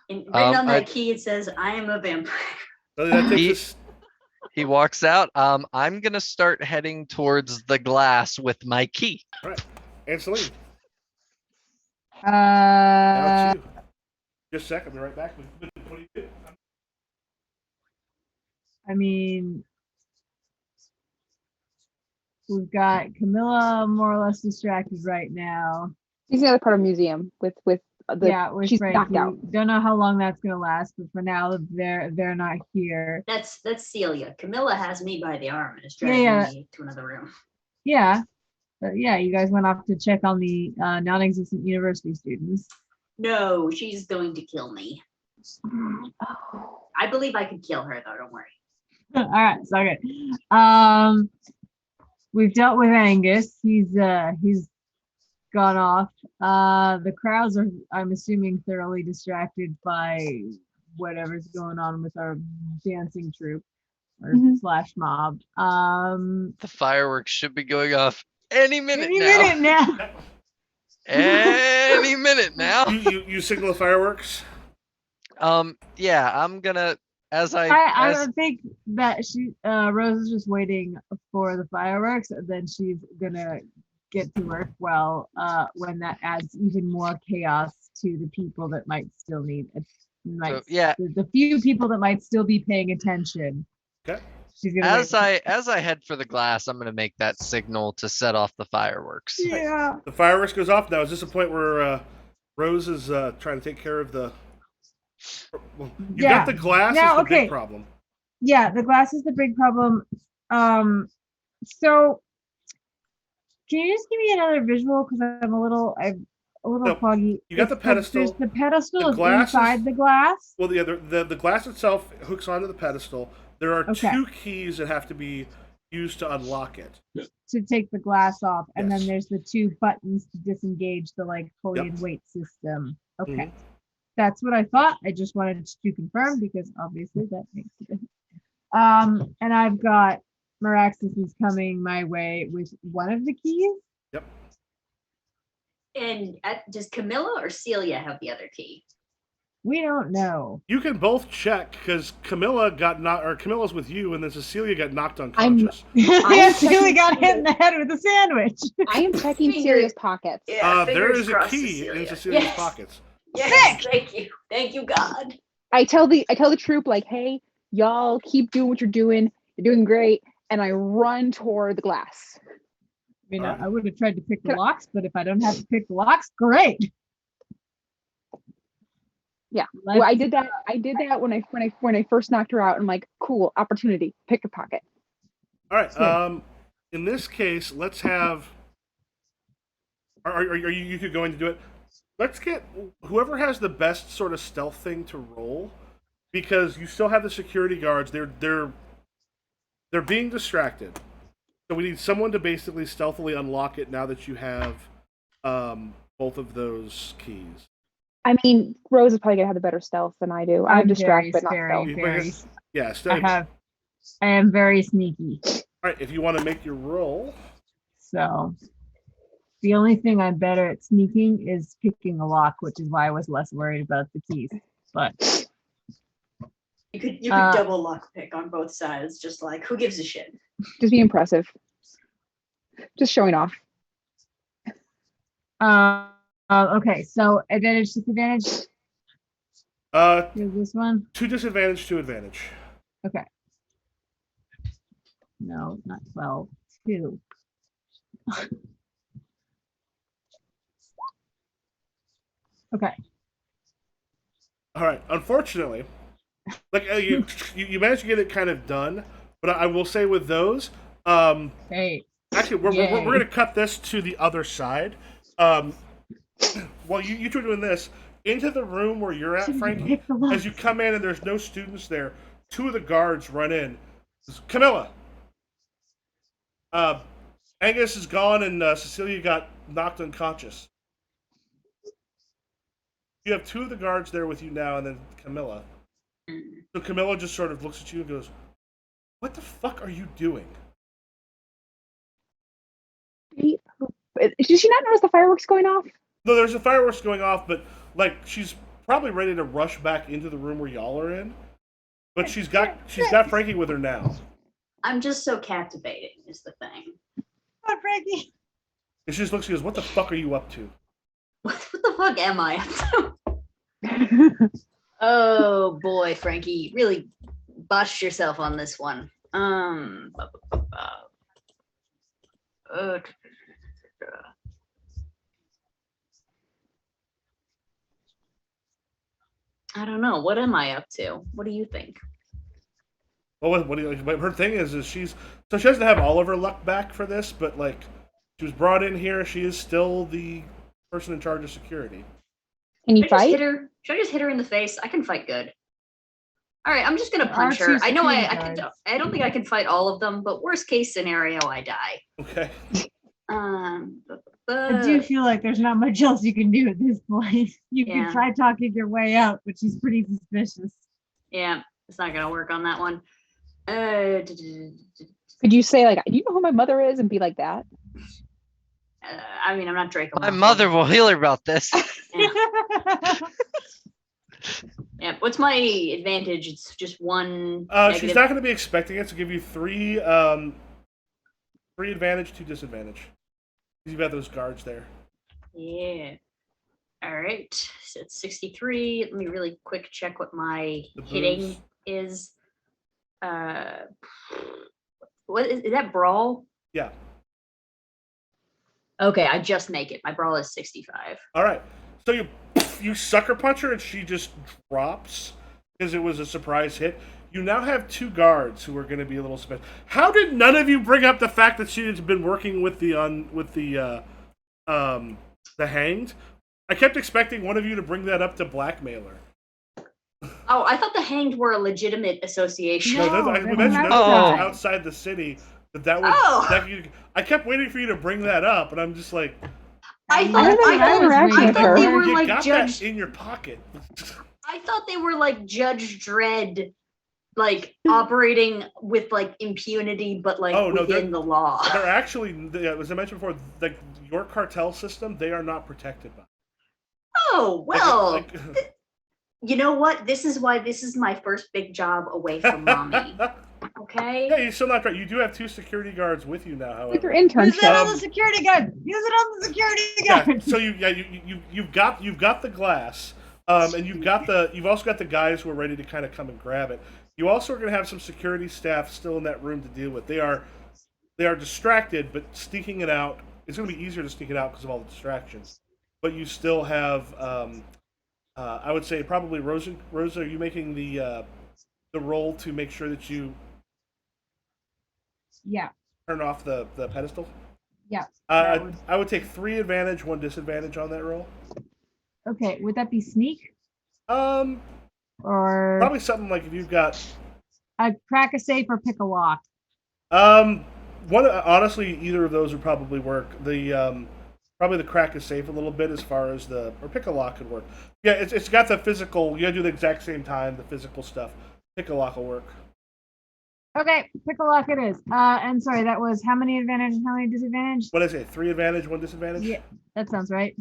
And written on that key it says, "I am a vampire." So that takes he walks out. I'm gonna start heading towards the glass with my key. All right. And Celine. Now it's you. Just a second, I'll be right back. What do you do? I mean, we've got Camilla more or less distracted right now. She's the other part of museum with she's Frankie. knocked out. Don't know how long that's gonna last, but for now they're not here. That's Celia. Camilla has me by the arm and is dragging me to another room. Yeah. But yeah, you guys went off to check on the non-existent university students. No, she's going to kill me. I believe I could kill her though, don't worry. All right, so okay. We've dealt with Angus. He's gone off. The crowds are, I'm assuming, thoroughly distracted by whatever's going on with our dancing troupe or slash mob. The fireworks should be going off any minute now. Any minute now. You signal the fireworks? Yeah, I'm gonna I think that Rose is just waiting for the fireworks, and then she's gonna get to work. Well, when that adds even more chaos to the people that might still need it. The few people that might still be paying attention. Okay. She's gonna As I head for the glass, I'm gonna make that signal to set off the fireworks. Yeah. The fireworks goes off now. Is this a point where Rose is trying to take care of the? Well, you got the glass is the big problem. Yeah, the glass is the big problem. So can you just give me another visual, because I'm a little foggy. You got the pedestal. There's the pedestal The is inside the glass. Well, yeah, the glass itself hooks onto the pedestal. There are 2 keys that have to be used to unlock it. To take the glass off, and Yes. then there's the 2 buttons to disengage the pulley and weight system. Okay. Mhm. That's what I thought. I just wanted to confirm, because obviously that makes a difference. And I've got Meraxis is coming my way with one of the keys. Yep. And does Camilla or Celia have the other key? We don't know. You can both check, because Camilla's with you, and then Cecilia got knocked unconscious. Celia got hit in the head with a sandwich. I am checking Celia's pockets. Yeah, There is a crossed, key Cecilia. in Cecilia's Yes. pockets. Yes, thank you, God. I tell the troop, like, hey, y'all keep doing what you're doing. You're doing great. And I run toward the glass. I mean, I would have tried to pick the locks, but if I don't have to pick the locks, great. Yeah. Well, I did that when I first knocked her out. I'm like, cool, opportunity, pick a pocket. All right. In this case, let's have. Are you two going to do it? Let's get whoever has the best sort of stealth thing to roll, because you still have the security guards. They're being distracted, so we need someone to basically stealthily unlock it now that you have both of those keys. I mean, Rose is probably gonna have the better stealth than I do. I'm distracted, but not stealth. Yeah, stealth. I am very sneaky. All right, if you want to make your roll. So the only thing I'm better at sneaking is picking a lock, which is why I was less worried about the keys. But you could double lock pick on both sides, just like, who gives a shit? Just be impressive. Just showing off. Okay, so advantage, disadvantage. Here's this one. 2 disadvantage, 2 advantage. Okay. No, not 12. 2. Okay. All right. Unfortunately, like you managed to get it kind of done, but I will say with those, hey. Actually, we're gonna cut this to the other side. While you two are doing this, into the room where you're at, Frankie, as you come in and there's no students there, 2 of the guards run in. Camilla, Angus is gone and Cecilia got knocked unconscious. You have 2 of the guards there with you now, and then Camilla. So Camilla just sort of looks at you and goes, "What the fuck are you doing?" Did she not notice the fireworks going off? No, there's the fireworks going off, but like she's probably ready to rush back into the room where y'all are in. But she's got Frankie with her now. I'm just so captivating, is the thing. Oh, Frankie. And she just looks and goes, "What the fuck are you up to?" What the fuck am I up to? Oh boy, Frankie, really botched yourself on this one. I don't know. What am I up to? What do you think? Well, what do you? But her thing is she doesn't have all of her luck back for this, but like she was brought in here. She is still the person in charge of security. Can you fight? Should I just hit her in the face? I can fight good. All right, I'm just gonna punch her. I know I can. I don't think I can fight all of them, but worst case scenario, I die. Okay. I do feel like there's not much else you can do at this point. You can try talking your way out, but she's pretty suspicious. Yeah, it's not gonna work on that one. Could you say, like, "Do you know who my mother is?" and be like that? I mean, I'm not Draco. My mother will hear about this. Yeah. What's my advantage? It's just one. She's negative. not going to be expecting it to give you three advantage, 2 disadvantage. You've got those guards there. Yeah. All right. So it's 63. Let me really quick check what my The hitting boons. is. What is that brawl? Yeah. Okay, I just make it. My brawl is 65. All right. So you sucker punch her and she just drops because it was a surprise hit. You now have 2 guards who are going to be a little special. How did none of you bring up the fact that she has been working with the hanged? I kept expecting one of you to bring that up to blackmailer. Oh, I thought the hanged were a legitimate association. No, No, we they're mentioned not that outside. outside the city. That would. Oh. I kept waiting for you to bring that up, and I'm just like, I I thought haven't had I interaction thought with they her. were you like got Judge. that in your pocket. I thought they were like Judge Dredd, like operating with like impunity, but like Oh, no, within the law. They're actually, as I mentioned before, like your cartel system, they are not protected by. Oh well. Like, You know what? This is why this is my first big job away from mommy. Okay. Yeah, you're still not right. You do have 2 security guards with you now, With your however. Use it internship. on the security guard. Use it on the security Yeah, guard. so you've got the glass, and you've also got the guys who are ready to kind of come and grab it. You also are going to have some security staff still in that room to deal with. They are distracted, but sneaking it out. It's going to be easier to sneak it out because of all the distractions. But you still have. I would say probably Rosa. Rosa, are you making the roll to make sure that you Yeah. turn off the pedestal? Yeah. that would- I would take 3 advantage, 1 disadvantage on that roll. Okay. Would that be sneak Probably or something like if you've got crack a safe or pick a lock? honestly, either of those would probably work. The probably the crack is safe a little bit as far as or pick a lock could work. Yeah, it's got the physical. You gotta do the exact same time. The physical stuff. Pick a lock will work. Okay, pick a lock it is. And sorry, that was how many advantage and how many disadvantage? What is it? 3 advantage, 1 disadvantage. Yeah, that sounds right.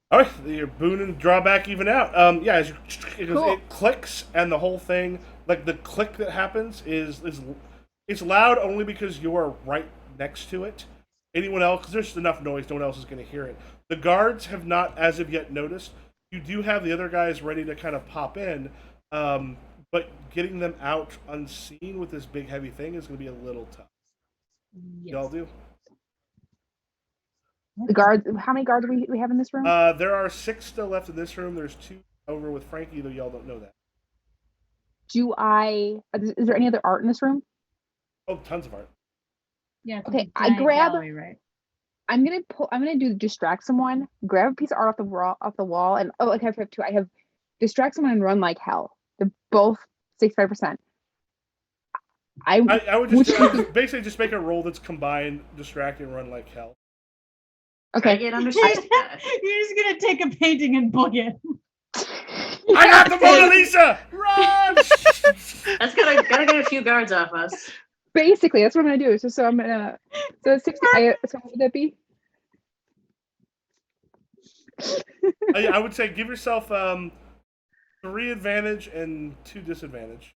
All right, your boon and drawback even out. Yeah, as Cool. it clicks and the whole thing, like the click that happens is it's loud only because you're right next to it. Anyone else, because there's just enough noise, no one else is going to hear it. The guards have not, as of yet, noticed. You do have the other guys ready to kind of pop in, but getting them out unseen with this big heavy thing is going to be a little tough. Y'all do. The guards. How many guards we have in this room? There are 6 still left in this room. There's 2 over with Frankie, though y'all don't know that. Do I? Is there any other art in this room? Oh, tons of art. Yeah. it's Okay, a I giant grab- gallery, right? I'm gonna do distract someone. Grab a piece of art off the wall, and I have 2. I have distract someone and run like hell. They're both 65%. I would Which just basically just make a roll that's combined, distract, and run like hell. Try to okay. get under You're 65. just gonna take a painting and book it. I got the Mona Lisa! Run! That's gotta get a few guards off us. Basically, that's what I'm gonna do. So I'm gonna. So it's 60. So what would that be? I would say give yourself 3 advantage and 2 disadvantage.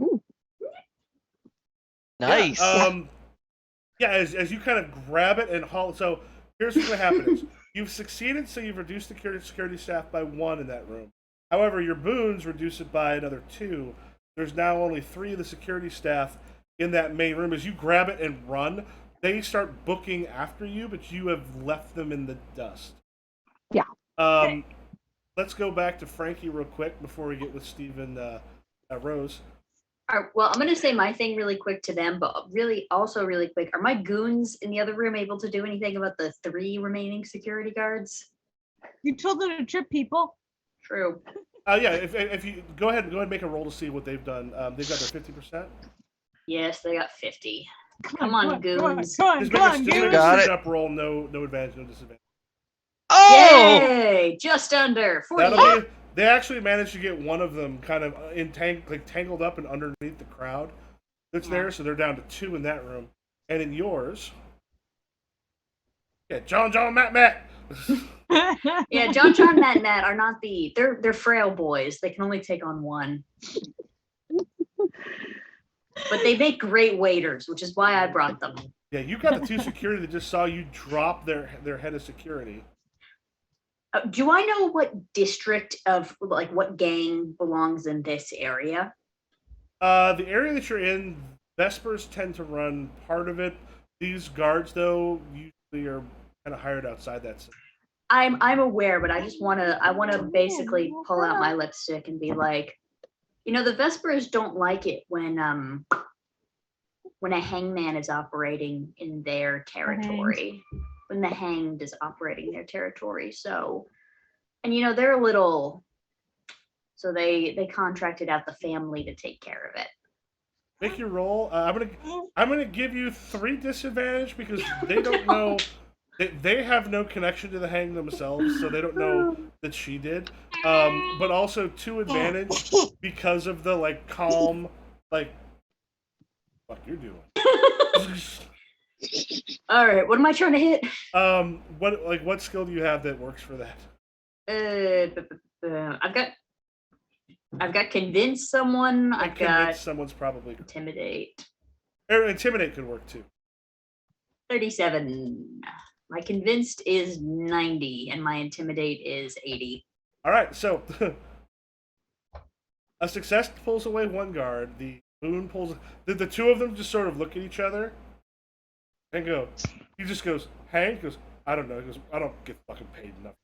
Ooh. Nice. Yeah, as you kind of grab it and haul. So here's what's going to happen: is you've succeeded, so you've reduced the security staff by 1 in that room. However, your boons reduce it by another 2. There's now only 3 of the security staff in that main room. As you grab it and run, they start booking after you, but you have left them in the dust. Yeah. Let's go back to Frankie real quick before we get with Steve and Rose. All right, well, I'm gonna say my thing really quick to them, but really quick. Are my goons in the other room able to do anything about the 3 remaining security guards? You told them to trip people. True. Yeah, if you go ahead and make a roll to see what they've done. They've got their 50%. Yes, they got 50. Come on, goons. Come on, Just come make on, a goons. Got it. up roll, no advantage, no disadvantage. Oh! Yay! Just under 40. That'll be, they actually managed to get one of them kind of tangled up and underneath the crowd. that's there, so they're down to 2 in that room. And in yours, yeah, John, Matt. Yeah, John, Matt are not they're frail boys. They can only take on one. But they make great waiters, which is why I brought them. Yeah, you got the 2 security that just saw you drop their head of security. Do I know what district of, like, what gang belongs in this area? The area that you're in, Vespers tend to run part of it. These guards, though, usually are kind of hired outside that city. I'm aware, but I want to basically pull out my lipstick and be like, the Vespers don't like it when a hangman is operating in their territory. When the hanged is operating their territory. So, and they're a little, so they contracted out the family to take care of it. Make your roll. I'm gonna give you 3 disadvantage because they don't know. They have no connection to the hang themselves, so they don't know that she did. But also 2 advantage because of the calm, fuck you're doing. All right, what am I trying to hit? What skill do you have that works for that? I've got convince someone. I've got someone's probably intimidate. Or intimidate could work too. 37. My convinced is 90, and my intimidate is 80. All right, so a success pulls away 1 guard. The boon pulls. The 2 of them just sort of look at each other and go. He just goes. Hank goes. I don't know. He goes. I don't get fucking paid enough.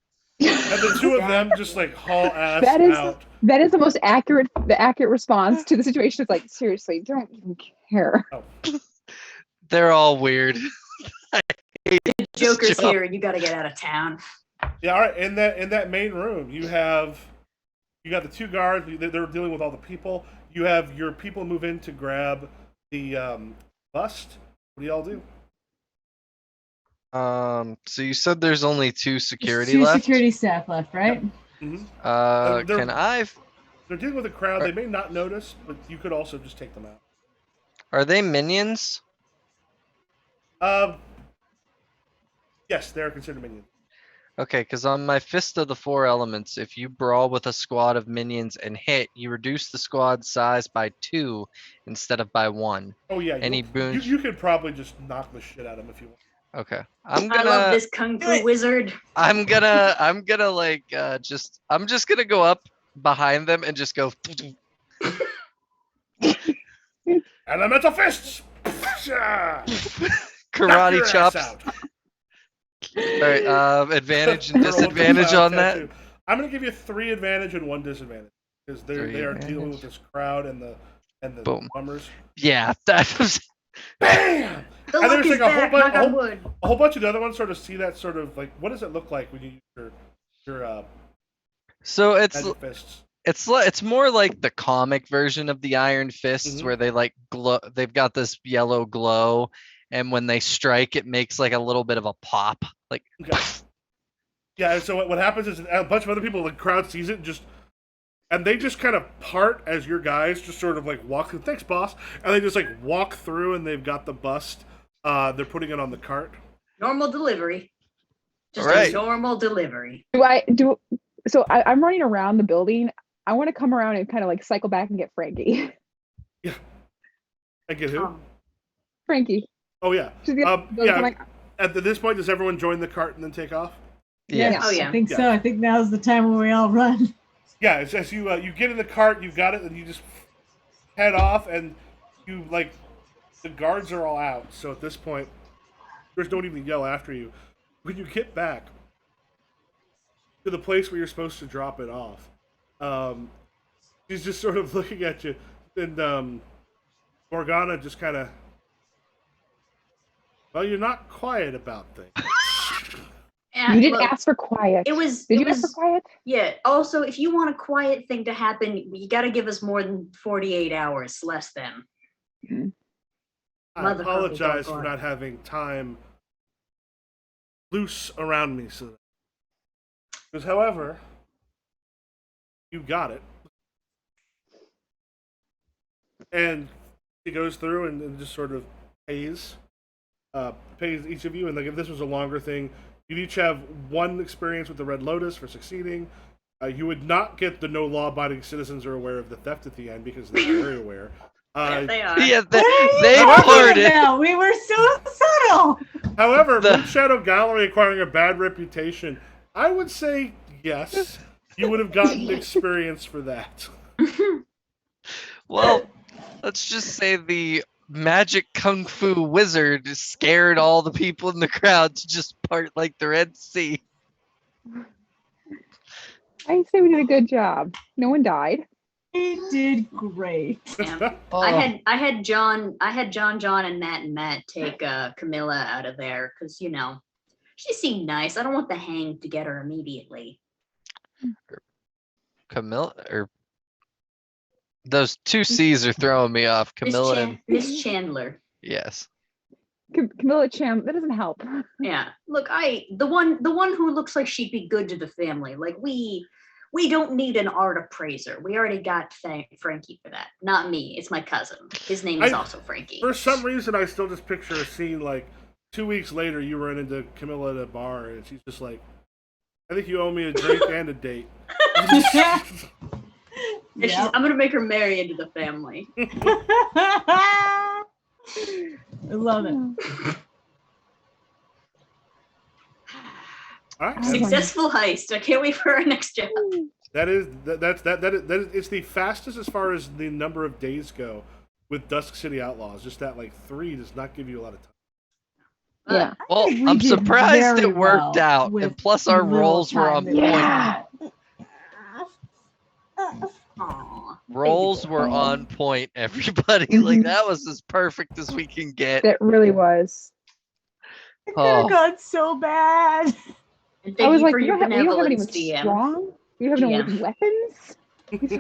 And the 2 of them just haul ass out. That is the accurate response to the situation. It's like, seriously, don't even care. Oh. They're all weird. Joker's here, and you got to get out of town. Yeah, all right. In that main room, you got the 2 guards. They're dealing with all the people. You have your people move in to grab the bust. What do y'all do? So you said there's only 2 security Two left? security staff left, right? Mm-hmm. They're dealing with a crowd. They may not notice, but you could also just take them out. Are they minions? Yes, they're considered minions. Okay, because on my Fist of the 4 Elements, if you brawl with a squad of minions and hit, you reduce the squad size by 2 instead of by 1. Oh yeah, Any boons? You could probably just knock the shit out of them if you want. Okay, I love this kung fu wizard. I'm just gonna go up behind them and just go. Elemental fists. Karate chops. All right, advantage and disadvantage on that. I'm gonna give you 3 advantage and 1 disadvantage because they are dealing with this crowd and the bummers. Yeah, that was. Bam! The and luck there's is back, knock on wood. A whole bunch of the other ones sort of see that sort of what does it look like when you use your So magic fists? It's more like the comic version of the Iron Fists, where they glow. They've got this yellow glow, and when they strike, it makes a little bit of a pop. Okay. Yeah. And so what happens is a bunch of other people, the crowd sees it, and they just kind of part as your guys just sort of walk through. Thanks, boss. And they just walk through, and they've got the bust. They're putting it on the cart. Normal delivery. Just Right. a normal delivery. So I'm running around the building. I want to come around and kind of cycle back and get Frankie. Yeah. And get who? Frankie. Oh yeah. Yeah. At this point, does everyone join the cart and then take off? Yes. Oh yeah. I think so. I think now's the time when we all run. Yeah, it's as you get in the cart, you've got it, and you just head off, and you the guards are all out. So at this point, guards don't even yell after you. When you get back to the place where you're supposed to drop it off, she's just sort of looking at you, and Morgana just kind of, well, you're not quiet about things. You didn't ask for quiet. Did you ask for quiet? Yeah. Also, if you want a quiet thing to happen, you got to give us more than 48 hours, less than. Mm-hmm. I apologize for not having time loose around me. Because, however, you got it. And He goes through and just sort of pays each of you, and like if this was a longer thing, you'd each have one experience with the Red Lotus for succeeding. You would not get the no law-abiding citizens are aware of the theft at the end because they're very aware. Yeah, they are. Yeah, What they are you talking flirted. about? We were so subtle. However, The- Moonshadow Gallery acquiring a bad reputation, I would say yes, you would have gotten experience for that. Well, let's just say the magic kung fu wizard scared all the people in the crowd to just part like the Red Sea. I say we did a good job. No one died. We did great. Yeah. Oh, I had John, and Matt take Camilla out of there because she seemed nice. I don't want the hang to get her immediately. Camilla, or those two C's are throwing me off. Camilla and Miss Chandler. yes. Camilla Cham, that doesn't help. Yeah. Look, the one who looks like she'd be good to the family. Like we don't need an art appraiser. We already got Frankie for that. Not me. It's my cousin. His name is also Frankie. For some reason, I still just picture a scene like 2 weeks later, you run into Camilla at a bar, and she's just like, "I think you owe me a drink and a date." And I'm gonna make her marry into the family. I love it. All right, Successful heist. I can't wait for our next job. that is it's the fastest as far as the number of days go with Dusk City Outlaws. Just that like 3 does not give you a lot of time. Yeah. Well, think we I'm did surprised very it worked well out, with and plus our little rolls were time on that point. we Yeah. Aw, Rolls were on point, everybody. Like that was as perfect as we can get. That really was. It could have Oh. gone so bad. And I thank was you like, for we your don't have anyone benevolence, DM. strong. We have no GM. weapons.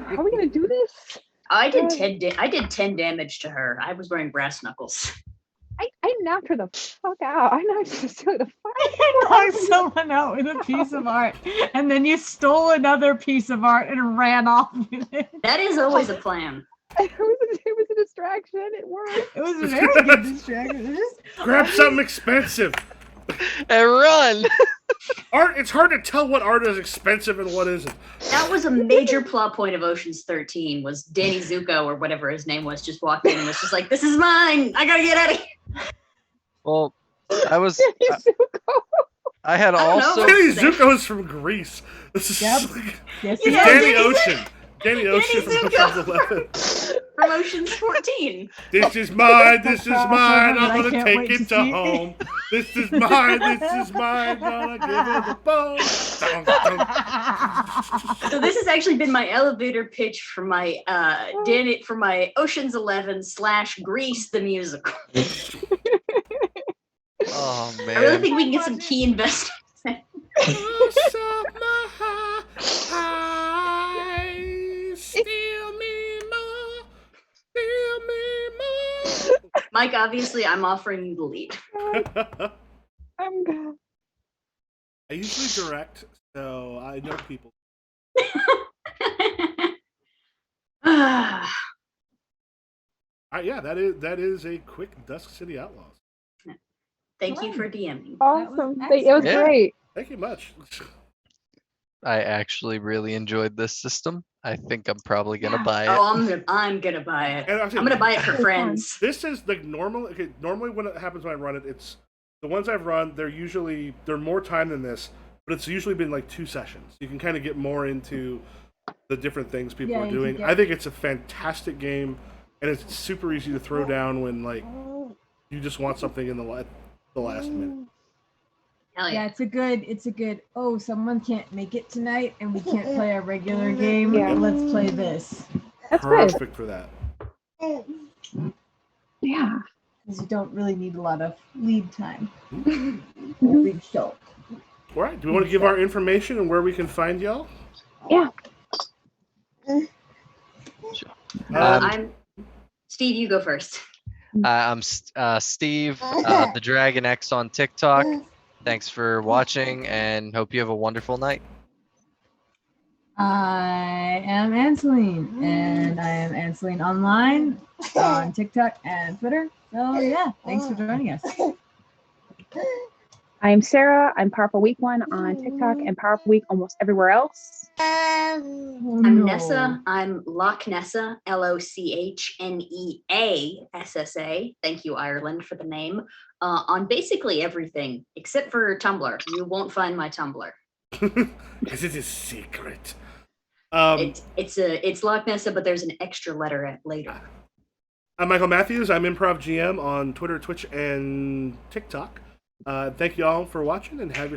How are we gonna do this? I did 10 damage to her. I was wearing brass knuckles. I knocked her the fuck out. I knocked her the fuck You knocked someone out with a piece of art, and then you stole another piece of art and ran off with it. That is always a plan. It was a distraction. It worked. It was a very good distraction. It just- Grab something expensive. And run. Art. It's hard to tell what art is expensive and what isn't. That was a major plot point of Ocean's 13. Was Danny Zuko or whatever his name was just walked in and was just like, "This is mine. I gotta get out of here." Well, Zuko. I had I don't know. also. Danny Zuko is from Greece. This is Yep. Yes, it's Yeah, Danny Danny Ocean. Danny Ocean from Zuko. Ocean's 11. From Ocean's 14. This is mine. This is mine. I I'm gonna can't take wait it to to see. home. This is mine. This is mine. Gonna give it a bone. Dun, dun. So this has actually been my elevator pitch for my for my Ocean's 11 / Grease the musical. Oh man. I really think we can get some key investors. Steal me more. Steal me Mike, obviously, I'm offering you the lead. more. I'm good. I usually direct, so I know people. Yeah, that is a quick Dusk City Outlaws. Thank you for DMing. Awesome. excellent. It was Yeah. great. Thank you much. I actually really enjoyed this system. I think I'm probably gonna buy it. Oh, I'm gonna buy it. And I'm gonna buy it for friends. This is like normal. Okay, normally when it happens when I run it, it's the ones I've run. They're more time than this, but it's usually been like 2 sessions. You can kind of get more into the different things people Yeah, are you doing. can I think it's a fantastic game, and it's super easy to throw down when like you just want something in the last minute. Hell Yeah, yeah. it's a good, oh, someone can't make it tonight and we can't play our regular game. Yeah. Let's play this. That's good. Perfect for that. Yeah. Because you don't really need a lot of lead time. Lead show. All right. Do we want to give our information and where we can find y'all? Yeah. I'm Steve. You go first. I'm Steve, the Dragon X on TikTok. Thanks for watching and hope you have a wonderful night. I am Anseline, and I am Anseline online on TikTok and Twitter. So yeah, thanks for joining us. I'm Sarah. I'm Powerful Week One on TikTok and Powerful Week almost everywhere else. Oh, I'm no. Nessa. I'm Loch Nessa, LOCHNEASSA. Thank you, Ireland, for the name. On basically everything except for Tumblr. You won't find my Tumblr. Because it is secret. It's Loch Nessa, but there's an extra letter later. I'm Michael Matthews. I'm Improv GM on Twitter, Twitch, and TikTok. Thank you all for watching, and have yourself